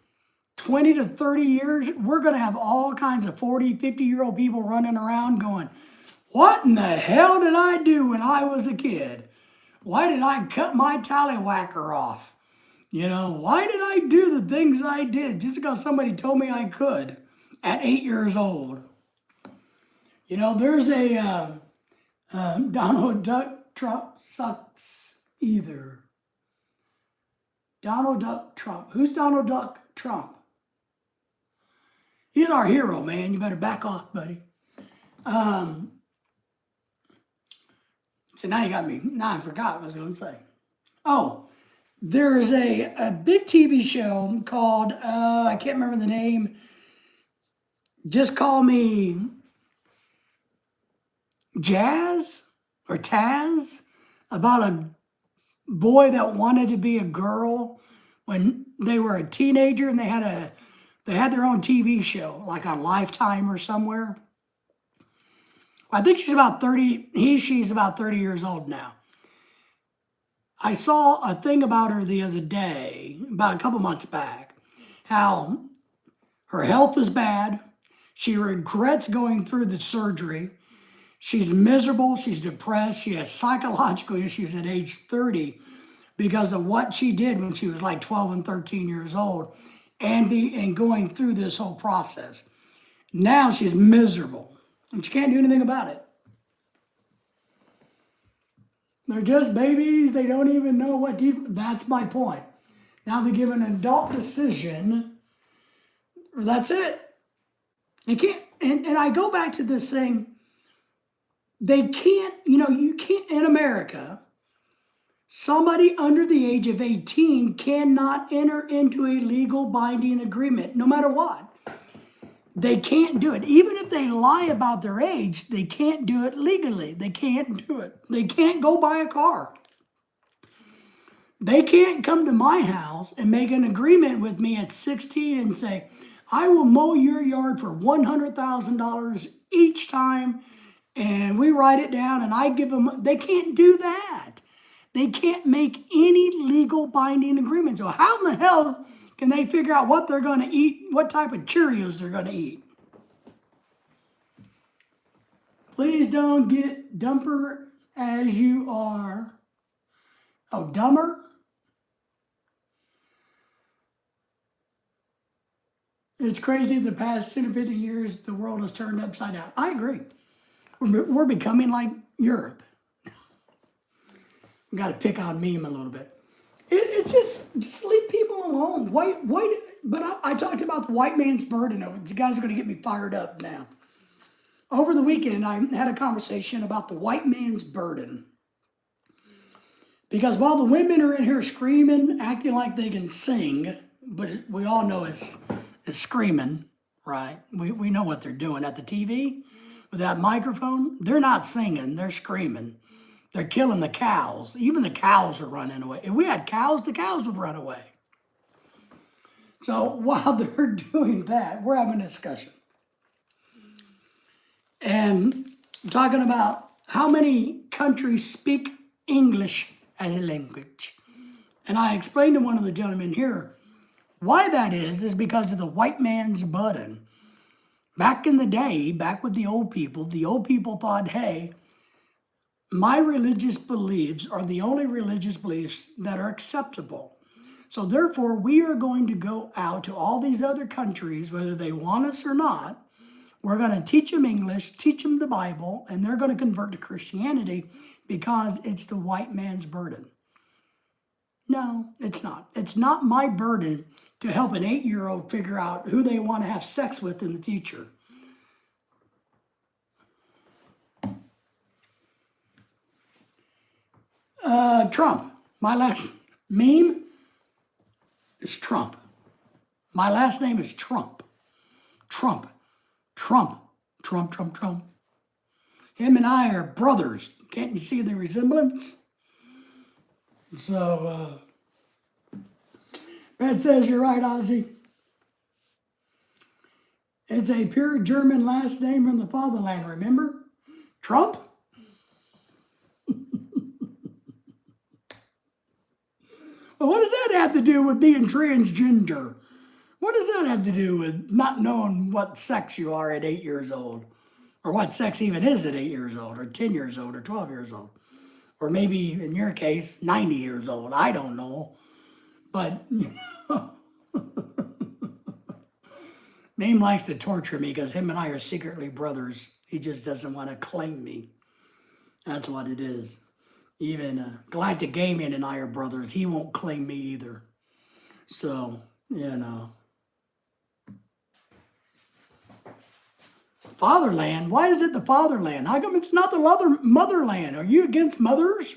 20 to 30 years. We're going to have all kinds of 40, 50-year-old people running around going, what in the hell did I do when I was a kid? Why did I cut my tallywhacker off? You know, why did I do the things I did just because somebody told me I could at 8 years old? You know, there's a Donald Duck Trump sucks either. Donald Duck Trump. Who's Donald Duck Trump? He's our hero, man. You better back off, buddy. So now you got me. Now I forgot what I was going to say. Oh, there's a big TV show called, I can't remember the name. Just call me Jazz or Taz, about a boy that wanted to be a girl when they were a teenager, and they had their own TV show, like on Lifetime or somewhere. I think she's about 30, she's about 30 years old now. I saw a thing about her the other day, about a couple months back, how her health is bad. She regrets going through the surgery. She's miserable. She's depressed. She has psychological issues at age 30 because of what she did when she was like 12 and 13 years old. and going through this whole process. Now she's miserable, and she can't do anything about it. They're just babies. They don't even know what deep. That's my point. Now they give an adult decision. That's it. You can't. And I go back to this thing. They can't. You can't in America. Somebody under the age of 18 cannot enter into a legal binding agreement, no matter what. They can't do it. Even if they lie about their age, they can't do it legally. They can't do it. They can't go buy a car. They can't come to my house and make an agreement with me at 16 and say, I will mow your yard for $100,000 each time, and we write it down and I give them. They can't do that. They can't make any legal binding agreement. So how in the hell can they figure out what they're going to eat, what type of Cheerios they're going to eat? Please don't get dumber as you are. Oh, dumber? It's crazy the past 10 or 15 years, the world has turned upside down. I agree. We're becoming like Europe. We got to pick on meme a little bit. It's just leave people alone. White. But I talked about the white man's burden. You guys are going to get me fired up now. Over the weekend, I had a conversation about the white man's burden. Because while the women are in here screaming, acting like they can sing, but we all know it's screaming, right? We know what they're doing at the TV with that microphone. They're not singing, they're screaming. They're killing the cows. Even the cows are running away. If we had cows, the cows would run away. So while they're doing that, we're having a discussion. And I'm talking about how many countries speak English as a language. And I explained to one of the gentlemen here, why that is because of the white man's burden. Back in the day, back with the old people thought, hey, my religious beliefs are the only religious beliefs that are acceptable. So therefore, we are going to go out to all these other countries, whether they want us or not. We're going to teach them English, teach them the Bible, and they're going to convert to Christianity because it's the white man's burden. No, it's not. It's not my burden to help an 8-year-old figure out who they want to have sex with in the future. Trump. My last meme is Trump. My last name is Trump. Trump. Trump. Trump, Trump, Trump. Him and I are brothers. Can't you see the resemblance? So, Red says you're right, Ozzy. It's a pure German last name from the fatherland, remember? Trump? Well, what does that have to do with being transgender? What does that have to do with not knowing what sex you are at 8 years old? Or what sex even is at 8 years old, or 10 years old, or 12 years old? Or maybe, in your case, 90 years old. I don't know. But, Mame likes to torture me because him and I are secretly brothers. He just doesn't want to claim me. That's what it is. Even Galactic Gaming and I are brothers. He won't claim me either. So, Fatherland? Why is it the fatherland? How come it's not the motherland? Are you against mothers?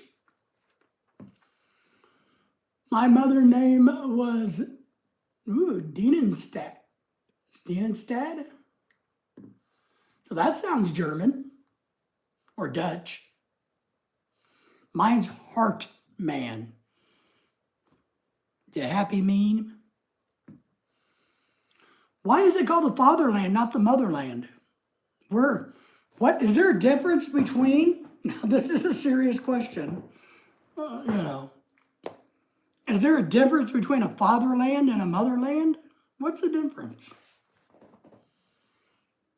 My mother's name was Dienenstadt. Dienenstadt? So that sounds German or Dutch. Mine's Hartman. You happy meme? Why is it called the fatherland, not the motherland? What is there a difference between? Now, this is a serious question. Is there a difference between a fatherland and a motherland? What's the difference?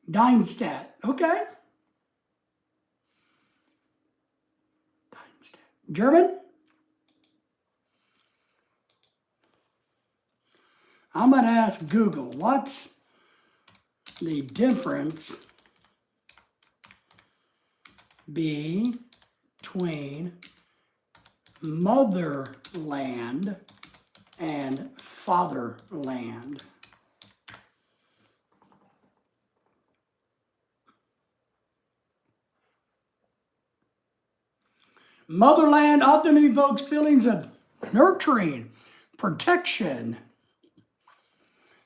Dienstadt. Okay. German? I'm going to ask Google, what's the difference between motherland and fatherland? Motherland often evokes feelings of nurturing, protection,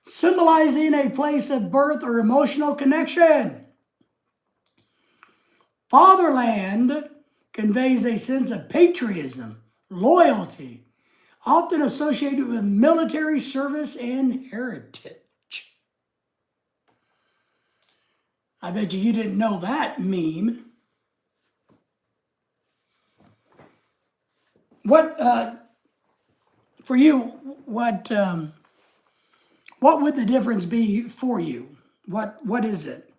symbolizing a place of birth or emotional connection. Fatherland conveys a sense of patriotism, loyalty, often associated with military service and heritage. I bet you didn't know that meme. What, for you, what would the difference be for you? What is it?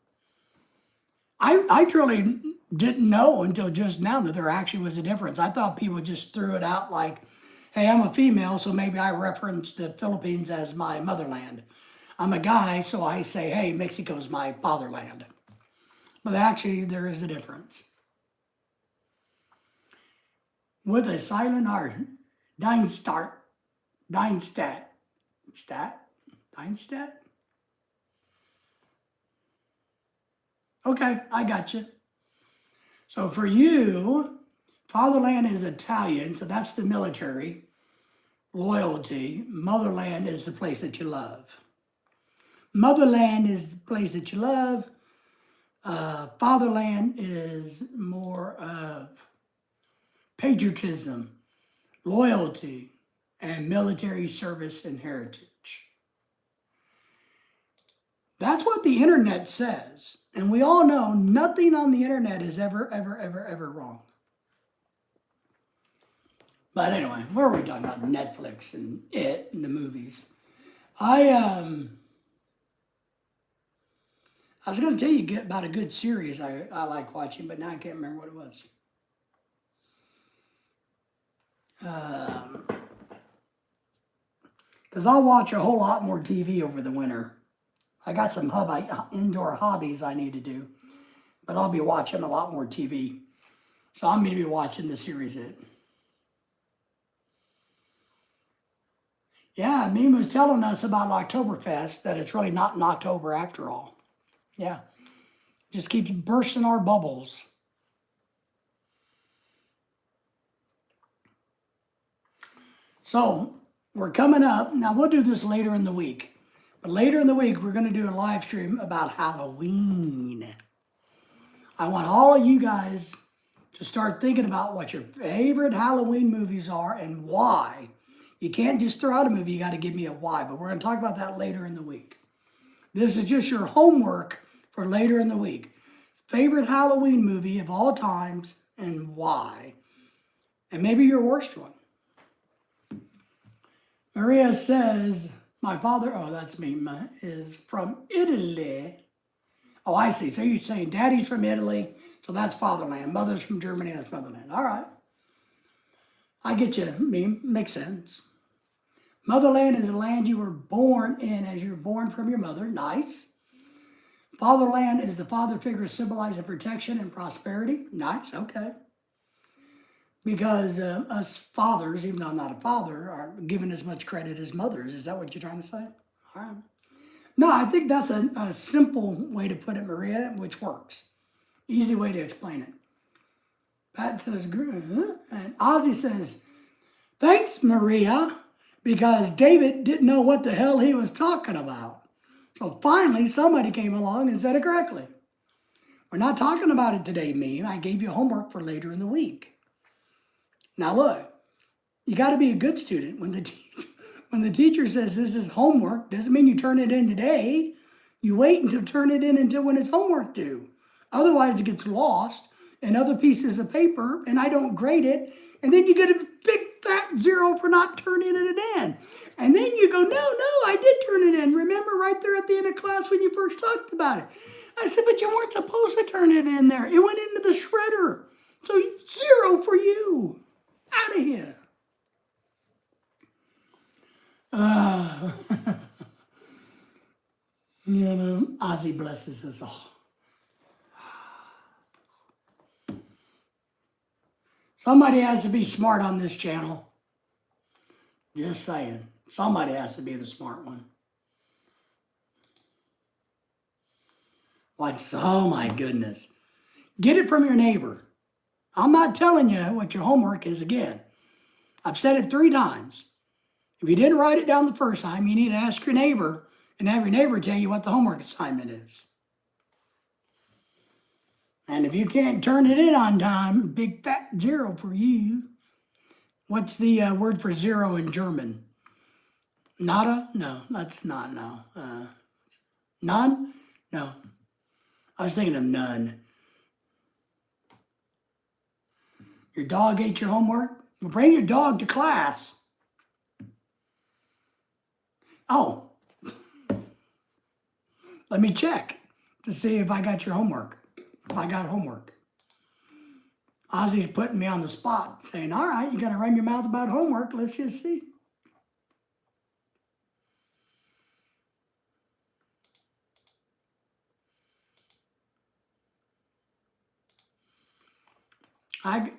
I truly didn't know until just now that there actually was a difference. I thought people just threw it out like, hey, I'm a female, so maybe I reference the Philippines as my motherland. I'm a guy, so I say, hey, Mexico's my fatherland. But actually, there is a difference. With a silent R, Deinstat. Okay, I got you. So for you, fatherland is Italian, so that's the military. Loyalty. Motherland is the place that you love. Motherland is the place that you love. Fatherland is more of patriotism, loyalty, and military service and heritage. That's what the internet says. And we all know nothing on the internet is ever wrong. But anyway, where are we talking about? Netflix and it and the movies. I was going to tell you about a good series I like watching, but now I can't remember what it was. Because I'll watch a whole lot more TV over the winter. I got some indoor hobbies I need to do, but I'll be watching a lot more TV. So I'm going to be watching the series It. Yeah, Meme was telling us about Oktoberfest, that it's really not in October after all. Yeah, just keeps bursting our bubbles. So we're coming up. Now we'll do this later in the week. But later in the week, we're going to do a live stream about Halloween. I want all of you guys to start thinking about what your favorite Halloween movies are and why. You can't just throw out a movie, you got to give me a why. But we're going to talk about that later in the week. This is just your homework for later in the week. Favorite Halloween movie of all times and why. And maybe your worst one. Maria says, my father, oh, that's me, is from Italy. Oh, I see. So you're saying daddy's from Italy, so that's fatherland. Mother's from Germany, that's motherland. All right. I get you, meme. Makes sense. Motherland is the land you were born in as you were born from your mother. Nice. Fatherland is the father figure symbolizing protection and prosperity. Nice. Okay. Because us fathers, even though I'm not a father, are given as much credit as mothers. Is that what you're trying to say? All right. No, I think that's a simple way to put it, Maria, which works. Easy way to explain it. Pat says, and Ozzy says, thanks, Maria, because David didn't know what the hell he was talking about. So finally, somebody came along and said it correctly. We're not talking about it today, meme. I gave you homework for later in the week. Now look, you got to be a good student. When the teacher says this is homework, doesn't mean you turn it in today. You wait until turn it in until when it's homework due. Otherwise, it gets lost in other pieces of paper, and I don't grade it. And then you get a big fat 0 for not turning it in. And then you go, no, I did turn it in. Remember right there at the end of class when you first talked about it. I said, but you weren't supposed to turn it in there. It went into the shredder. So 0 for you. Out of here. You know, Ozzy blesses us all. Somebody has to be smart on this channel. Just saying. Somebody has to be the smart one. What's, oh my goodness. Get it from your neighbor. I'm not telling you what your homework is again. I've said it 3 times. If you didn't write it down the first time, you need to ask your neighbor and have your neighbor tell you what the homework assignment is. And if you can't turn it in on time, big fat 0 for you. What's the word for 0 in German? Nada? No, that's not, no. None? No. I was thinking of none. Your dog ate your homework? Well, bring your dog to class. Oh, let me check to see if I got your homework. If I got homework. Ozzy's putting me on the spot, saying, all right, you got to run your mouth about homework. Let's just see.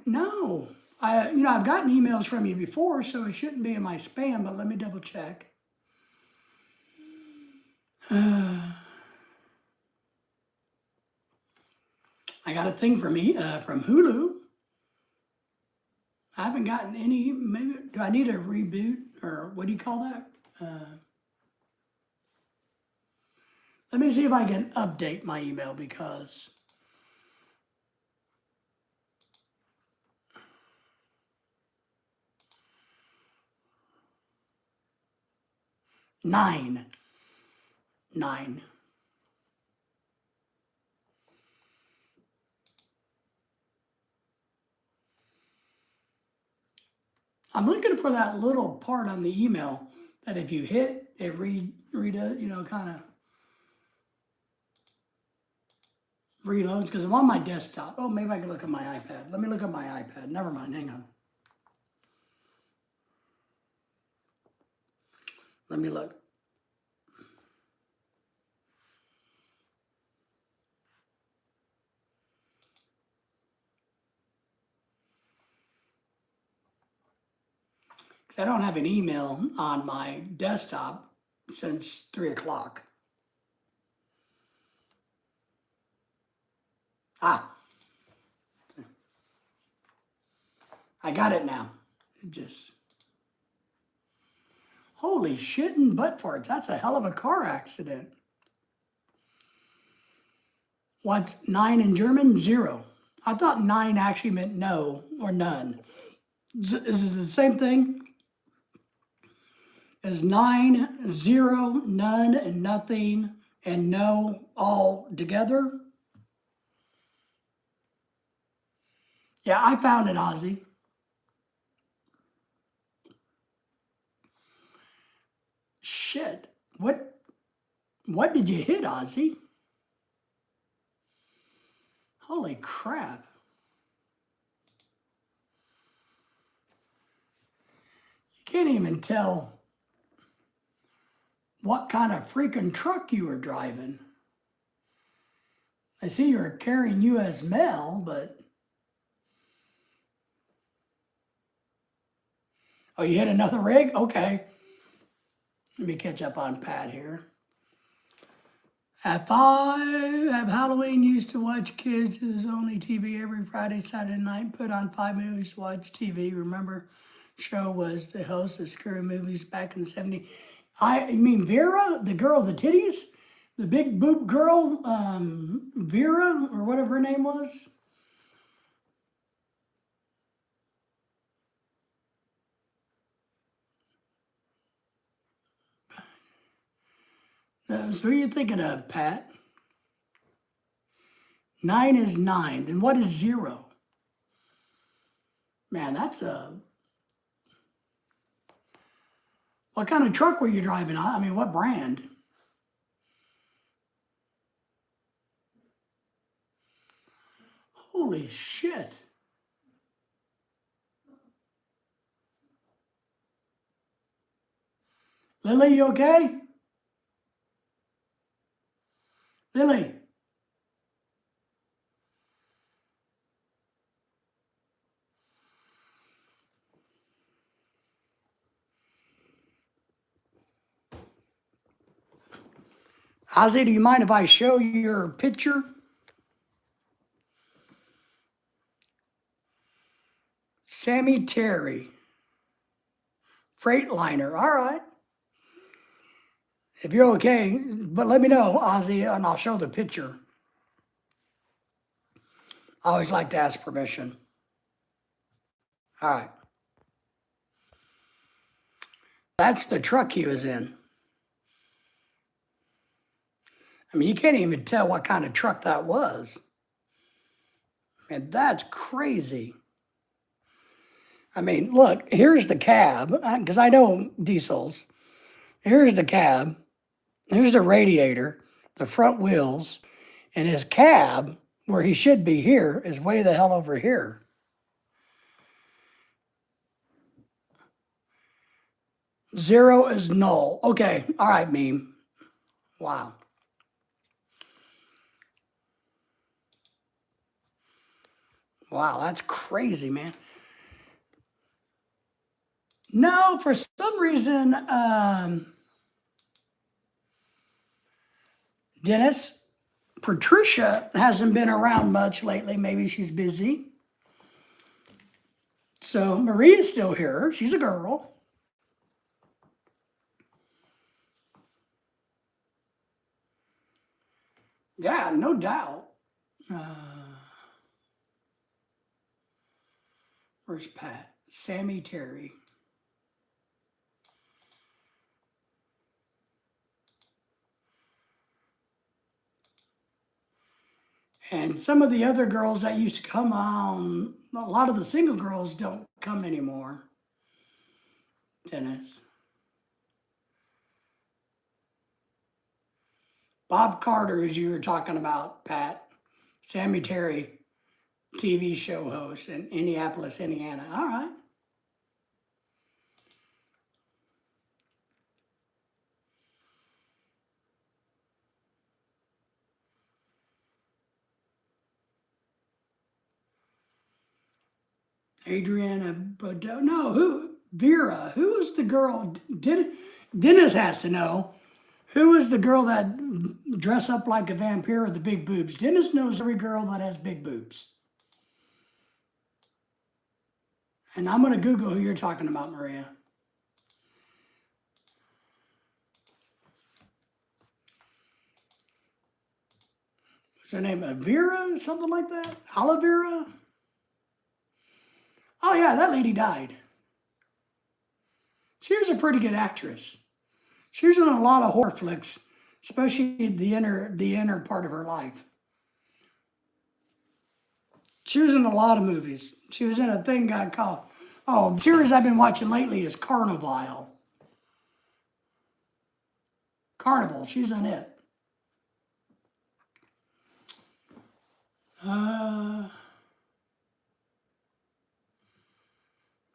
No. I've gotten emails from you before, so it shouldn't be in my spam, but let me double check. I got a thing from Hulu. I haven't gotten any. Maybe do I need a reboot or what do you call that? Let me see if I can update my email because nine. I'm looking for that little part on the email that if you hit, it kind of reloads because I'm on my desktop. Oh, maybe I can look at my iPad. Let me look at my iPad. Never mind, hang on. Let me look. Because I don't have an email on my desktop since 3 o'clock. Ah, I got it now. Holy shit and butt farts. That's a hell of a car accident. What's 9 in German? 0. I thought 9 actually meant no or none. Is this the same thing as 9, 0, none, and nothing, and no all together? Yeah, I found it, Ozzy. Shit. What did you hit, Ozzy? Holy crap. You can't even tell what kind of freaking truck you were driving. I see you're carrying U.S. mail, but... Oh, you hit another rig? Okay. Let me catch up on Pat here. At 5, at Halloween, used to watch kids. It was only TV every Friday, Saturday night. Put on 5 movies, watch TV. Remember, show was the host of scary movies back in the 70s. I mean Vera, the girl with the titties? The big boob girl, Vera, or whatever her name was? So who are you thinking of, Pat? 9 is 9. Then what is 0? Man, that's a... What kind of truck were you driving? I mean, what brand? Holy shit. Lily, you okay? Lily. Ozzy, do you mind if I show your picture? Sammy Terry. Freightliner. All right. If you're okay, but let me know, Ozzy, and I'll show the picture. I always like to ask permission. All right. That's the truck he was in. I mean, you can't even tell what kind of truck that was. And that's crazy. I mean, look, here's the cab, because I know diesels. Here's the cab. Here's the radiator, the front wheels, and his cab, where he should be here, is way the hell over here. Zero is null. Okay, all right, meme. Wow. Wow, that's crazy, man. No, for some reason, Dennis, Patricia hasn't been around much lately. Maybe she's busy. So Maria's still here. She's a girl. Yeah, no doubt. Where's Pat? Sammy Terry. And some of the other girls that used to come on, a lot of the single girls don't come anymore. Dennis. Bob Carter, as you were talking about, Pat. Sammy Terry, TV show host in Indianapolis, Indiana. All right. Adriana Bodo. No, who? Vera. Who was the girl? Dennis has to know. Who was the girl that dressed up like a vampire with the big boobs? Dennis knows every girl that has big boobs. And I'm going to Google who you're talking about, Maria. What's her name? Vera? Something like that? Olivera? Oh, yeah, that lady died. She was a pretty good actress. She was in a lot of horror flicks, especially the inner part of her life. She was in a lot of movies. She was in a thing called, the series I've been watching lately is Carnival. Carnival, she's in it.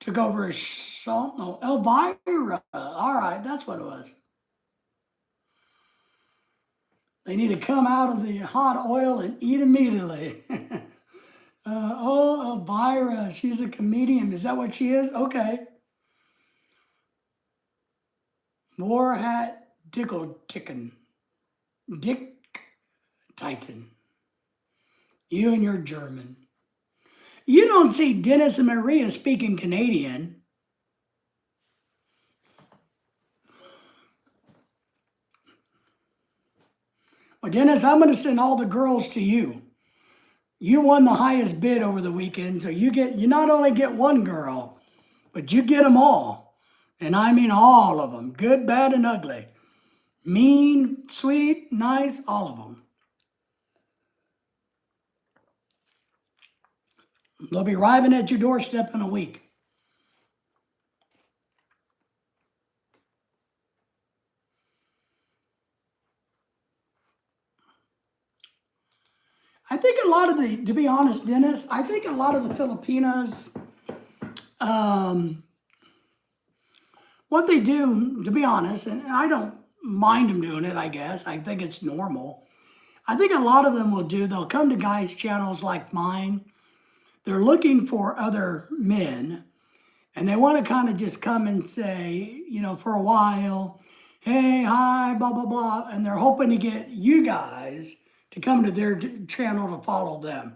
Took over as Elvira. All right, that's what it was. They need to come out of the hot oil and eat immediately. Elvira, she's a comedian. Is that what she is? Okay. More hat Dickle Ticken. Dick Titan. You and your German. You don't see Dennis and Maria speaking Canadian. Well, Dennis, I'm going to send all the girls to you. You won the highest bid over the weekend, so you not only get one girl, but you get them all. And I mean all of them. Good, bad, and ugly. Mean, sweet, nice, all of them. They'll be arriving at your doorstep in a week. I think a lot of to be honest, Dennis, I think a lot of the Filipinas, what they do, to be honest, and I don't mind them doing it, I guess. I think it's normal. I think a lot of them will do, they'll come to guys' channels like mine. They're looking for other men, and they want to kind of just come and say, for a while, hey, hi, blah, blah, blah. And they're hoping to get you guys to come to their channel to follow them.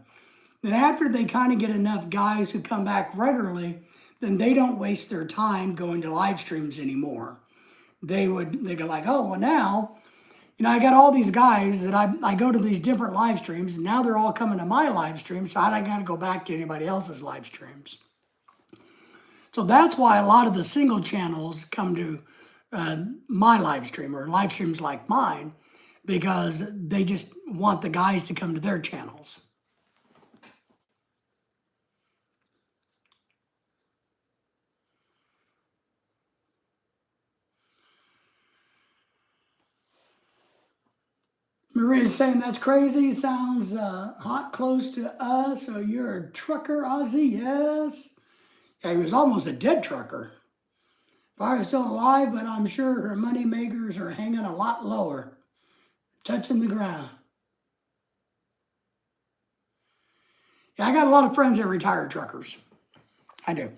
Then after they kind of get enough guys who come back regularly, then they don't waste their time going to live streams anymore. They go like, oh, well now, I got all these guys that I go to these different live streams, and now they're all coming to my live streams, so I don't got to go back to anybody else's live streams. So that's why a lot of the single channels come to my live stream or live streams like mine, because they just want the guys to come to their channels. Maria's saying that's crazy. Sounds hot close to us. So you're a trucker, Ozzy? Yes. Yeah, he was almost a dead trucker. Fire's still alive, but I'm sure her money makers are hanging a lot lower, touching the ground. Yeah, I got a lot of friends that are retired truckers. I do.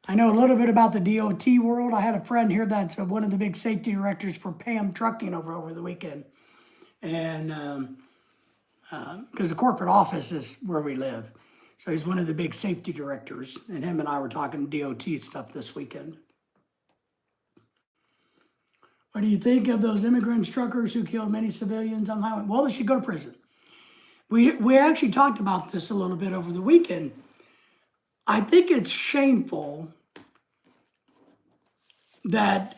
I know a little bit about the DOT world. I had a friend here that's one of the big safety directors for PAM Trucking over the weekend. And because the corporate office is where we live. So he's one of the big safety directors. And him and I were talking DOT stuff this weekend. What do you think of those immigrant truckers who killed many civilians on the highway? Well, they should go to prison. We actually talked about this a little bit over the weekend. I think it's shameful that,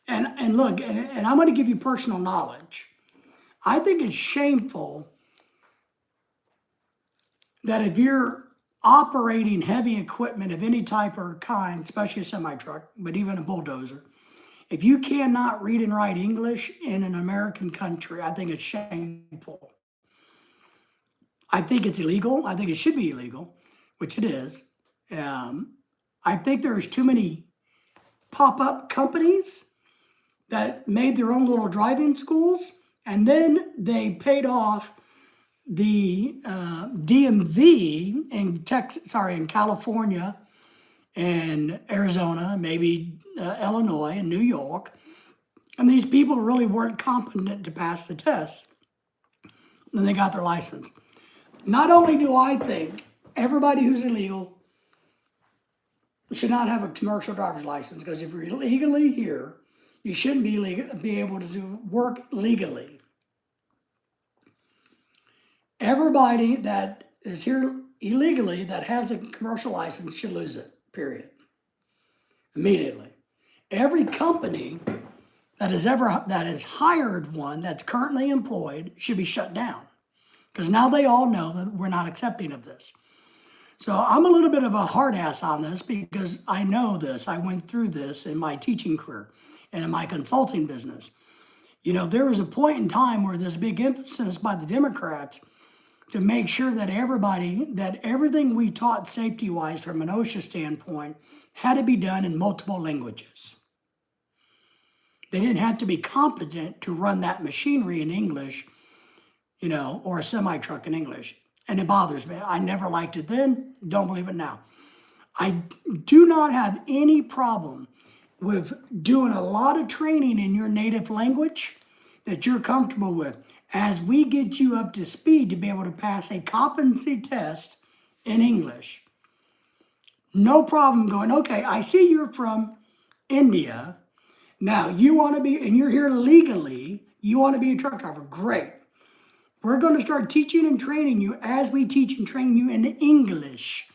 and look, and I'm going to give you personal knowledge. I think it's shameful that if you're operating heavy equipment of any type or kind, especially a semi-truck, but even a bulldozer, if you cannot read and write English in an American country, I think it's shameful. I think it's illegal. I think it should be illegal, which it is. I think there's too many pop-up companies that made their own little driving schools, and then they paid off the DMV in in California and Arizona, maybe Illinois and New York. And these people really weren't competent to pass the test. Then they got their license. Not only do I think everybody who's illegal should not have a commercial driver's license, because if you're illegally here, you shouldn't be able to work legally. Everybody that is here illegally that has a commercial license should lose it, period. Immediately. Every company that has hired one that's currently employed should be shut down, because now they all know that we're not accepting of this. So I'm a little bit of a hard ass on this because I know this. I went through this in my teaching career and in my consulting business. There was a point in time where there's big emphasis by the Democrats to make sure that everything we taught safety-wise from an OSHA standpoint had to be done in multiple languages. They didn't have to be competent to run that machinery in English, or a semi-truck in English. And it bothers me. I never liked it then, don't believe it now. I do not have any problem with doing a lot of training in your native language that you're comfortable with as we get you up to speed to be able to pass a competency test in English. No problem going, okay, I see you're from India. Now, you want to be, and you're here legally, you want to be a truck driver. Great. We're going to start teaching and training you as we teach and train you in English.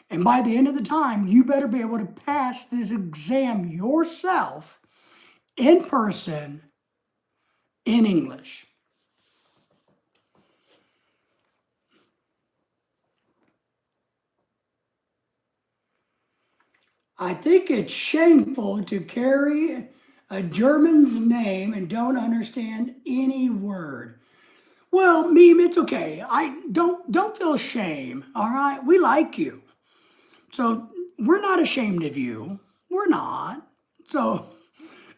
And by the end of the time, you better be able to pass this exam yourself in person in English. I think it's shameful to carry a German's name and don't understand any word. Well, Meme, it's okay. I don't feel shame, all right? We like you. So we're not ashamed of you. We're not. So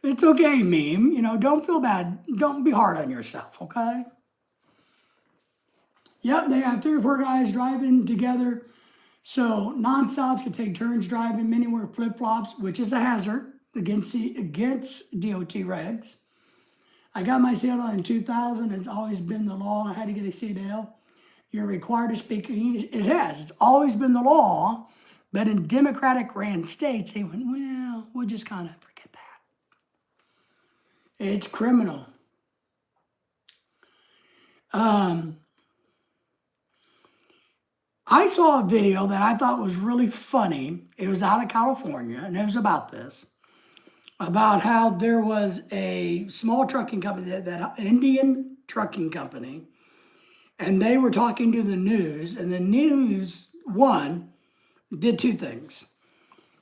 it's okay, Meme. Don't feel bad. Don't be hard on yourself, okay? Yep, they have 3 or 4 guys driving together. So nonstops to take turns driving. Many wear flip-flops, which is a hazard against DOT regs. I got my CDL in 2000. It's always been the law. I had to get a CDL. You're required to speak English. It has. It's always been the law. But in Democratic ran states, they went, well, we'll just kind of forget that. It's criminal. I saw a video that I thought was really funny. It was out of California, and it was about this. About how there was a small trucking company, that Indian trucking company, and they were talking to the news, and the news, one, did 2 things.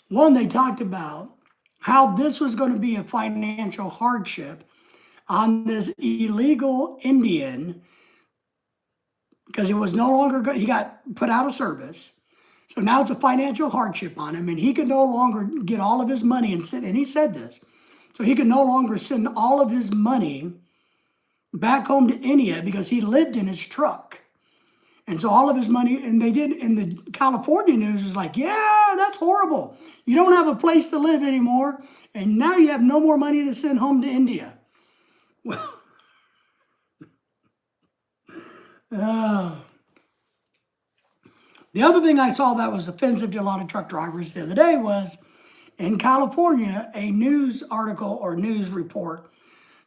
One, they talked about how this was going to be a financial hardship on this illegal Indian because he was no longer good. He got put out of service. So now it's a financial hardship on him, and he could no longer get all of his money and he said this. So he could no longer send all of his money back home to India because he lived in his truck. And so all of his money, and they did, in the California news is like, yeah, that's horrible. You don't have a place to live anymore, and now you have no more money to send home to India. Well, the other thing I saw that was offensive to a lot of truck drivers the other day was in California, a news article or news report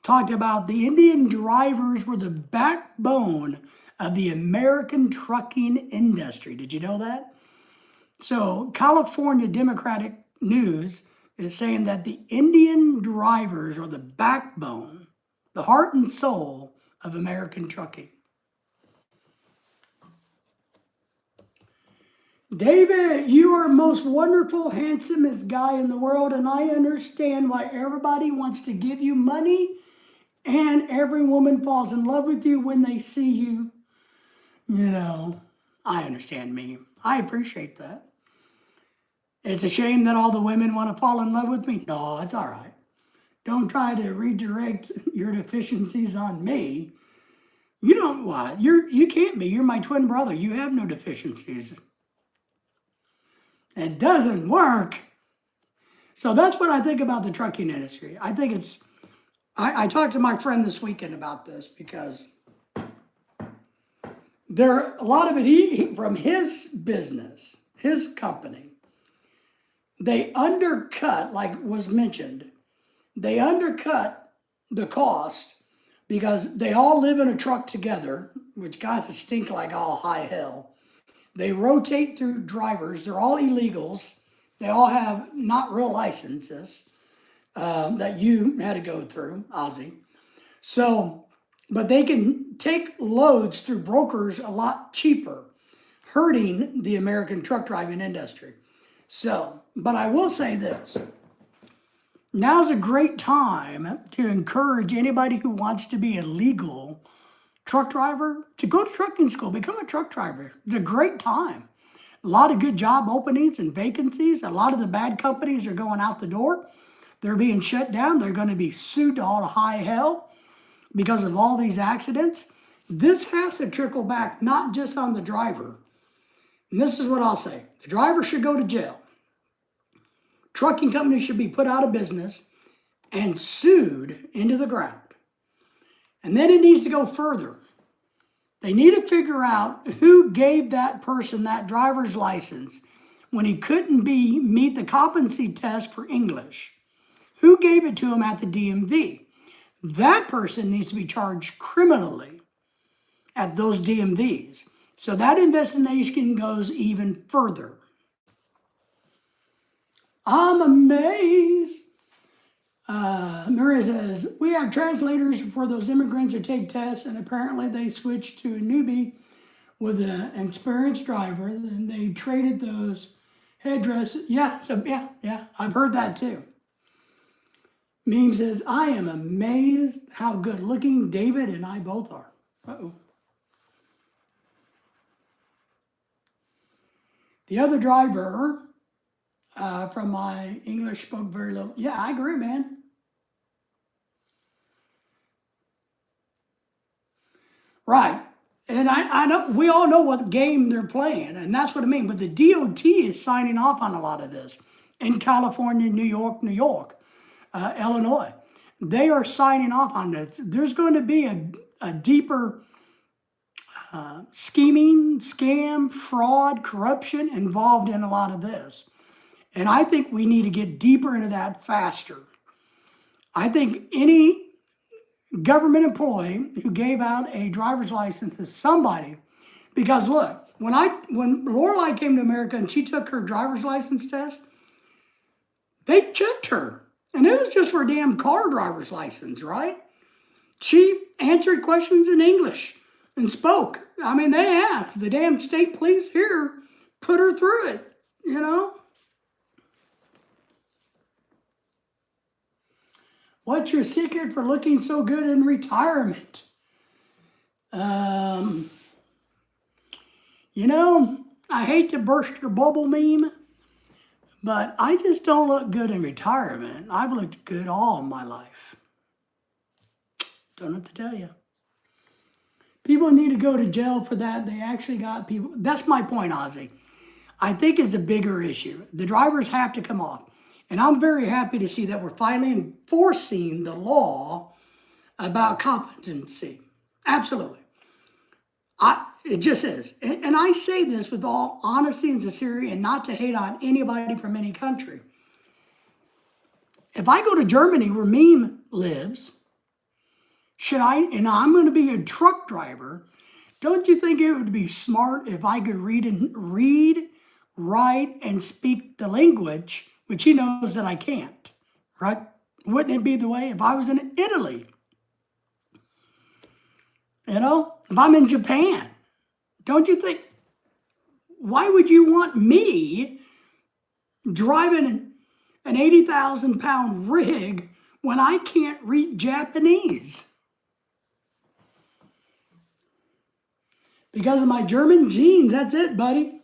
talked about the Indian drivers were the backbone of the American trucking industry. Did you know that? So California Democratic News is saying that the Indian drivers are the backbone, the heart and soul of American trucking. David, you are most wonderful, handsomest guy in the world, and I understand why everybody wants to give you money, and every woman falls in love with you when they see you. You know, I understand me. I appreciate that. It's a shame that all the women want to fall in love with me. No, it's all right. Don't try to redirect your deficiencies on me. You don't what? You can't be. You're my twin brother. You have no deficiencies. It doesn't work. So that's what I think about the trucking industry. I think it's, I talked to my friend this weekend about this because a lot of it, from his business, his company, they undercut, like was mentioned, they undercut the cost because they all live in a truck together, which got to stink like all high hell. They rotate through drivers. They're all illegals. They all have not real licenses that you had to go through, Ozzy. So, but they can take loads through brokers a lot cheaper, hurting the American truck driving industry. So, but I will say this. Now's a great time to encourage anybody who wants to be a legal truck driver to go to trucking school, become a truck driver. It's a great time. A lot of good job openings and vacancies. A lot of the bad companies are going out the door. They're being shut down. They're going to be sued to all to high hell because of all these accidents. This has to trickle back, not just on the driver. And this is what I'll say. The driver should go to jail. Trucking companies should be put out of business and sued into the ground. And then it needs to go further. They need to figure out who gave that person that driver's license when he couldn't meet the competency test for English. Who gave it to him at the DMV? That person needs to be charged criminally at those DMVs. So that investigation goes even further. I'm amazed. Maria says, we have translators for those immigrants who take tests, and apparently they switched to a newbie with an experienced driver, and they traded those headdresses. Yeah, I've heard that too. Meme says, I am amazed how good looking David and I both are. Uh-oh. The other driver from my English spoke very little. Yeah, I agree, man. Right. And I know we all know what game they're playing, and that's what I mean. But the DOT is signing off on a lot of this in California, New York, Illinois. They are signing off on this. There's going to be a deeper scheming, scam, fraud, corruption involved in a lot of this. And I think we need to get deeper into that faster. I think any government employee who gave out a driver's license to somebody, because look, when Lorelai came to America and she took her driver's license test, they checked her. And it was just for a damn car driver's license, right? She answered questions in English and spoke. I mean, they asked. The damn state police here put her through it, you know? What's your secret for looking so good in retirement? You know, I hate to burst your bubble meme, but I just don't look good in retirement. I've looked good all my life. Don't have to tell you. People need to go to jail for that. They actually got people. That's my point, Ozzy. I think it's a bigger issue. The drivers have to come off. And I'm very happy to see that we're finally enforcing the law about competency. Absolutely. It just is. And I say this with all honesty and sincerity and not to hate on anybody from any country. If I go to Germany where Meme lives, and I'm going to be a truck driver, don't you think it would be smart if I could read, write, and speak the language, which he knows that I can't, right? Wouldn't it be the way if I was in Italy? You know, if I'm in Japan, don't you think, why would you want me driving an 80,000 pound rig when I can't read Japanese? Because of my German genes, that's it, buddy.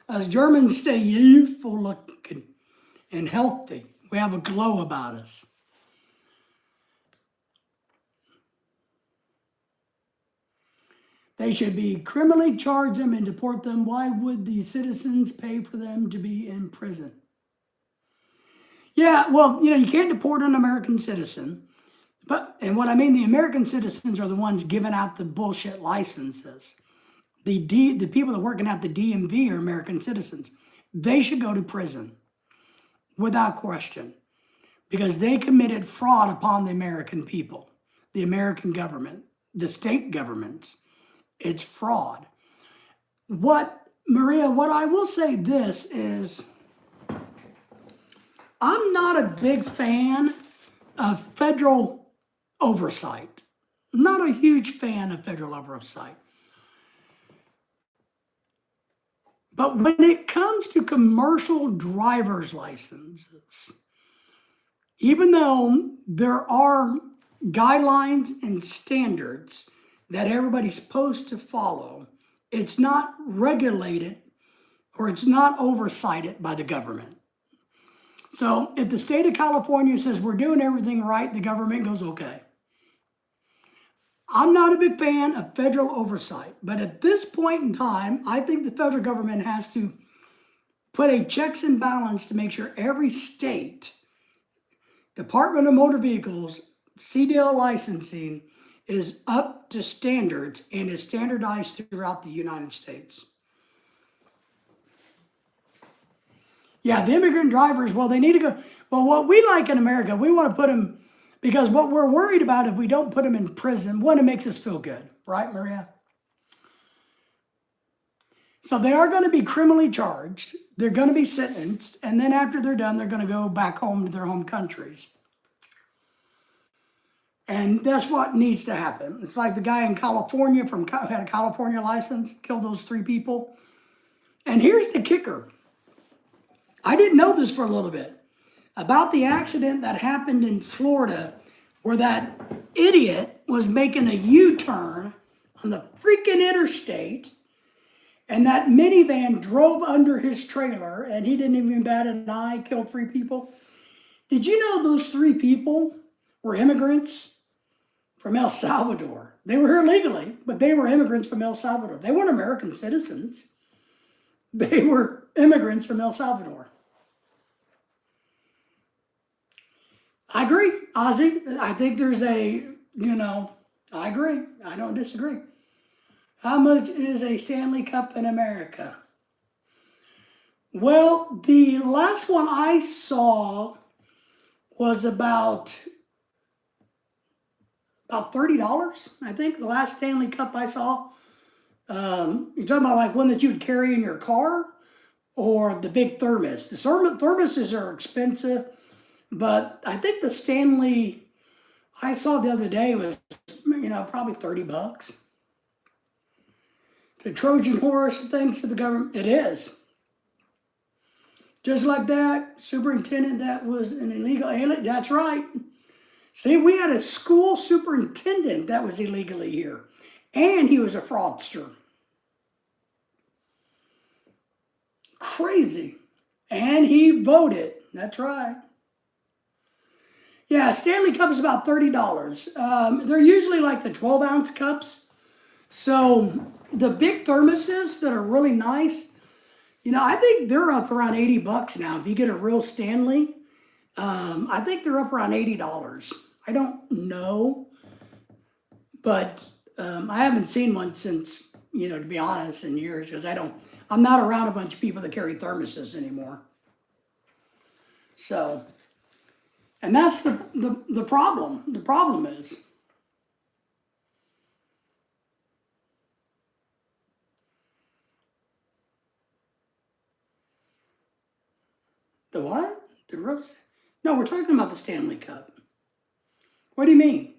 Us Germans stay youthful looking and healthy. We have a glow about us. They should be criminally charge them and deport them. Why would the citizens pay for them to be in prison? Yeah, well, you know, you can't deport an American citizen. And what I mean, the American citizens are the ones giving out the bullshit licenses. The people that are working at the DMV are American citizens. They should go to prison without question because they committed fraud upon the American people, the American government, the state governments. It's fraud. Maria, what I will say this is, I'm not a big fan of federal oversight. Not a huge fan of federal oversight. But when it comes to commercial driver's licenses, even though there are guidelines and standards that everybody's supposed to follow, it's not regulated or it's not oversighted by the government. So if the state of California says we're doing everything right, the government goes, okay. I'm not a big fan of federal oversight, but at this point in time, I think the federal government has to put a checks and balance to make sure every state, Department of Motor Vehicles, CDL licensing is up to standards and is standardized throughout the United States. Yeah, the immigrant drivers, well, they need to go. Well, what we like in America, we want to put them, because what we're worried about if we don't put them in prison, one, it makes us feel good. Right, Maria? So they are going to be criminally charged. They're going to be sentenced. And then after they're done, they're going to go back home to their home countries. And that's what needs to happen. It's like the guy in California who had a California license, killed those 3 people. And here's the kicker. I didn't know this for a little bit. About the accident that happened in Florida where that idiot was making a U-turn on the freaking interstate and that minivan drove under his trailer and he didn't even bat an eye, killed 3 people. Did you know those 3 people were immigrants from El Salvador? They were here legally, but they were immigrants from El Salvador. They weren't American citizens. They were immigrants from El Salvador. I agree, Ozzy. I think there's I agree. I don't disagree. How much is a Stanley Cup in America? Well, the last one I saw was about $30. I think the last Stanley Cup I saw. You're talking about like one that you'd carry in your car, or the big thermos. The thermoses are expensive, but I think the Stanley I saw the other day was probably $30. The Trojan horse, thanks to the government, it is. Just like that, superintendent that was an illegal alien. That's right. See, we had a school superintendent that was illegally here, and he was a fraudster. Crazy. And he voted. That's right. Yeah, Stanley Cup is about $30. They're usually like the 12-ounce cups. So the big thermoses that are really nice, I think they're up around $80 now. If you get a real Stanley, I think they're up around $80. I don't know, but I haven't seen one since, to be honest, in years, because I'm not around a bunch of people that carry thermoses anymore. So, and that's the problem. The problem is, the what? The roast? No, we're talking about the Stanley Cup. What do you mean?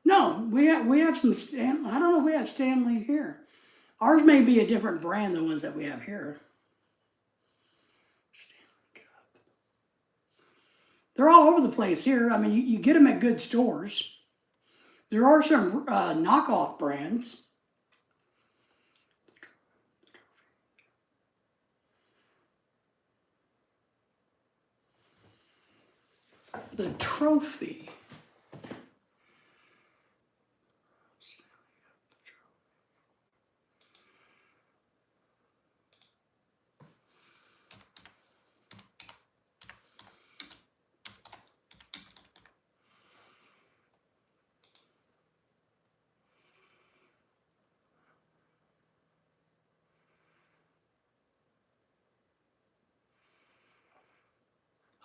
No, we have some Stanley. I don't know if we have Stanley here. Ours may be a different brand than the ones that we have here. Stanley Cup. They're all over the place here. I mean, you get them at good stores. There are some knockoff brands. The trophy.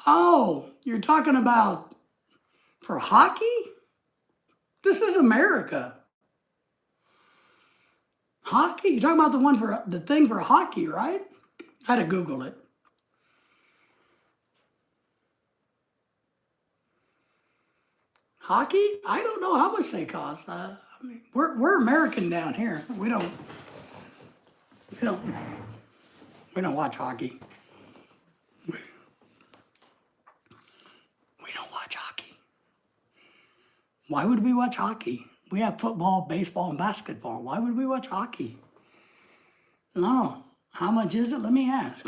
Oh, you're talking about for hockey? This is America. Hockey? You're talking about the thing for hockey, right? I had to Google it. Hockey? I don't know how much they cost. I mean, we're American down here. We don't watch hockey. We don't watch hockey. Why would we watch hockey? We have football, baseball, and basketball. Why would we watch hockey? No. How much is it? Let me ask.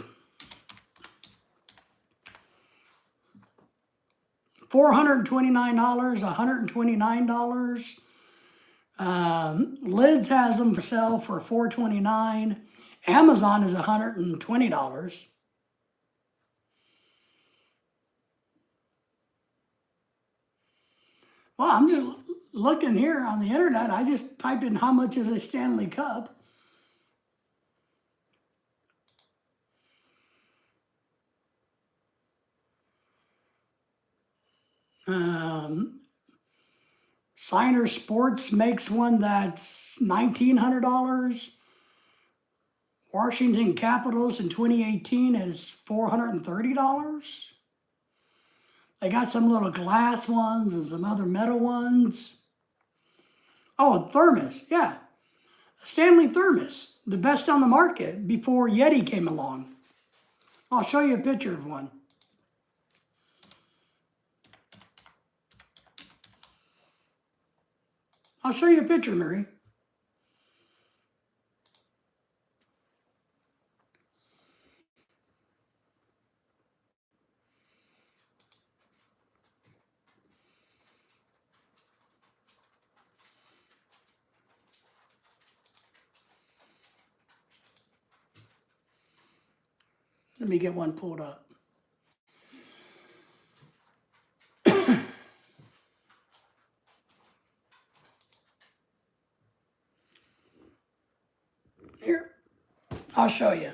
$429, $129. Lids has them for sale for $429. Amazon is $120. Well, I'm just looking here on the internet. I just typed in how much is a Stanley Cup. Signer Sports makes one that's $1,900. Washington Capitals in 2018 is $430. They got some little glass ones and some other metal ones. Oh, a thermos, yeah. A Stanley thermos, the best on the market before Yeti came along. I'll show you a picture of one. I'll show you a picture, Mary. Let me get one pulled up. Here, I'll show you.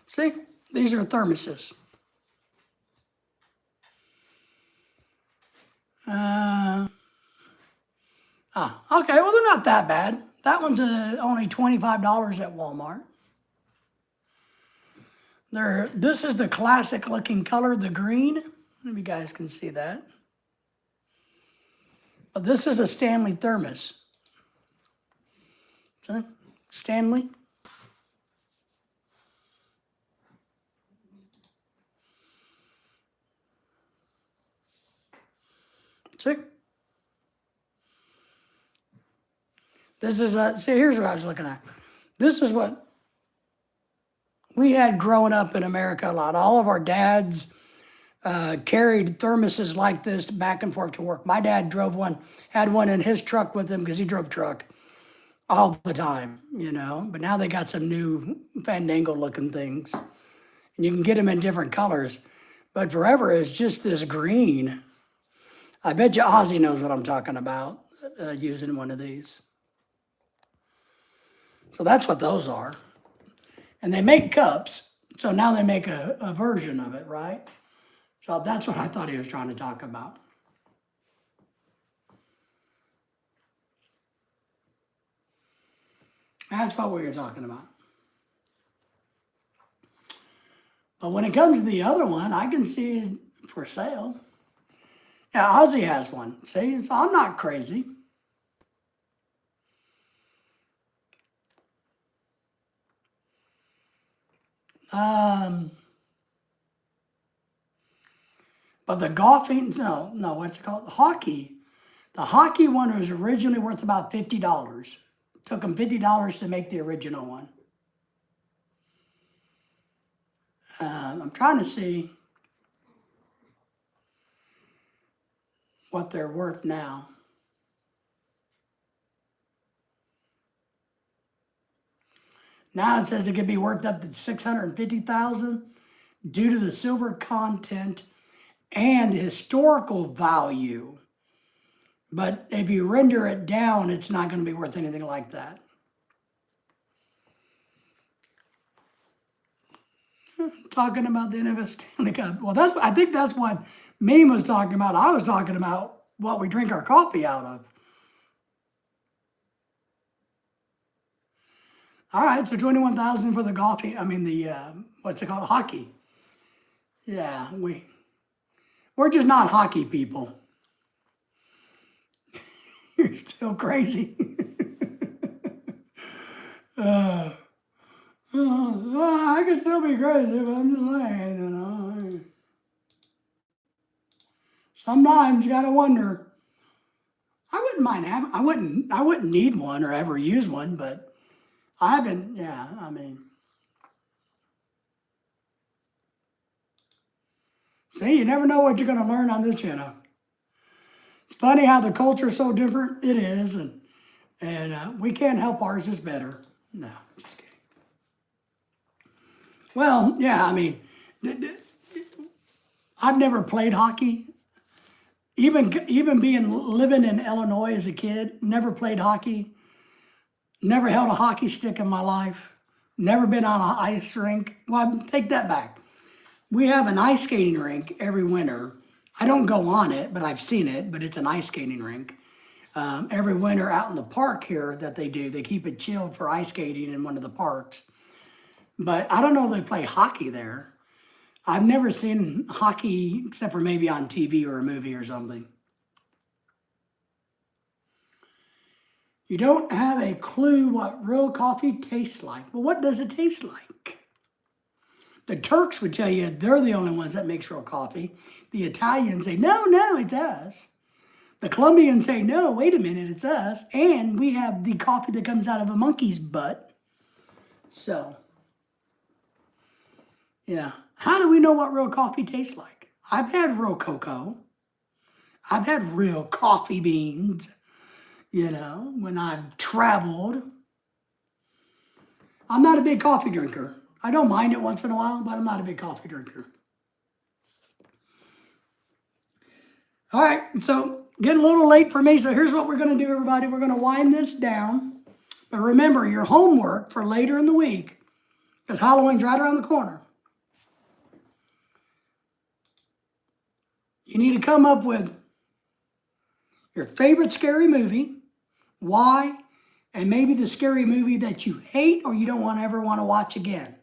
See, these are thermoses. Okay, well, they're not that bad. That one's only $25 at Walmart. This is the classic looking color, the green. Maybe you guys can see that. But this is a Stanley thermos. See? Stanley. See? This is see, here's what I was looking at. This is what we had growing up in America a lot. All of our dads carried thermoses like this back and forth to work. My dad had one in his truck with him because he drove truck all the time, you know. But now they got some new fandangled looking things. And you can get them in different colors. But forever it's just this green. I bet you Ozzy knows what I'm talking about using one of these. So that's what those are. And they make cups, so now they make a version of it, right? So that's what I thought he was trying to talk about. That's what we were talking about. But when it comes to the other one, I can see it for sale. Yeah, Ozzy has one. See, so I'm not crazy. But the golfing, no, what's it called? Hockey. The hockey one was originally worth about $50. Took them $50 to make the original one. I'm trying to see what they're worth now. Now it says it could be worth up to $650,000 due to the silver content and the historical value. But if you render it down, it's not going to be worth anything like that. Talking about the NFL Stanley Cup. Well, I think that's what Meme was talking about. I was talking about what we drink our coffee out of. All right, so $21,000 for the golfing. I mean the what's it called? Hockey. Yeah, we're just not hockey people. You're still crazy. I can still be crazy, but I'm just saying, you know. Sometimes you gotta wonder. I wouldn't mind having. I wouldn't need one or ever use one, but I haven't. Yeah, I mean. See, you never know what you're gonna learn on this channel. It's funny how the culture is so different. It is, and we can't help ours is better. No, just kidding. Well, yeah, I mean, I've never played hockey. Even living in Illinois as a kid, never played hockey. Never held a hockey stick in my life. Never been on an ice rink. Well, take that back. We have an ice skating rink every winter. I don't go on it, but I've seen it, but it's an ice skating rink. Every winter out in the park here that they do, they keep it chilled for ice skating in one of the parks. But I don't know if they play hockey there. I've never seen hockey except for maybe on TV or a movie or something. You don't have a clue what real coffee tastes like. Well, what does it taste like? The Turks would tell you they're the only ones that make real coffee. The Italians say, no, it's us. The Colombians say, no, wait a minute, it's us. And we have the coffee that comes out of a monkey's butt. So, yeah. How do we know what real coffee tastes like? I've had real cocoa. I've had real coffee beans. when I've traveled. I'm not a big coffee drinker. I don't mind it once in a while, but I'm not a big coffee drinker. All right, so getting a little late for me, so here's what we're going to do, everybody. We're going to wind this down. But remember, your homework for later in the week, because Halloween's right around the corner. You need to come up with your favorite scary movie, why, and maybe the scary movie that you hate or you don't ever want to watch again.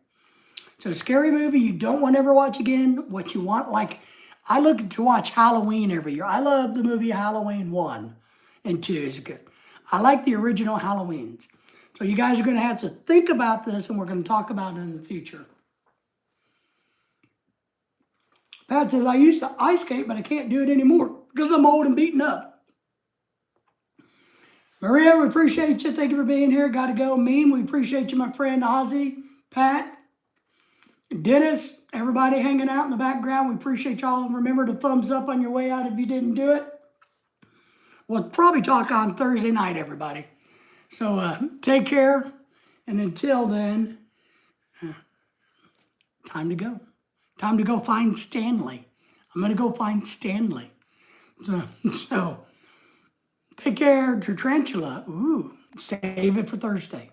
So scary movie you don't want to ever watch again, what you want, like I look to watch Halloween every year. I love the movie Halloween 1 and 2 is good. I like the original Halloweens. So you guys are going to have to think about this and we're going to talk about it in the future. Pat says, I used to ice skate, but I can't do it anymore because I'm old and beaten up. Maria, we appreciate you. Thank you for being here. Got to go. Meme, we appreciate you, my friend Ozzy, Pat, Dennis, everybody hanging out in the background. We appreciate y'all. Remember to thumbs up on your way out if you didn't do it. We'll probably talk on Thursday night, everybody. So take care. And until then, time to go. Time to go find Stanley. I'm going to go find Stanley. So take care, Tarantula. Ooh, save it for Thursday.